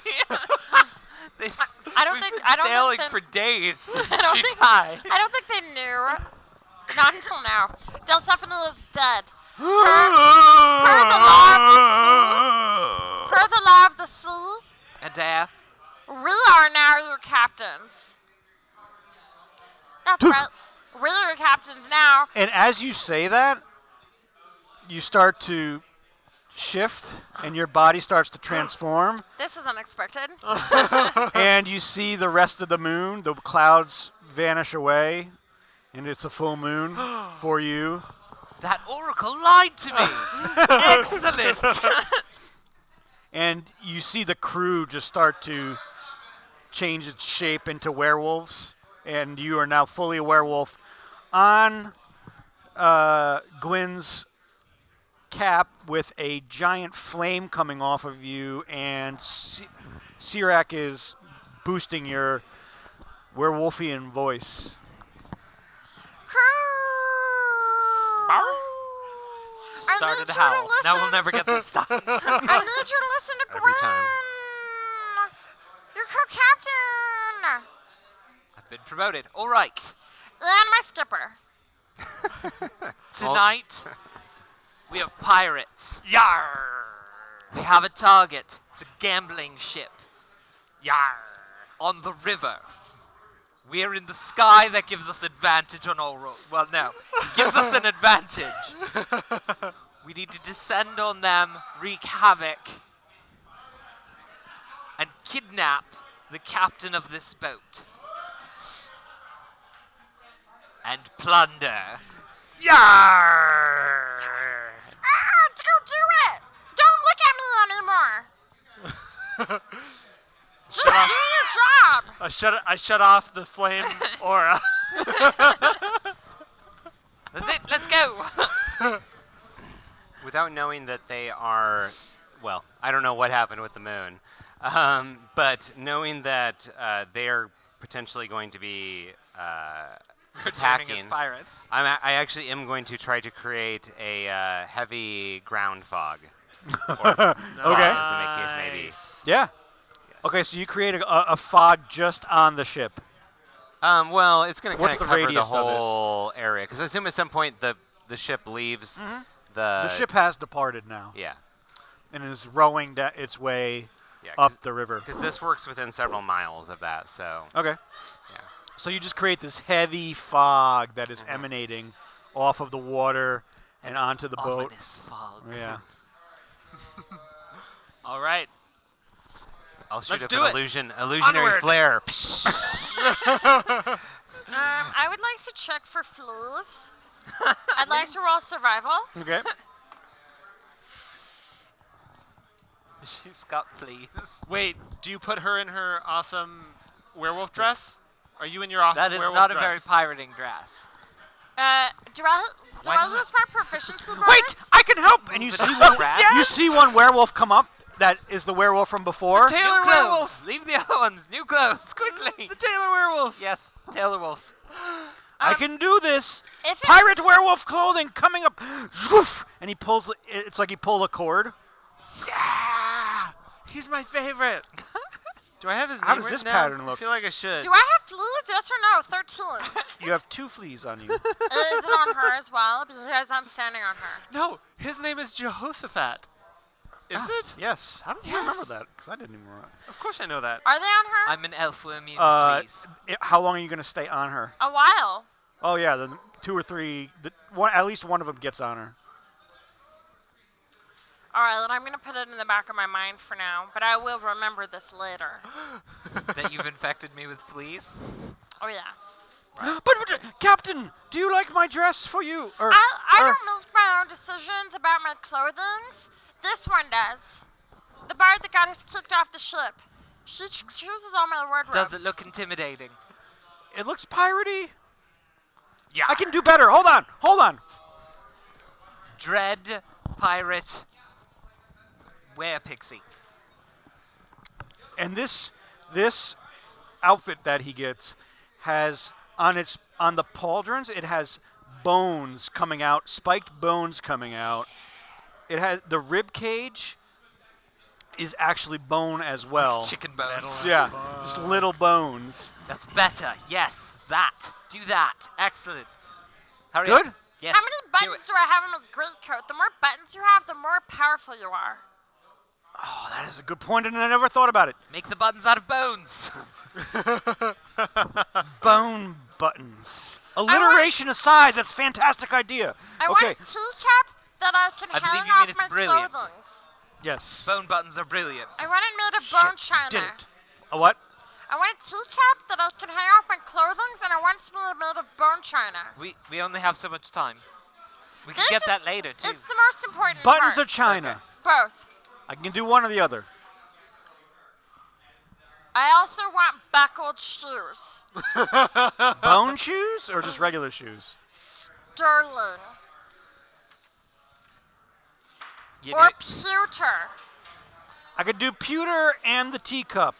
I don't think sailing they- for days since I don't she think- died. I don't think they knew. Not until now. Delsephine is dead. Per the law of the sea, Adaya. we are now your captains. That's right. We're your captains now. And as you say that, you start to shift and your body starts to transform This is unexpected. and you see the rest of the moon, the clouds vanish away and it's a full moon for you. That oracle lied to me. Excellent. And you see the crew just start to change its shape into werewolves, and you are now fully a werewolf. On Gwyn's cap with a giant flame coming off of you, and Sirak is boosting your werewolfian voice. I started need to you to howl. Now we'll listen. never get this done. I need you to listen to Every Gwen. time. Your co-captain. I've been promoted. All right. And my skipper. Tonight, we have pirates. Yarr! We have a target. It's a gambling ship Yarr! on the river. We are in the sky. That gives us advantage on all rolls. Well, no. It gives us an advantage. We need to descend on them, wreak havoc, and kidnap the captain of this boat. And plunder. Yarr! Don't do it. Don't look at me anymore. Just do your job. I shut off the flame aura. That's it. Let's go. Without knowing that they are, well, I don't know what happened with the moon, but knowing that they are potentially going to be Returning attacking, as pirates. I actually am going to try to create a heavy ground fog. Or fog, Okay. as the case may be. Yeah. Yes. Okay, so you create a fog just on the ship. Well, it's going to kind What's of the cover the radius of it? whole area, because I assume at some point the ship leaves The ship has departed now Yeah. and is rowing its way Yeah, up the river. because this works within several miles of that, so Okay. yeah. So you just create this heavy fog that is emanating off of the water and onto the boat. Ominous fog. Yeah. All right. I'll shoot Let's up do an it. illusionary Onward. flare. I would like to check for fleas. I'd like to roll survival. Okay. She's got fleas. Wait, do you put her in her awesome werewolf dress? Are you in your awesome That is werewolf not a dress? very pirating dress. Do I Why not? lose my proficiency bonus? Wait, I can help. And you Move see it one. around. You see one werewolf come up. That is the werewolf from before. Taylor New clothes. werewolf. Leave the other ones. New clothes, quickly. The Taylor werewolf. Yes, Taylor Wolf. I can do this. If it- Pirate werewolf clothing coming up. Zoof, and he pulls. It's like he pulled a cord. Yeah. He's my favorite. Do I have his name How does written this down? pattern I look? feel like I should. Do I have fleas? Yes or no? 13. You have 2 fleas on you. Is it on her as well? Because I'm standing on her. No, his name is Jehoshaphat. Is it? Yes. How did you remember Yes. that? Because I didn't even remember. Of course I know that. Are they on her? I'm an elf. We're immune to fleas. How long are you going to stay on her? A while. Oh yeah, then 2 or 3. At least one of them gets on her. All right, then I'm going to put it in the back of my mind for now, but I will remember this later. That you've infected me with fleas? Oh, yes. But Captain, do you like my dress for you? Or, I don't make my own decisions about my clothings. This one does. The bard that got us kicked off the ship. She chooses all my wardrobes. Does it look intimidating? It looks piratey. Yeah. I can do better. Hold on. Dread pirate were-pixie. And this outfit that he gets has on the pauldrons, it has bones coming out, spiked bones coming out. It has the rib cage is actually bone as well. Chicken bones. Yeah, just little bones. That's better. Yes, that. Do that. Excellent. Hurry Good? up. Yes. How many buttons do I have in my greatcoat? The more buttons you have, the more powerful you are. Oh, that is a good point, and I never thought about it. Make the buttons out of bones. Bone buttons. Alliteration aside, that's a fantastic idea. I Okay. want a teacup that I can I believe hang you mean off it's my brilliant. clothing. Yes. Bone buttons are brilliant. I want it made of bone Shit, china. did it. A what? I want a teacup that I can hang off my clothing, and I want it to be made of bone china. We only have so much time. We can This get that is- later, too. It's the most important Buttons part. or china? Both. I can do one or the other. I also want buckled shoes. Bone shoes or just regular shoes? Sterling. You Or know- pewter. I could do pewter and the teacup.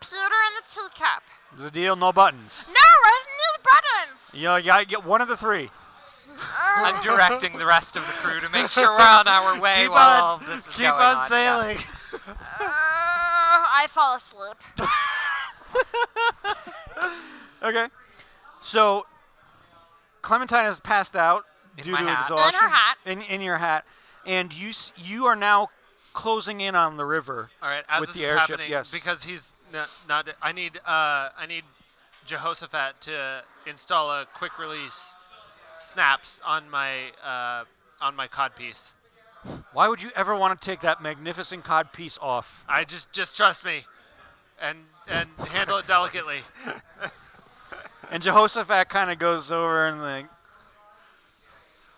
Pewter in the teacup. There's a deal, no buttons. No, I need buttons. You gotta get one of the 3. I'm directing the rest of the crew to make sure we're on our way while all of this is keep going on on. sailing. I fall asleep. Okay. So Clementine has passed out In due my to hat. exhaustion. In her hat. In your hat, and you are now closing in on the river. All right, as with this the is airship, happening, yes. because he's not. I need Jehoshaphat to install a quick release snaps on my codpiece. Why would you ever want to take that magnificent cod piece off? I just trust me, and handle it delicately. And Jehoshaphat kind of goes over and like,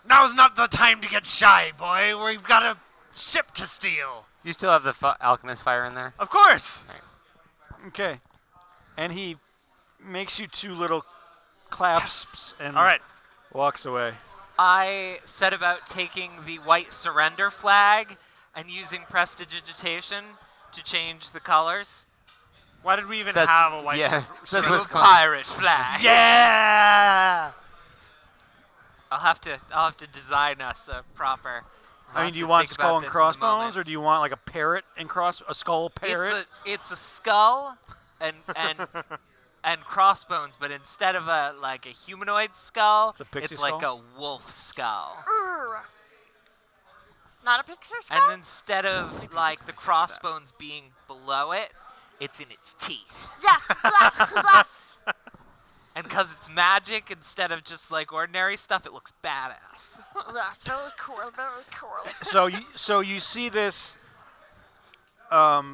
Now's not the time to get shy, boy. We've got a ship to steal. You still have the alchemist fire in there? Of course. okay, and he makes you two little clasps and All right. walks away. I set about taking the white surrender flag and using prestidigitation to change the colors. Why did we even That's- have a white? yeah, sur- that's To what's a called- pirate flag. Yeah. I'll have to design us a proper. I mean, do you want skull and crossbones, or do you want like a parrot and a skull parrot? It's a skull and crossbones, but instead of a humanoid skull, It's a pixie it's like skull? a wolf skull. Ooh. Not a pixie skull? And instead of the crossbones being below it, it's in its teeth. Yes, yes, yes. And because it's magic instead of just ordinary stuff, it looks badass. Yes, very cool, very cool. So you see this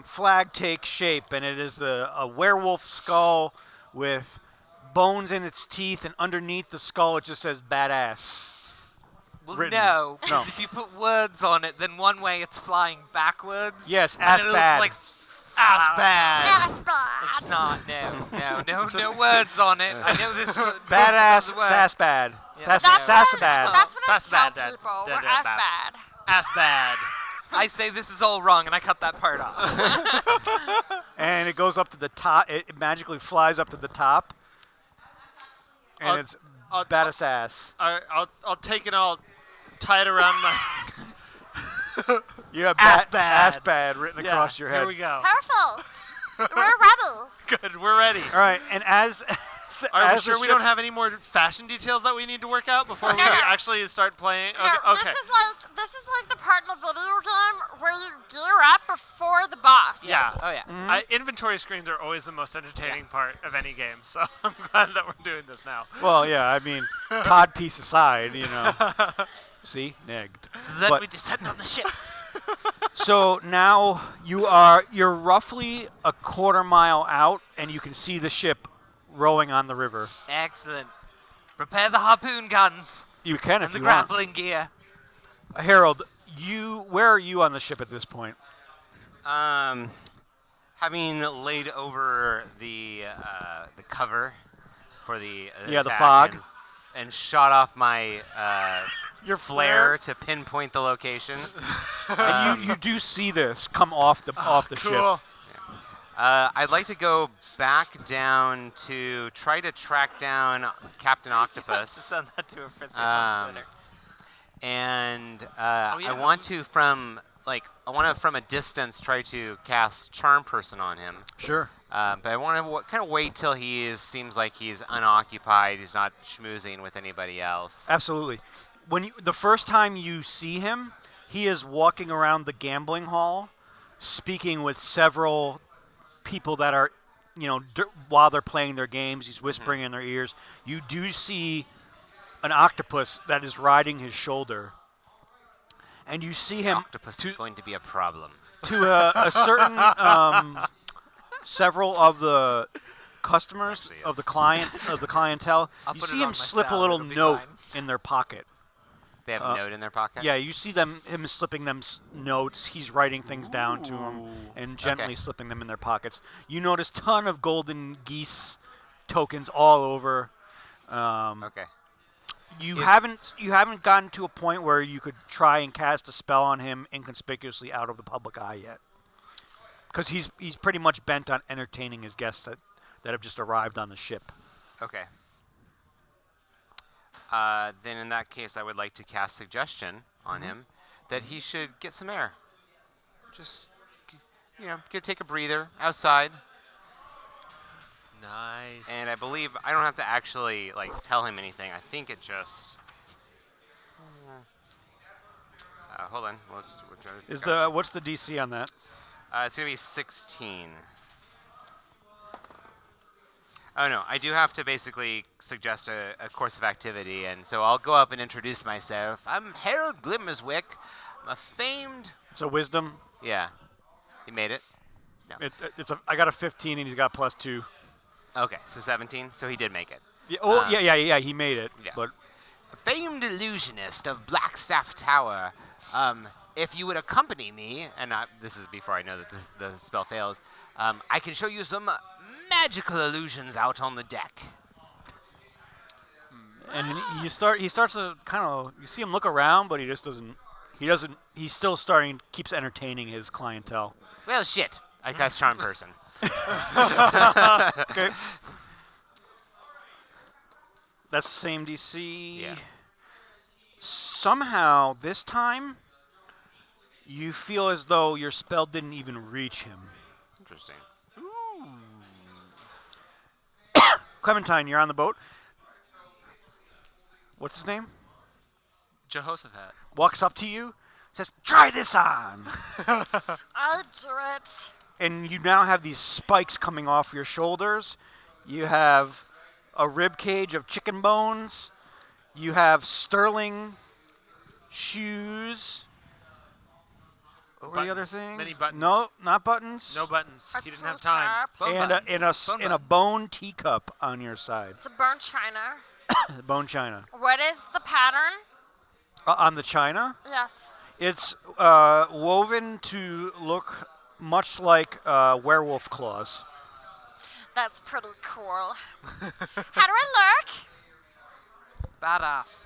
flag take shape, and it is a werewolf skull with bones in its teeth, and underneath the skull it just says "badass." Well, Written. no, No. because if you put words on it, then one way it's flying backwards. Yes, and ass it looks bad. like Ass bad. Yes, bad. It's not. No words on it. I know this. Badass, word. sass bad, Yeah. sass bad. That's what Sass I bad, tell dad. people. Dad, We're dad, ass bad. bad. Ass bad. I say this is all wrong, and I cut that part off. And it goes up to the top. It magically flies up to the top, and I'll- it's I'll- badass ass. I'll take it. I'll tie it around my You have ass bad. ass bad written across your head. Here we go. Perfect. We're ready. Good. We're ready. All right, and as Are we as the sure we ship- don't have any more fashion details that we need to work out before we No. actually start playing? No, Okay. this is like the part in the video game where you gear up before the boss. Yeah. Oh yeah. Mm-hmm. Inventory screens are always the most entertaining part of any game, so I'm glad that we're doing this now. Well, yeah, I mean, cod piece aside, See, negged. So then But- we descend on the ship. So now you're roughly a quarter mile out, and you can see the ship rowing on the river. Excellent. Prepare the harpoon guns You can and if the you want. grappling gear. Harold, where are you on the ship at this point? Having laid over the cover for the Yeah, the attack fog. and shot off my Your flare to pinpoint the location. And you do see this come off the Cool. ship. I'd like to go back down to try to track down Captain Octopus. Send that to a friend Um, on Twitter. And yeah. I want to from a distance try to cast Charm Person on him. Sure. But I want to kind of wait till seems like he's unoccupied. He's not schmoozing with anybody else. Absolutely. The first time you see him, he is walking around the gambling hall, speaking with several people that are, while they're playing their games. He's whispering in their ears. You do see an octopus that is riding his shoulder, and you see him Octopus is going to be a problem. to a certain several of the customers Actually, of the yes. clientele. I'll You put see it him on my slip a salad, little it'll be note fine. in their pocket. They have a note in their pocket. Yeah, you see him slipping them notes. He's writing things down to them and gently Okay. slipping them in their pockets. You notice ton of golden geese tokens all over. Okay. You haven't gotten to a point where you could try and cast a spell on him inconspicuously out of the public eye yet, because he's pretty much bent on entertaining his guests that have just arrived on the ship. Okay. then in that case, I would like to cast suggestion on him that he should get some air. Just, take a breather outside. Nice. And I believe I don't have to actually tell him anything. I think it just. Hold on. What's the DC on that? It's gonna be 16. Oh no, I do have to basically suggest a course of activity, and so I'll go up and introduce myself. I'm Harold Glimmerswick. I'm a famed. It's a wisdom. Yeah, he made it. No. I got a 15 and he's got +2. Okay, so 17. So he did make it. Yeah, yeah, he made it. Yeah. But A famed illusionist of Blackstaff Tower. If you would accompany me, and this is before I know that the spell fails, I can show you some magical illusions out on the deck. and he starts to kind of, you see him look around, but he doesn't, he's still keeps entertaining his clientele. Well, shit. I cast Charm Person. Okay. That's the same DC. Yeah. Somehow, this time, you feel as though your spell didn't even reach him. Interesting. Clementine, you're on the boat. What's his name? Jehoshaphat. Walks up to you, says, "Try this on." I'll do it. And you now have these spikes coming off your shoulders. You have a rib cage of chicken bones. You have sterling shoes. What were the other Buttons. things? Many buttons. No, not buttons. No buttons. A He didn't have full time. cap. Bone And buttons. a bone teacup on your side. It's a burnt china. Bone china. What is the pattern? On the china, Yes. it's woven to look much like werewolf claws. That's pretty cool. How do I look? Badass.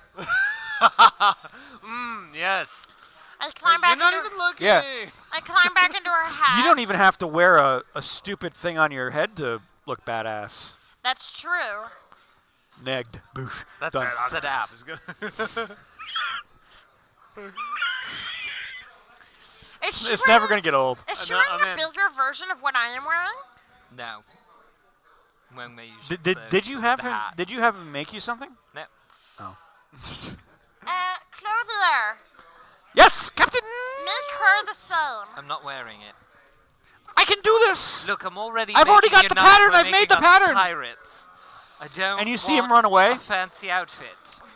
Yes. I climb back You're not into even looking. Yeah. I climb back into her hat. You don't even have to wear a stupid thing on your head to look badass. That's true. Negged. Boosh. That's Done. Sadap. This is good. Is she It's never wearing- going to get old. Is she I'm wearing a in. bigger version of what I am wearing? No. When we usually Did you have the him? hat. Did you have him make you something? No. Oh. Clothier, Yes, Captain. make her the same. I'm not wearing it. I can do this. Look, I'm already. I've already making got you the nuts pattern, by I've made making the us pattern. Pirates. I don't. And you see him want run away? A fancy outfit.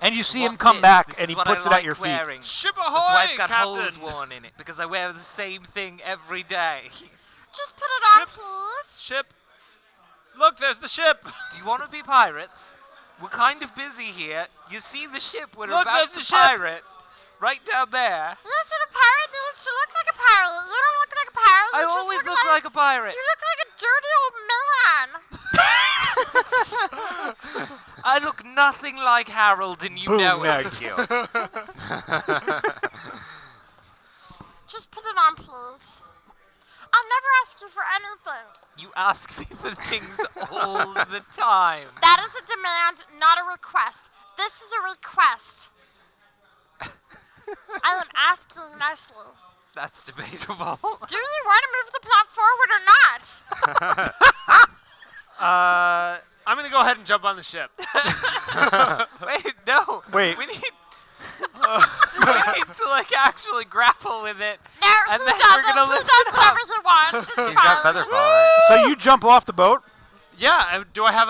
And you see Want him come this? back, This and is he what puts I it at like your feet. wearing. Ship That's why ahoy, it's got Captain. holes worn in it, because I wear the same thing every day. Just put it on, Ship. please. Ship. Look, there's the ship. Do you want to be pirates? We're kind of busy here. You see the ship we're Look, about there's to the ship. pirate? Right down there. Listen, a pirate needs to look like a pirate. You don't look like a pirate. I You just always look look like a pirate. You look like a dirty old man. I look nothing like Harold, and you Boom, know next. it. Just put it on, please. I'll never ask you for anything. You ask me for things all the time. That is a demand, not a request. This is a request. I am asking nicely. That's debatable. Do you want to move the plot forward or not? I'm gonna go ahead and jump on the ship. Wait, no. Wait. We need to actually grapple with it. No, And he then doesn't. we're gonna He lift does it whatever up. he wants. It's He's got fine. Featherfall, right? So you jump off the boat. Yeah. Do I have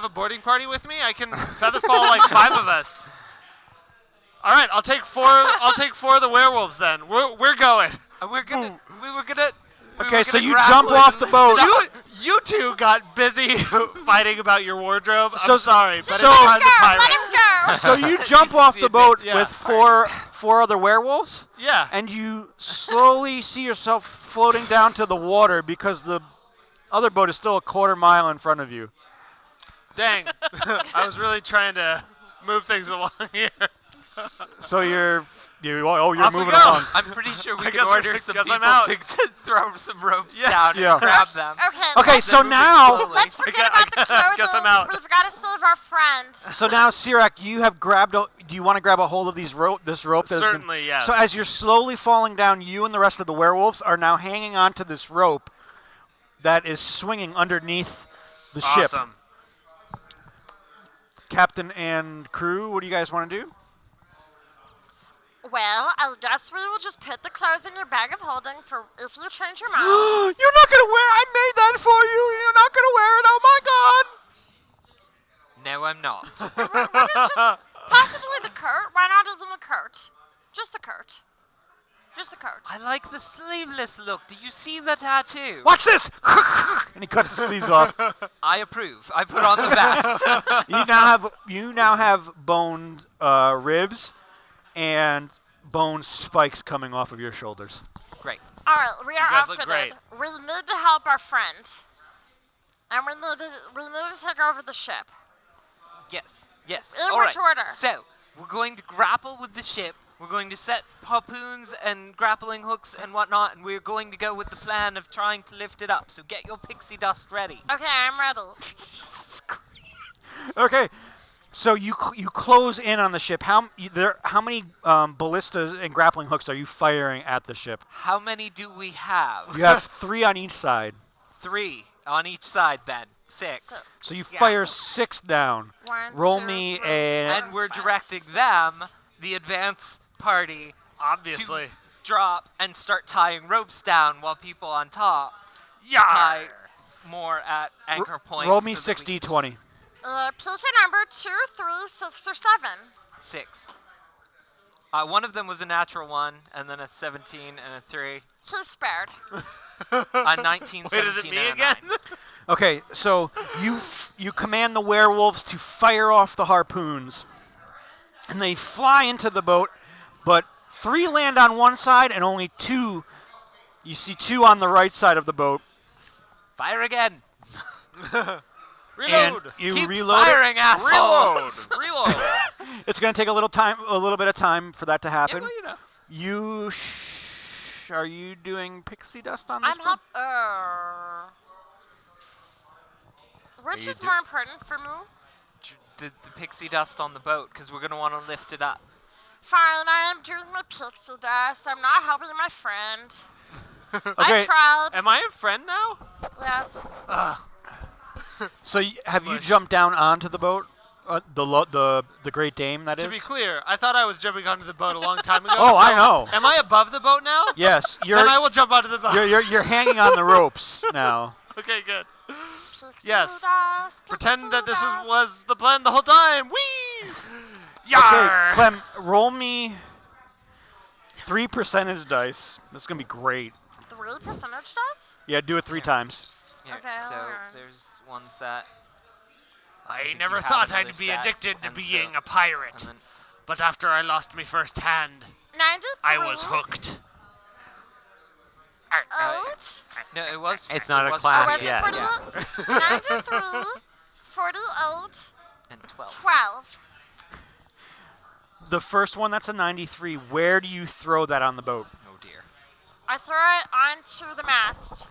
a boarding party with me? I can featherfall like 5 of us. All right. I'll take 4. I'll take 4 of the werewolves then. We're going. And we were gonna. Okay, so you jump off the boat. You two got busy fighting about your wardrobe. So- I'm sorry, but so- it's time to Go, let pirate. him go. So you jump off the boat yeah. with four other werewolves, Yeah. and you slowly see yourself floating down to the water because the other boat is still a quarter mile in front of you. Dang. I was really trying to move things along here. So you're You're Off we moving go. along. I'm pretty sure we I can guess order some guess I'm people out. to throw some ropes Yeah. down Yeah. and grab them. Okay, Okay, so now, let's forget about the guess I'm clothing. out. We've got to save our friend. Sirak, you have grabbed. Do you want to grab a hold of this rope? That's been- Certainly, yes. So as you're slowly falling down, you and the rest of the werewolves are now hanging onto this rope that is swinging underneath the ship. Awesome. Captain and crew, what do you guys want to do? Well, I guess we will just put the clothes in your bag of holding for if you change your mind. You're not gonna wear. I made that for you. You're not gonna wear it. Oh my God! No, I'm not. Just possibly the coat. Why not even the coat? Just the coat. Just the coat. I like the sleeveless look. Do you see the tattoo? Watch this! And he cuts the sleeves off. I approve. I put on the vest. You now have boned ribs and bone spikes coming off of your shoulders. Great. All right, we are guys look outfitted. great. We need to help our friend, and we need to take over the ship. Yes. Yes. In All which right. order? So, we're going to grapple with the ship. We're going to set harpoons and grappling hooks and whatnot, and we're going to go with the plan of trying to lift it up. So get your pixie dust ready. Okay, I'm ready. Okay, so you close in on the ship. How many ballistas and grappling hooks are you firing at the ship? How many do we have? You have 3 on each side. 3 on each side then. 6. So you Yeah. fire 6 down. One, Roll two, me three, a. And we're five, directing six. them, the advance party, Obviously. to drop and start tying ropes down while people on top tie more at anchor points. Roll me so that we 60 can 20. Pick a number 2, 3, 6, or 7. 6. One of them was a natural 1, and then a 17 and a 3. He's spared. A 19, Wait, is it 17, me and a again? 9. Okay, so you command the werewolves to fire off the harpoons, and they fly into the boat, but 3 land on one side and only 2. You see 2 on the right side of the boat. Fire again. Reload. And you Keep reload it. firing, assholes. Reload. It's going to take a little bit of time for that to Yeah, happen. well, you know. Are you doing pixie dust on this? I'm boat? Which you is do- more important for me? The pixie dust on the boat, because we're going to want to lift it up. Fine, I am doing my pixie dust. I'm not helping my friend. Okay. I tried. Am I a friend now? Yes. So have you Push. jumped down onto the boat? The Great Dame, that is? To be clear, I thought I was jumping onto the boat a long time ago. Oh, so I know. Am I above the boat now? Yes, Then I will jump onto the boat. you're hanging on the ropes now. Okay, good. Pixie Yes. dust, Pretend that this pixie dust. was the plan the whole time. Whee! Okay, Yarr! Clem, roll me 3 percentage dice. This is gonna be great. 3 percentage dice? Yeah, do it 3 times. Here, Okay, so hold on. there's one set. I think never you have thought another I'd be set, addicted to and being so- a pirate. And then But after I lost my first hand, 93. I was hooked. 8. no, it was. It's not it a was class Was it yet. 48? 93, 48, And 12. 12. The first one, that's a 93. Where do you throw that on the boat? Oh dear. I throw it onto the mast.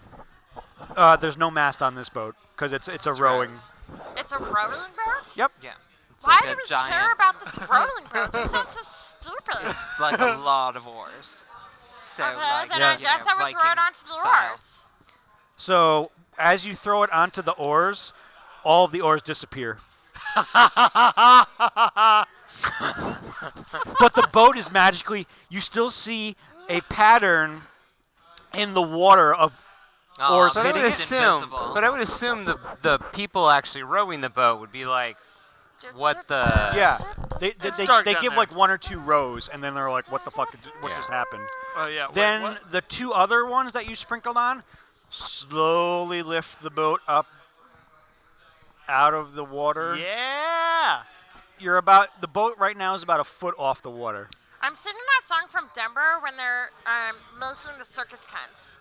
There's no mast on this boat because it's a rowing. rows. It's a rowing boat? Yep. Yeah. It's Why like do a we giant, care about this rowing boat? This sounds so stupid. like a lot of oars. So Okay, like, then Yeah. I guess I would throw it Viking onto the style. oars. So as you throw it onto the oars, all of the oars disappear. But the boat is magically. You still see a pattern in the water of. Oh, Oars But I hitting would it. assume. But I would assume the people actually rowing the boat would be like, what the? Yeah, they It's dark down give there. like 1 or 2 rows, and then they're like, "What the fuck? What Yeah. just happened?" Oh, yeah. Wait, Then what? the 2 other ones that you sprinkled on slowly lift the boat up out of the water. Yeah. The boat right now is about a foot off the water. I'm singing that song from Denver when they're making the circus tents.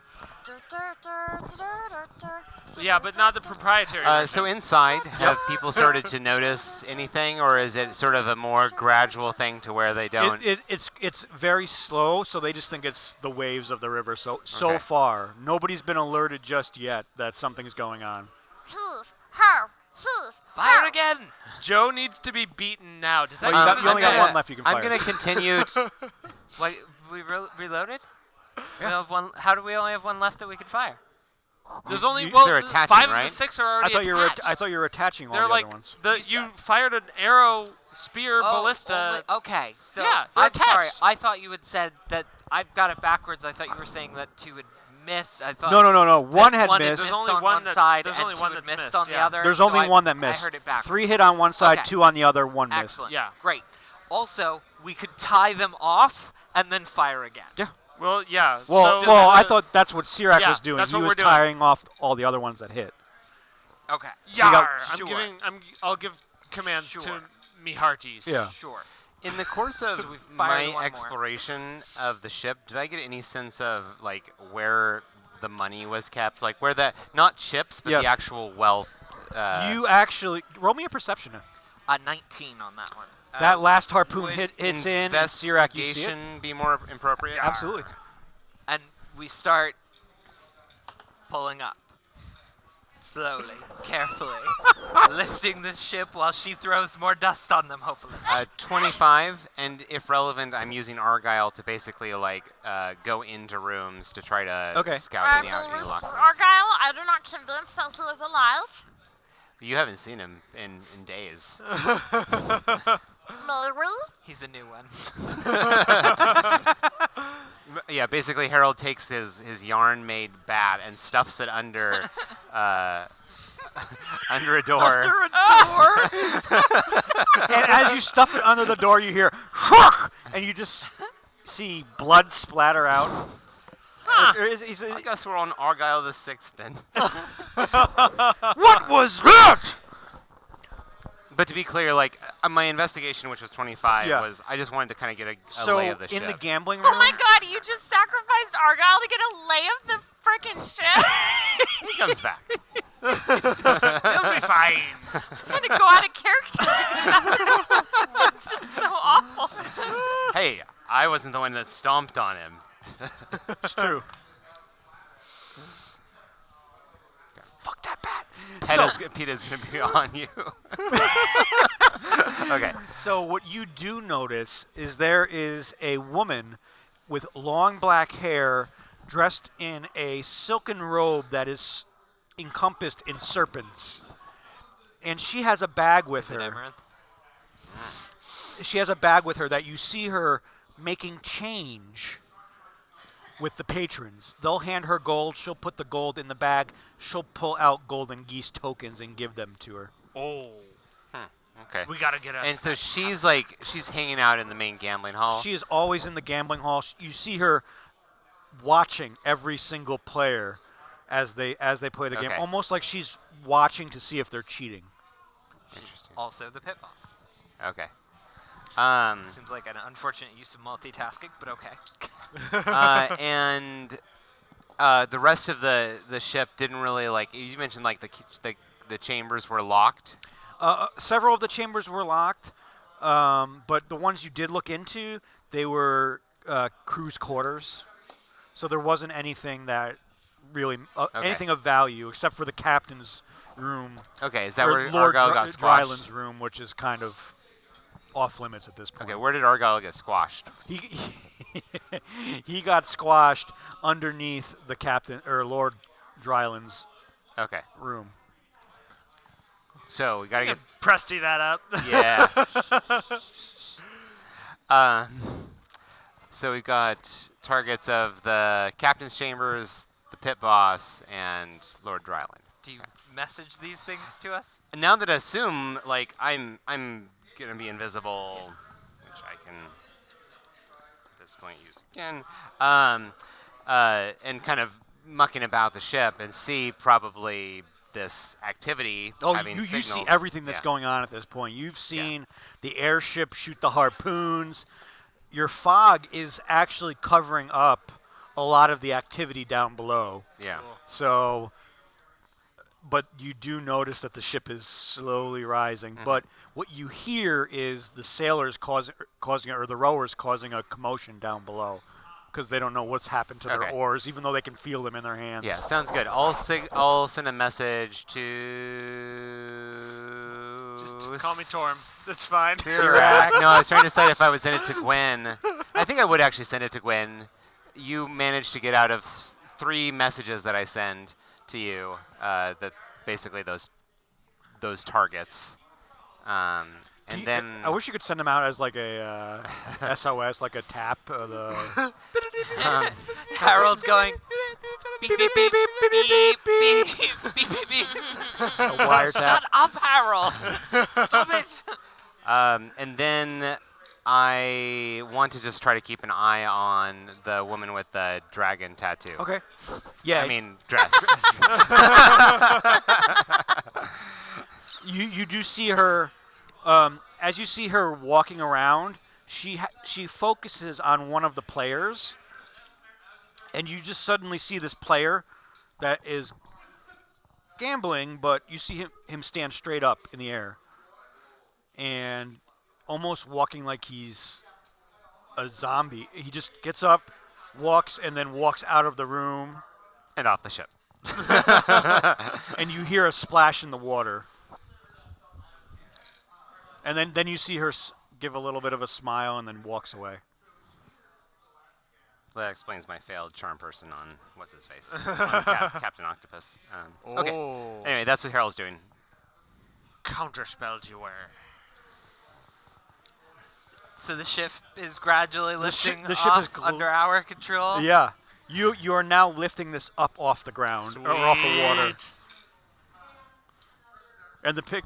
Yeah, but not the proprietary. So version. inside, have people started to notice anything, or is it sort of a more gradual thing to where they don't? It's very slow, so they just think it's the waves of the river. So Okay. far, nobody's been alerted just yet that something's going on. Heave, ho, heave, Fire ho. again! Joe needs to be beaten now. Does that Well, you count you as only a got minute? one left you can fire. I'm going to continue. Wait, we reloaded? We have one. How do we only have one left that we could fire? There's only you- well, they're the attaching, 5 of right? the 6 are I already thought attached. you were attaching all They're the like other ones. you fired an arrow, spear, ballista. only- okay, so Yeah, they're I'm sorry. attached. I thought you had said that. I've got it backwards. I thought you were saying that 2 would miss. I thought No. One that had one missed. There's missed only on one that- side there's and only 2 one had that's missed missed, on yeah. the other. There's so only I- one that missed. I heard it backwards. 3 hit on one side, Okay. 2 on the other, 1 missed. Excellent. Yeah. Great. Also, we could tie them off and then fire again. Yeah. Well, yeah. Well, so I the- thought that's what Sirac Yeah, was doing. that's He what was we're doing. tiring off all the other ones that hit. Okay. you got- Yar, Sure. I'll give commands Sure. to me hearties. Yeah. Sure. In the course of we've fired my one more. exploration of the ship, did I get any sense of like where the money was kept, like where the not chips but Yes. the actual wealth? You actually roll me a perception. 19 on that one. That last harpoon would hits in, and Sirac, you see it? investigation be more appropriate? Absolutely. And we start pulling up. Slowly, carefully, lifting this ship while she throws more dust on them, hopefully. 25, and if relevant, I'm using Argyle to basically like go into rooms to try to scout any out any locked rooms. Argyle, I do not convinced that he is alive. You haven't seen him in days. May we? He's a new one. Yeah, basically Harold takes his yarn-made bat and stuffs it under under a door. And as you stuff it under the door, you hear, "Shrook!" and you just see blood splatter out. I guess we're on Argyle the 6th then. What was that? But to be clear, like my investigation, which was 25, Yeah. was I just wanted to kind of get a So lay of the in ship. the gambling room, Oh my god, you just sacrificed Argyle to get a lay of the frickin' ship? He comes back. It'll be fine. I'm gonna go out of character because that's just so awful. Hey, I wasn't the one that stomped on him. it's true. Fuck that bat. PETA's gonna be on you. Okay. So what you do notice is there is a woman with long black hair dressed in a silken robe that is encompassed in serpents. And she has a bag with Is it her. Amaranth? She has a bag with her that you see her making change with the patrons. They'll hand her gold. She'll put the gold in the bag. She'll pull out golden geese tokens and give them to her. Oh, Okay. we gotta get us. And so she's hanging out in the main gambling hall. She is always in the gambling hall. You see her watching every single player as they play the game, Okay. almost like she's watching to see if they're cheating. Interesting. Also the pit boss. Okay. Seems like an unfortunate use of multitasking, but okay. And the rest of the ship didn't really like. You mentioned like the chambers were locked. Several of the chambers were locked, but the ones you did look into, they were crew's quarters. So there wasn't anything that really anything of value except for the captain's room. Okay, is that or where Lord Argyle got squashed? Dryland's room, which is kind of off limits at this point. Okay, where did Argyle get squashed? He got squashed underneath the captain or Lord Dryland's Okay, room. so we gotta get Presty that up. yeah. So we've got targets of the captain's chambers, the pit boss, and Lord Dryland. Do you message these things to us? Now that I assume like I'm gonna be invisible, which I can at this point use again, and kind of mucking about the ship and see probably this activity Oh, having you see signaled. everything that's Yeah. going on at this point. You've seen the airship shoot the harpoons. Your fog is actually covering up a lot of the activity down below. Yeah. So, but you do notice that the ship is slowly rising. But what you hear is the sailors causing or the rowers causing a commotion down below because they don't know what's happened to their Okay. oars, even though they can feel them in their hands. Yeah, sounds good. I'll send a message to. Just call me Torm. That's fine. Sirac. No, I was trying to decide if I would send it to Gwen. I think I would actually send it to Gwen. You managed to get out of 3 messages that I send to you. That basically those targets. And then I wish you could send them out as like a SOS, like a tap. Harold's going. Beep beep beep beep beep beep beep beep beep. A wiretap. Shut up, Harold. Stop it. and then I want to just try to keep an eye on the woman with the dragon tattoo. Okay. Yeah. I mean, dress. You do see her. As you see her walking around, she focuses on one of the players, and you just suddenly see this player that is gambling, but you see him stand straight up in the air and almost walking like he's a zombie. He just gets up, walks, and then walks out of the room, And off the ship. and you hear a splash in the water. And then you see her give a little bit of a smile and then walks away. That explains my failed charm person on what's his face, on Captain Octopus. Okay. Oh. Anyway, that's what Harold's doing. Counterspelled you were. So the ship is gradually lifting the ship off is under our control. Yeah. You are now lifting this up off the ground or off the water. Sweet. And the pic.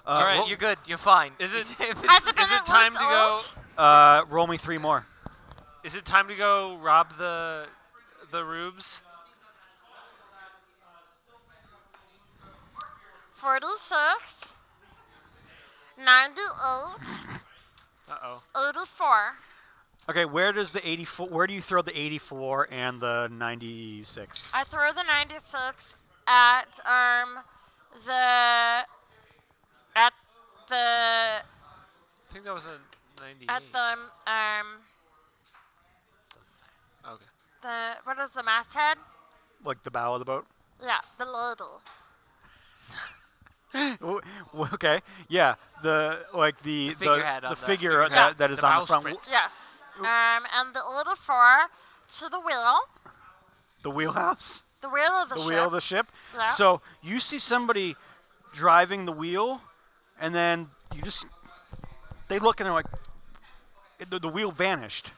All right, you're good. You're fine. Is it? Has it been Is it at time least to go? old? Roll me 3 more. Is it time to go rob the rubes? 46, 98, Uh-oh. 84. Okay, where does the 84? Where do you throw the 84 and the 96? I throw the 96 at the I think that was a 98. at the Okay. the what is the masthead? Like the bow of the boat? Yeah, the ladle. Okay, yeah, the figurehead on the the figure figurehead. that is The on the front, bowsprit. Yes. And the 84 to the wheel, the wheelhouse, the wheel of the the ship. wheel of the ship. Yeah. So you see somebody driving the wheel, and then they look and they're like, the wheel vanished,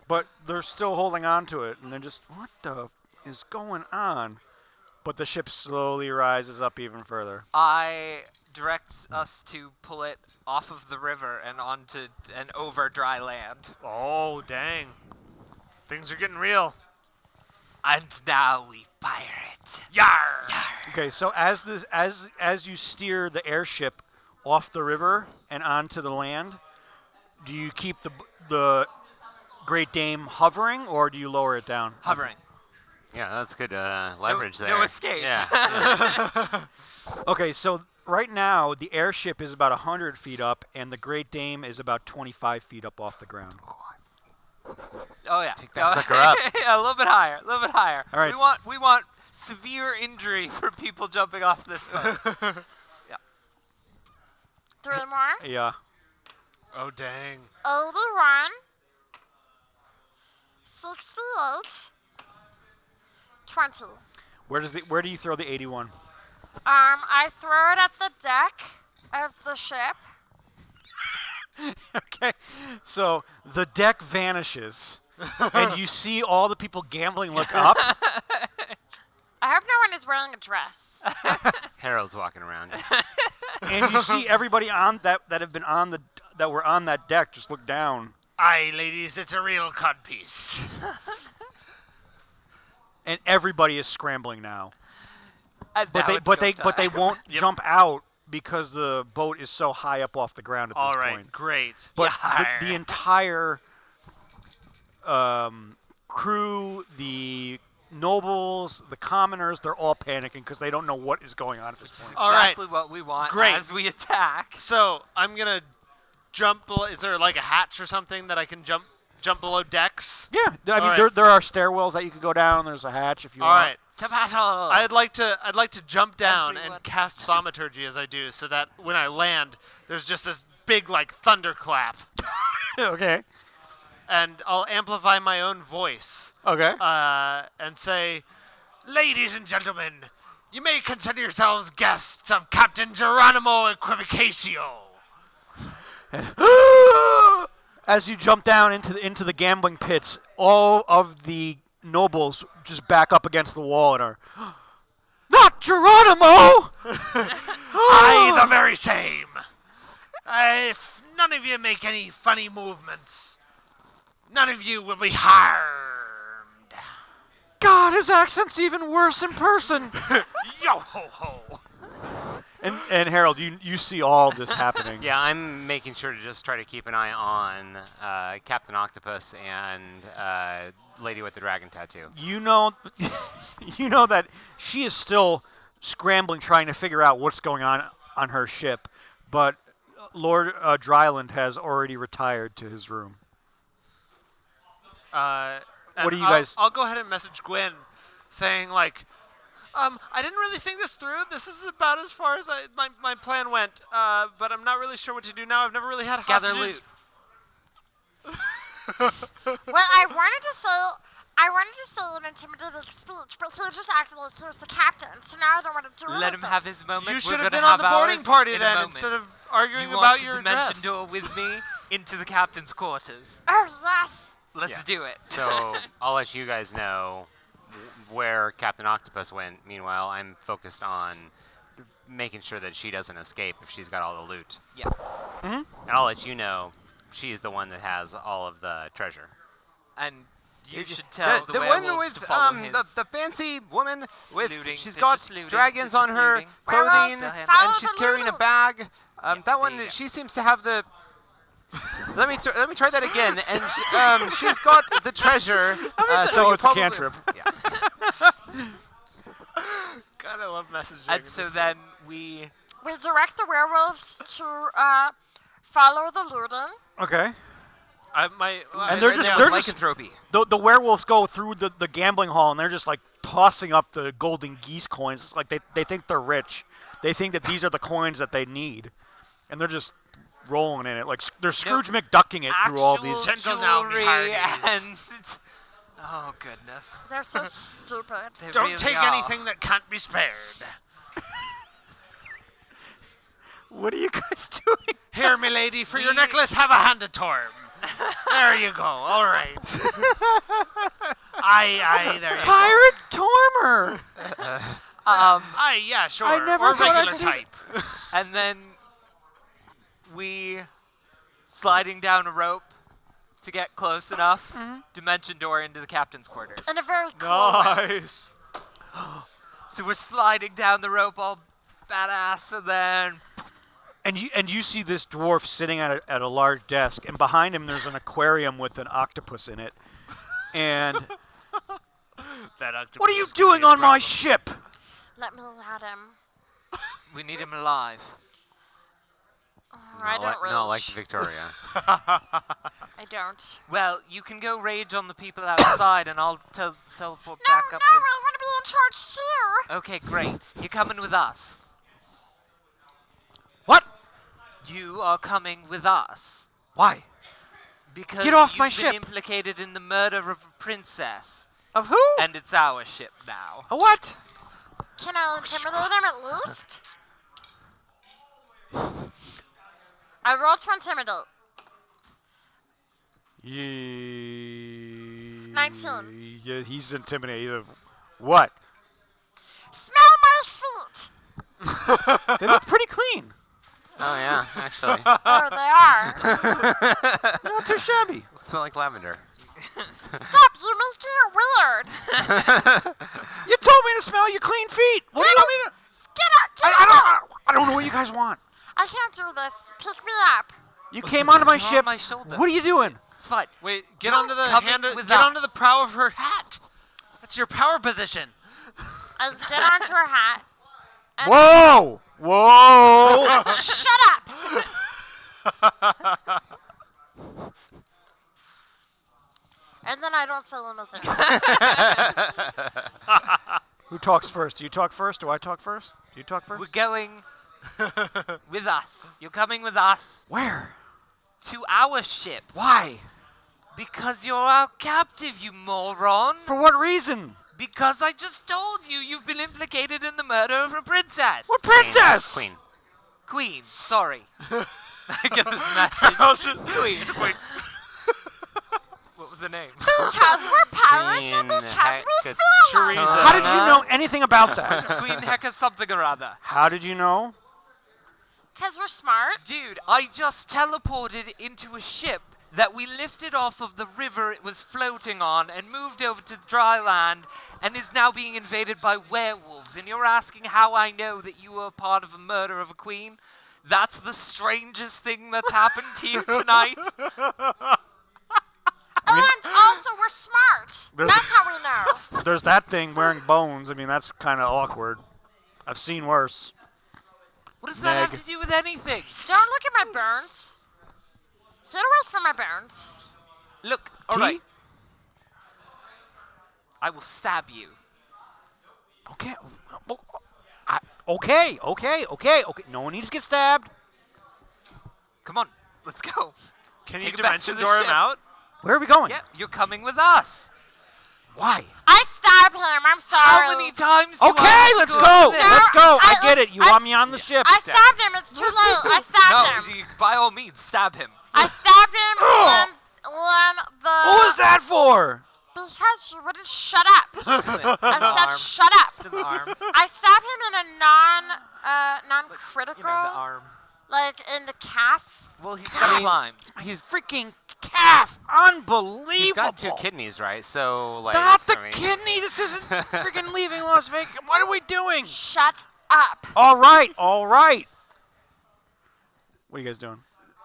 but they're still holding on to it, and they're just, what the is going on? But the ship slowly rises up even further. I direct us to pull it off of the river and onto and over dry land. Oh, dang. Things are getting real. And now we pirate. Yar! Okay, so as you steer the airship off the river and onto the land, do you keep the Great Dame hovering, or do you lower it down? Hovering. Yeah, that's good leverage there. No escape. Yeah. Okay, so right now the airship is about 100 feet up, and the Great Dame is about 25 feet up off the ground. Oh yeah. Take that sucker up. Yeah, a little bit higher. A little bit higher. All right. We want severe injury for people jumping off this boat. 3 more. Yeah. Oh, dang. 81, 68, 20. Where do you throw the 81? I throw it at the deck of the ship. Okay, so the deck vanishes, and you see all the people gambling look up. I hope no one is wearing a dress. Harold's walking around. And you see everybody on that have been on that were on that deck just look down, Aye, ladies, it's a real codpiece. and everybody is scrambling now. And But now they it's go time. won't Yep. jump out because the boat is so high up off the ground at this All right, point. great. But Yar. the entire crew, the nobles, the commoners, they're all panicking because they don't know what is going on at this point. All right. Exactly what we want Great. as we attack. So I'm gonna jump. Is there like a hatch or something that I can jump below decks? Yeah, I mean, right. there are stairwells that you could go down. There's a hatch if you All want. right. To battle! I'd like to jump down Everyone. and cast thaumaturgy as I do, so that when I land, there's just this big like thunderclap, Okay. and I'll amplify my own voice Okay. and say, "Ladies and gentlemen, you may consider yourselves guests of Captain Geronimo Equivocatio." As you jump down into the gambling pits, all of the nobles just back up against the wall and are, not Geronimo! I the very same. If none of you make any funny movements, none of you will be harmed. God, his accent's even worse in person. Yo ho ho. And Harold, you see all this happening. Yeah, I'm making sure to just try to keep an eye on Captain Octopus and Lady with the Dragon Tattoo. You know that she is still scrambling, trying to figure out what's going on her ship, but Lord Dryland has already retired to his room. And What do you guys- I'll go ahead and message Gwen, saying like, I didn't really think this through. This is about as far as my plan went. But I'm not really sure what to do now. I've never really had Gather hostages. Well, I wanted to say an intimidating speech, but he just acted like he was the captain, so now I don't want to do Let him anything. have his moment. You We're should have gonna been on the have boarding ours party in a then moment. instead of Do arguing you about want your to dimension dress. door with me into the captain's quarters? Oh, yes. Let's Yeah. do it. So I'll let you guys know where Captain Octopus went. Meanwhile, I'm focused on making sure that she doesn't escape if she's got all the loot. Yeah. And I'll let you know she's the one that has all of the treasure. And you should tell the, the one werewolves with to follow his the fancy woman with looting. she's They're got just looting. dragons They're on just her looting. clothing, Werewolves, and follow she's the carrying a looting. bag. Yeah, That there one, you go. she seems to have the. let me try that again. And she's got the treasure. So you it's a probably- cantrip. Yeah. God, I love messaging. And so then we We direct the werewolves to follow the looting. Okay. And they're just- they're just- lycanthropy. The werewolves go through the gambling hall, and they're just like tossing up the golden geese coins. It's like they think they're rich. They think that these are the coins that they need, and they're just rolling in it. Like they're Scrooge McDucking it through all these. Gentle now, jewelry Hearties. and oh goodness, They're so stupid. they Don't really take are. anything that can't be spared. What are you guys doing? Here, milady, for your We- necklace, have a hand of Torm. There you go. All right. Aye, there you go. Pirate Tormer. Aye, yeah, sure. I never or thought I'd regular see type. And then we sliding down a rope to get close enough. Dimension door into the captain's quarters. In a very cool way. Nice. So we're sliding down the rope all badass, and then And you see this dwarf sitting at a large desk, and behind him there's an aquarium with an octopus in it. And That octopus what are you is gonna doing be a on my problem. ship? Let me at him. we need him alive. I don't rage. Not like Victoria. I don't. Well, you can go rage on the people outside, and I'll teleport No, back no, up. I want to be in charge too. Okay, great. You're coming with us. What? You are coming with us Why? because Get off you've my been ship. implicated in the murder of a princess, Of who? and it's our ship now. A what? Can I intimidate him at least? I rolled to intimidate. 19. Yeah, he's intimidated. What? Smell my feet. They look pretty clean. Oh yeah, actually, Oh, they are. Not too shabby. smell like lavender. Stop, you make it weird. You told me to smell your clean feet. What do you want me to? Get up, get up. I don't know what you guys want. I can't do this. Pick me up. You came onto my You're on ship. my shoulder. What are you doing? It's fine. Wait, get onto the Coming with get onto us. the prow of her hat. That's your power position. I get onto her hat. And Whoa! Whoa! Shut up! And then I don't say anything. Who talks first? Do you talk first? Do I talk first? Do you talk first? We're going with us. You're coming with us Where? to our ship. Why? Because you're our captive, you moron. For what reason? Because I just told you you've been implicated in the murder of a princess. What princess? Queen. Queen, sorry. I get this message. Queen. It's a queen. What was the name? Because we're pirates and Queen because we Teresa. feel How did you know anything about that? Queen Hecka something or other. How did you know? Because we're smart. Dude, I just teleported into a ship that we lifted off of the river it was floating on and moved over to dry land and is now being invaded by werewolves. And you're asking how I know that you were part of a murder of a queen? That's the strangest thing that's happened to you tonight. And also, we're smart. There's- That's how we know. There's that thing wearing bones. I mean, that's kind of awkward. I've seen worse. What does that have Neg. to do with anything? Don't look at my burns. Get away from my burns. Look, all Tea? right. I will stab you. Okay. Okay. No one needs to get stabbed. Come on, let's go. Can you Take it back to dimension the door him ship. out? Where are we going? Yeah, you're coming with us. Why? I stabbed him. I'm sorry. How many times do I Okay, have to let's go go. through this? Let's go. I get it. let's- You I want me s- on the ship. I stabbed him. It's too late. I stabbed No, him. you, by all means, stab him. I stabbed him and the... What was that for? Because you wouldn't shut up. I I said shut Just in up. the arm. I stabbed him in a non-critical, You know, the arm. like in the calf. Well, he's got climbed. He's Freaking calf. Unbelievable. he's got 2 kidneys, right? So like. Not the I mean- kidney. This isn't freaking leaving Las Vegas. What are we doing? Shut up. All right. What are you guys doing?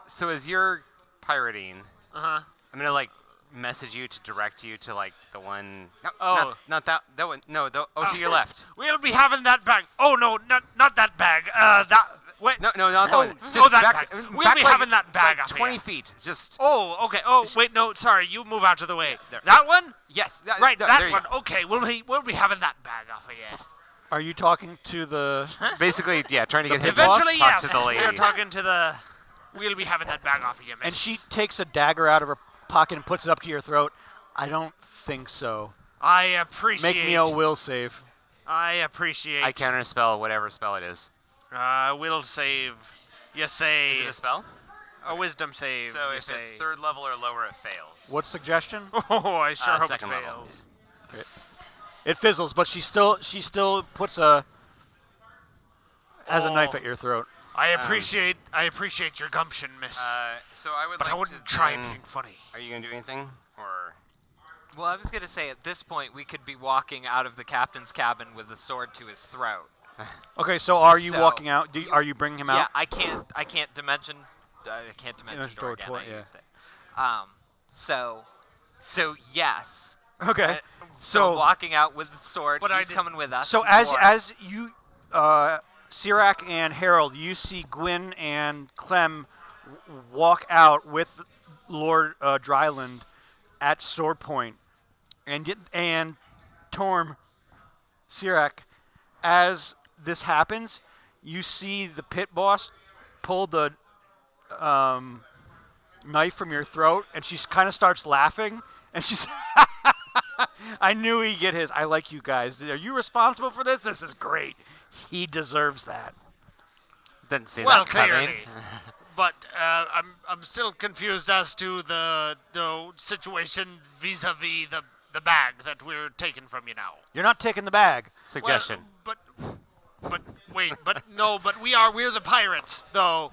So as you're pirating, Uh-huh. I'm gonna like message you to direct you to like the one. No, Oh. not that one. No, to your left. We'll be having that bag. Oh no, not that bag. Wait. No, not the Oh, one. oh, that bag. We'll back be like- having that bag like up 20 here. feet. Just Oh, okay. Oh, wait, no, sorry. You move out of the way. There. That one? yes. Right, there that you one. go. Okay, we'll be having that bag off of you. Are you talking to the? Basically, yeah, trying to get him Eventually, to talk yes. to the lady. We're talking to the. We'll be having that bag off of you, miss. And she takes a dagger out of her pocket and puts it up to your throat. I don't think so. I appreciate. Make me a will save. I appreciate. I counterspell whatever spell it is. Will save. You say. Is it a spell? A wisdom save. So you if say. it's 3rd level or lower, it fails. What suggestion? Oh, I sure hope it 2nd level. fails. It fizzles, but she still puts a knife Oh. at your throat. I appreciate your gumption, miss. So I would but like I wouldn't to try then- anything funny. Are you gonna do anything or? Well, I was going to say at this point we could be walking out of the captain's cabin with a sword to his throat. Okay, so are you So- walking out? Are you bringing him Yeah, out? I can't dimension door again. Tour, I yeah. used it. So yes. Okay. So walking out with the sword, But I he's did- coming with us. So as you, Sirac and Harold, you see Gwyn and Clem walk out with Lord Dryland at sword point, and Torm, Sirac, as this happens, you see the pit boss pull the knife from your throat, and she kind of starts laughing, and she's. I knew he'd get his. I like you guys. Are you responsible for this? This is great. He deserves that. Didn't see Well, that coming. clearly. But I'm still confused as to the situation vis-a-vis the bag that we're taking from you now. You're not taking the bag. Suggestion. Well, but wait, but we're the pirates though.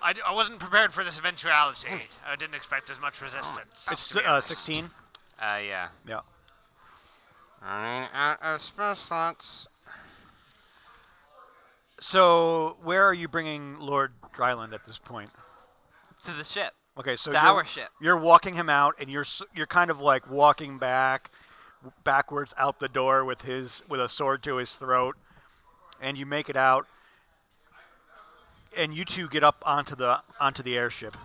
I wasn't prepared for this eventuality. I didn't expect as much resistance. It's to be honest. 16. Yeah. Yeah. Running out of spell slots. So where are you bringing Lord Dryland at this point? to the ship. Okay, so It's our ship. you're walking him out, and you're kind of like walking backwards out the door with a sword to his throat, and you make it out, and you two get up onto the airship.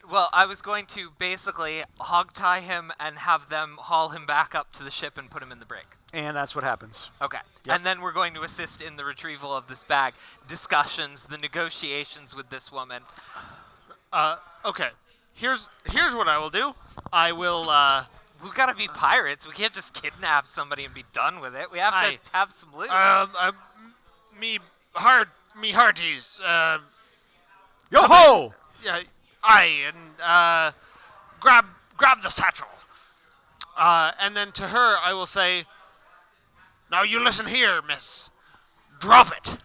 Well, I was going to basically hog-tie him and have them haul him back up to the ship and put him in the brig. And that's what happens. Okay. Yep. And then we're going to assist in the retrieval of this bag, discussions, the negotiations with this woman. Okay. Here's what I will do. I will. We've got to be pirates. We can't just kidnap somebody and be done with it. We have to have some loot. Me hearties. Yo ho! Yeah. And grab the satchel. And then to her, I will say, now you listen here, miss. Drop it.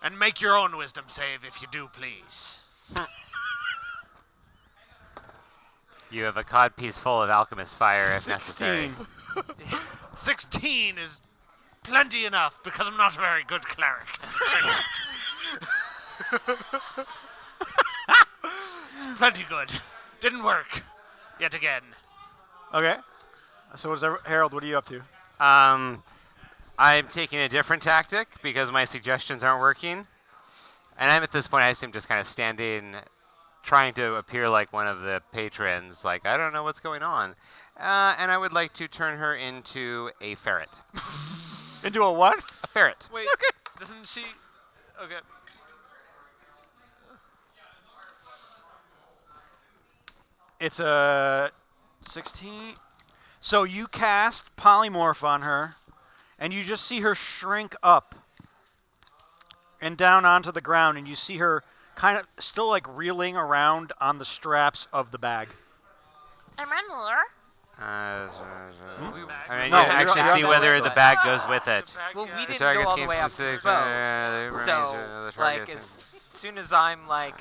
And make your own wisdom save if you do, please. You have a codpiece full of alchemist fire if necessary. 16 is plenty enough because I'm not a very good cleric, as it turns out. It's plenty good. Didn't work. Yet again. Okay. So Harold, what are you up to? I'm taking a different tactic because my suggestions aren't working. And I'm at this point, I assume, just kind of standing, trying to appear like one of the patrons, like, I don't know what's going on. And I would like to turn her into a ferret. Into a what? A ferret. Wait, doesn't she... Okay. It's a 16. So you cast polymorph on her, and you just see her shrink up and down onto the ground, and you see her kind of still like reeling around on the straps of the bag. Am I near? I mean, No, you actually you're see on whether the the way. bag goes with it. Well, we The didn't target's go all the game way up to the six, boat. So, like, as soon as I'm, like,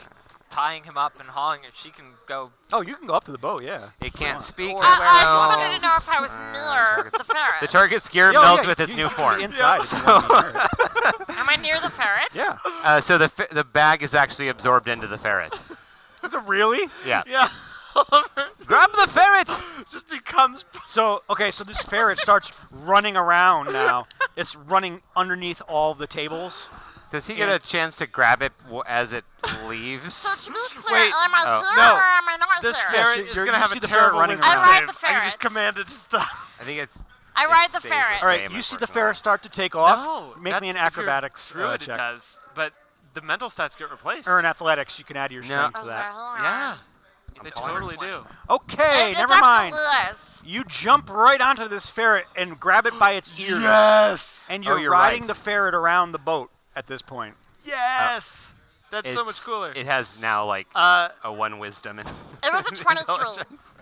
tying him up and hauling it, she can go. Oh, you can go up to the boat, yeah. It can't speak. Or as I just well. wanted to know if I was near the ferret. The target's gear Yeah, melds yeah, with its you new can form. be inside. if you want to be there. Am I near the ferret? Yeah. So the bag is actually absorbed into the ferret. Is it really? Yeah. Yeah. Grab the ferret! Just becomes... So, okay, so this ferret starts running around now. It's running underneath all the tables. Does he get a chance to grab it as it leaves? So to be clear, Wait. am I Oh. here No. or am I not This here? ferret so is you're- going to you have see a the ferret terrible running wisdom around. I ride save. the I ferret. just commanded to stop. I think it's. I it ride the stays the ferret. All right, same, you see the unfortunately. ferret start to take off. No, Make me an that's- if you're acrobatics druid, check. it does, but the mental stats get replaced. Or in athletics, you can add your No. strength Okay, to that. hold on. Yeah, they telling her totally do. Okay, It never mind. definitely is. You jump right onto this ferret and grab it by its ears. Yes! And Oh, you're you're riding right. the ferret around the boat at this point. Yes! That's so much It's- cooler. It has now like Uh, a 1 wisdom. And It was a 23. intelligence.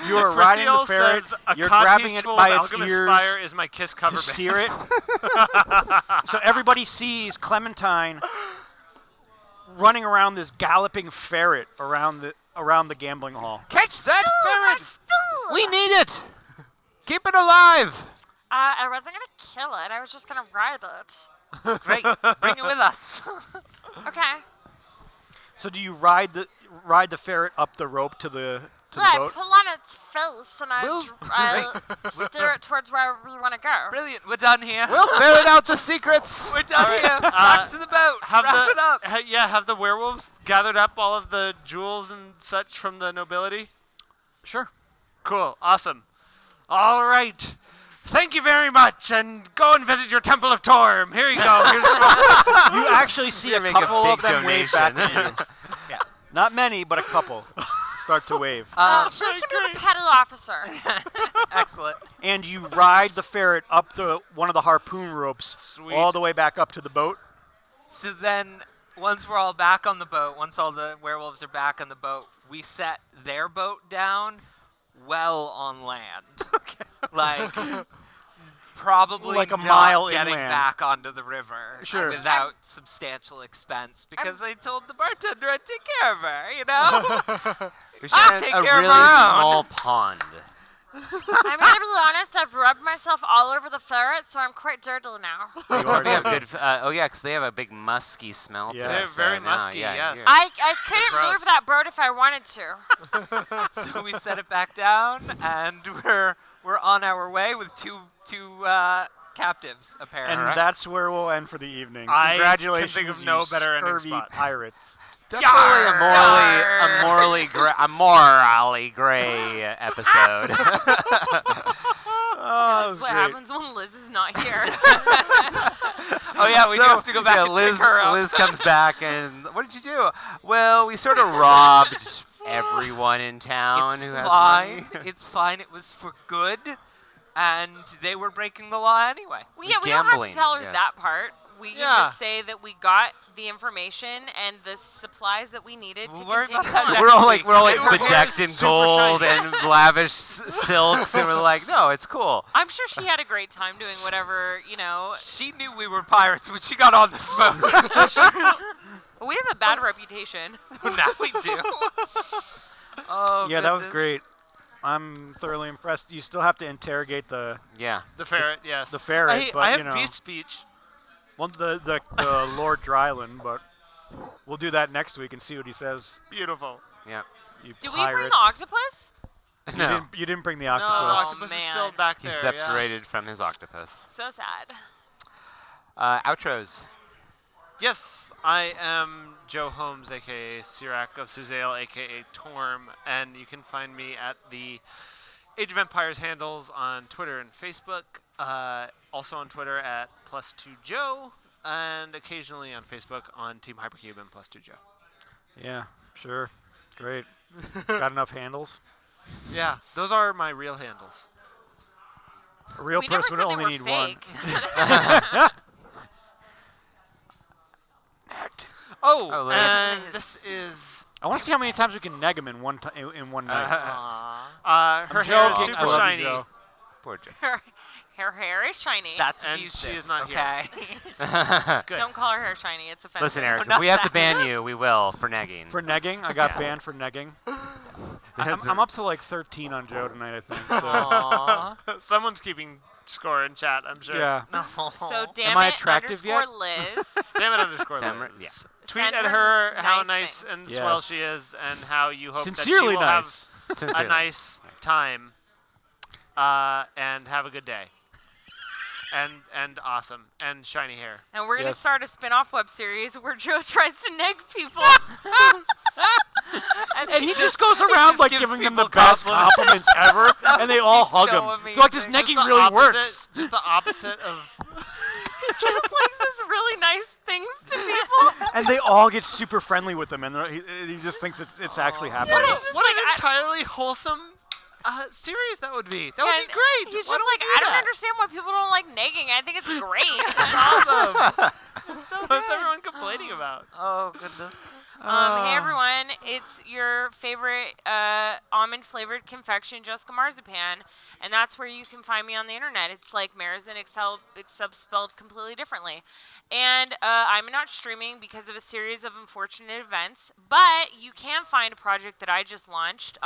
You are riding the Frithiel ferret. says a You're codpiece grabbing it full by of its alchemist ears fire is my kiss cover to band. steer it. So everybody sees Clementine running around this galloping ferret around the gambling hall. Catch that ferret! We need it! Keep it alive! I wasn't going to kill it. I was just going to ride it. Great. Bring it with us. Okay. So do you ride the ferret up the rope to the Yeah, I boat? pull on its face and I Move. steer it towards where we want to go. Brilliant. We're done here. We'll ferret out the secrets! We're done here. Back to the boat. Have Wrap the it up. have the werewolves gathered up all of the jewels and such from the nobility? Sure. Cool, awesome. All right. Thank you very much, and go and visit your Temple of Torm. Here you go. Here's You actually see We're a gonna make a couple of big them wave back donation. at you. Not many, but a couple start to wave. He can be the petty officer. Excellent. And you ride the ferret up one of the harpoon ropes Sweet. all the way back up to the boat. So then, once we're all back on the boat, once all the werewolves are back on the boat, we set their boat down well on land. Okay. Like, probably Like a not mile getting inland. back onto the river Sure. without substantial expense because I told the bartender I'd take care of her, you know? We should I'll have take a care of really our own. small pond. I'm gonna be honest. I've rubbed myself all over the ferret, so I'm quite dirty now. You already have good. Oh yeah, because they have a big musky smell to Yeah. them. They're very so musky, yeah, yes. you're- I couldn't Gross. move that bird if I wanted to. So we set it back down, and we're on our way with two captives, apparently. And that's where we'll end for the evening. I can Congratulations, think of no you better ending scurvy spot. pirates. Definitely Yarr. a morally gray episode. Oh, That's what great. happens when Liz is not here. Oh yeah, we do have to go back yeah, and Liz, pick her up. Liz comes back and what did you do? Well, we sort of robbed everyone in town It's who has fine. money. It's fine. It was for good, and they were breaking the law anyway. Well, yeah, we don't have Gambling, to tell her yes. that part. We can Yeah. just say that we got the information and the supplies that we needed to We'll worry continue about that on. We're all like Her hair bedecked is in super gold shiny. and lavish silks, and we're like, no, it's cool. I'm sure she had a great time doing whatever, She knew we were pirates when she got on the smoke. We have a bad reputation. Now we do. Oh, Yeah, that was goodness. great. I'm thoroughly impressed. You still have to interrogate the Yeah. The ferret, yes. the ferret, but I have you know. beast speech. well, the Lord Dryland, but we'll do that next week and see what he says. Beautiful. Yeah. You Did we bring pirates. the octopus? No. You didn't bring the No, octopus. the octopus is man. still back He's there. yeah. separated from his octopus. So sad. Outros. Yes, I am Joe Holmes, aka Sirac of Suzale, aka Torm, and you can find me at the Age of Empires handles on Twitter and Facebook. Also on Twitter at +2Joe, and occasionally on Facebook on Team Hypercube and +2Joe. Yeah, sure. Great. Got enough handles? Yeah, those are my real handles. A real We never person said would they only were need fake. one. Oh, Oh, look. and this is I want to see how many times we can neg him in one night. Aw. her I'm hair is joking. I super love you, shiny. Joe. Poor Joe. Her hair is shiny. That's And abusive. she is not here. okay. Good. Don't call her hair shiny. It's offensive. Listen, Eric, No, if we have to not ban you, we will for negging. For negging? I got Yeah. banned for negging. That's I'm up to like 13 on Joe tonight, I think. So. Aw. Someone's keeping score in chat, I'm sure. Yeah. So damn Am I it attractive yet? underscore Liz. Damn it underscore Damn it, Liz. yeah. Tweet Send at her her how nice nice things. and Yes. swell she is, and how you hope that she Sincerely will nice. have Sincerely. a nice time, and have a good day, and awesome and shiny hair. And we're going to Yes. start a spin-off web series where Joe tries to neg people. And he just goes around like gives giving them the people best compliments. compliments ever, and they all hug so him. They're like, this amazing. negging really works. Just the opposite of. He just like says really nice things to people. And they all get super friendly with him, and he just thinks it's actually happening. What, he's just what like, an I- entirely wholesome series that would be. That Yeah, would and be great. He's Why just don't we like, do I don't that? understand why people don't like negging. I think it's great. Awesome. It's so What's good. everyone complaining about? Oh, goodness. Hey everyone, it's your favorite almond-flavored confection, Jessica Marzipan, and that's where you can find me on the internet. It's like Marizin except spelled completely differently. And I'm not streaming because of a series of unfortunate events, but you can find a project that I just launched.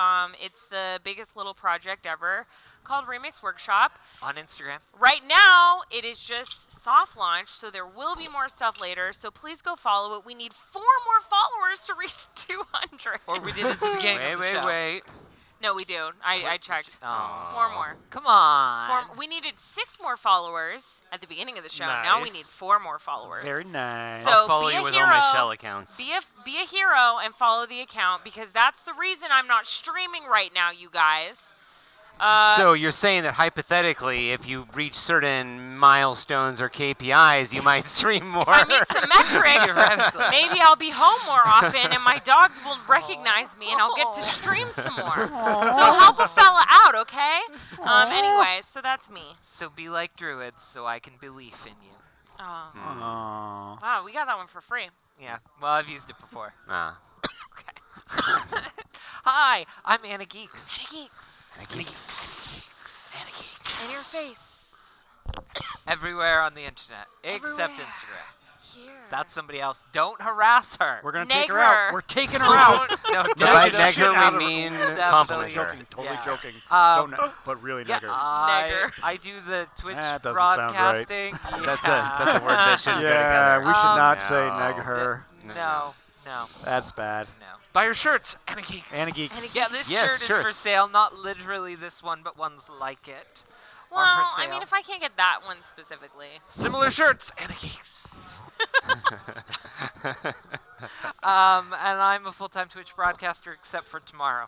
It's the biggest little project ever called Remix Workshop. On Instagram. Right now, it is just soft launch, so there will be more stuff later. So please go follow it. We need 4 more followers to reach 200. Or we did at the beginning of the Wait. show. No, we do. I checked. Aw. 4 more. Come on. We needed 6 more followers at the beginning of the show. Now we Nice. need 4 more followers. Very nice. So I'll follow be you a with all my hero. shell accounts. Be a hero and follow the account because that's the reason I'm not streaming right now, you guys. So you're saying that hypothetically, if you reach certain milestones or KPIs, you might stream more. If I meet some metrics, maybe I'll be home more often and my dogs will recognize me and I'll get to stream some more. So help a fella out, okay? Anyway, so that's me. So be like druids so I can believe in you. Oh. Aw. Wow, we got that one for free. Yeah. Well, I've used it before. Ah. Okay. Hi, I'm Anna Geeks. In your face. Everywhere on the internet, except Everywhere. Instagram. here. That's somebody else. Don't harass her. We're gonna take her Neg out. her. We're taking her out. No, By Neg the neg shit out her, of we her. mean Definitely. compliment her. Joking, totally Yeah. joking. Um, Don't, but really neg her. I do the Twitch That doesn't sound right. broadcasting. That's a word that shouldn't go Yeah, together. we should not No. say neg her. No. That's bad. Buy your shirts, Anna Geeks. Anna Geeks. Yeah, this Yes, shirt is for shirts. sale. Not literally this one, but ones like it. Well, are for I sale. mean, if I can't get that one specifically. Similar shirts, Anna Geeks. And I'm a full-time Twitch broadcaster, except for tomorrow.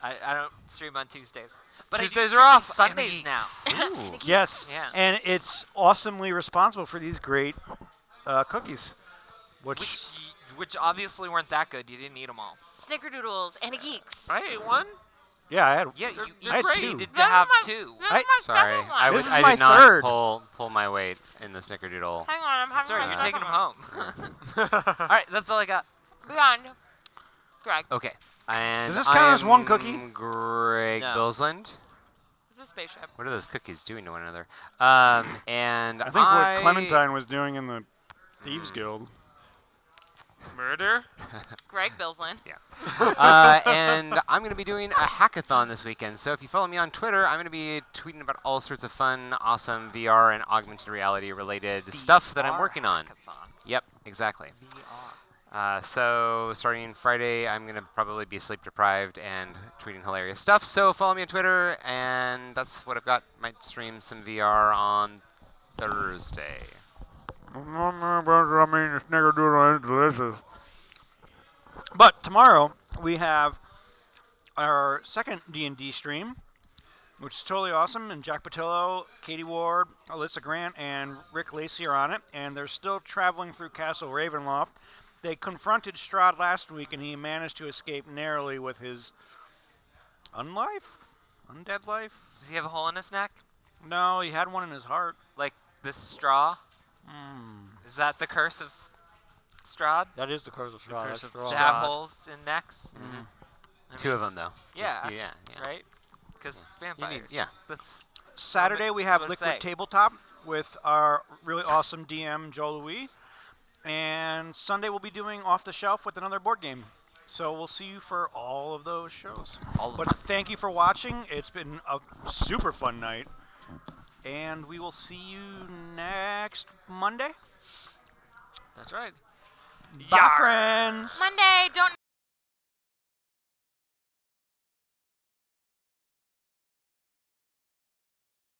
I don't stream on Tuesdays. But I do Tuesdays stream are on off. Sundays now. Ooh. Yes, Yeah. and it's awesomely responsible for these great cookies, Which obviously weren't that good. You didn't eat them all. Snickerdoodles and a geeks. I ate one. yeah, I had. Yeah, They're- you they're I had great. two. needed to Those are have my- two. those are I- my Sorry, second I one. This is I my did not third. pull my weight in the snickerdoodle. Hang on, I'm having Sorry, my you're second taking them one. home. All right, that's all I got. Beyond. Greg. Okay. And Does this count as one I'm cookie? Greg No. Billsland. It's a spaceship. What are those cookies doing to one another? And I think what Clementine was doing in the Thieves Guild. Murder. Greg Billsland. And I'm going to be doing a hackathon this weekend. So if you follow me on Twitter, I'm going to be tweeting about all sorts of fun, awesome VR and augmented reality related stuff that I'm working on. Hackathon. Yep, exactly. VR. So starting Friday, I'm going to probably be sleep deprived and tweeting hilarious stuff. So follow me on Twitter, and that's what I've got. Might stream some VR on Thursday. I mean, the snickerdoodle is delicious. But tomorrow we have our second D&D stream, which is totally awesome. And Jack Patillo, Katie Ward, Alyssa Grant, and Rick Lacey are on it. And they're still traveling through Castle Ravenloft. They confronted Strahd last week, and he managed to escape narrowly with his undead life. Does he have a hole in his neck? No, he had one in his heart. Like this straw? Is that the curse of Strahd? That is the curse of Strahd. curse that's of Strahd. To have Strahd. holes in necks? Two of them, though. Yeah. Just, yeah. Right? Because vampires. yeah. That's Saturday we have That's what it Liquid say. Tabletop with our really awesome DM Joe Louis, and Sunday we'll be doing Off the Shelf with another board game. So we'll see you for all of those shows. But thank you for watching. It's been a super fun night, and we will see you next Monday. That's right. Bye, friends. Monday, don't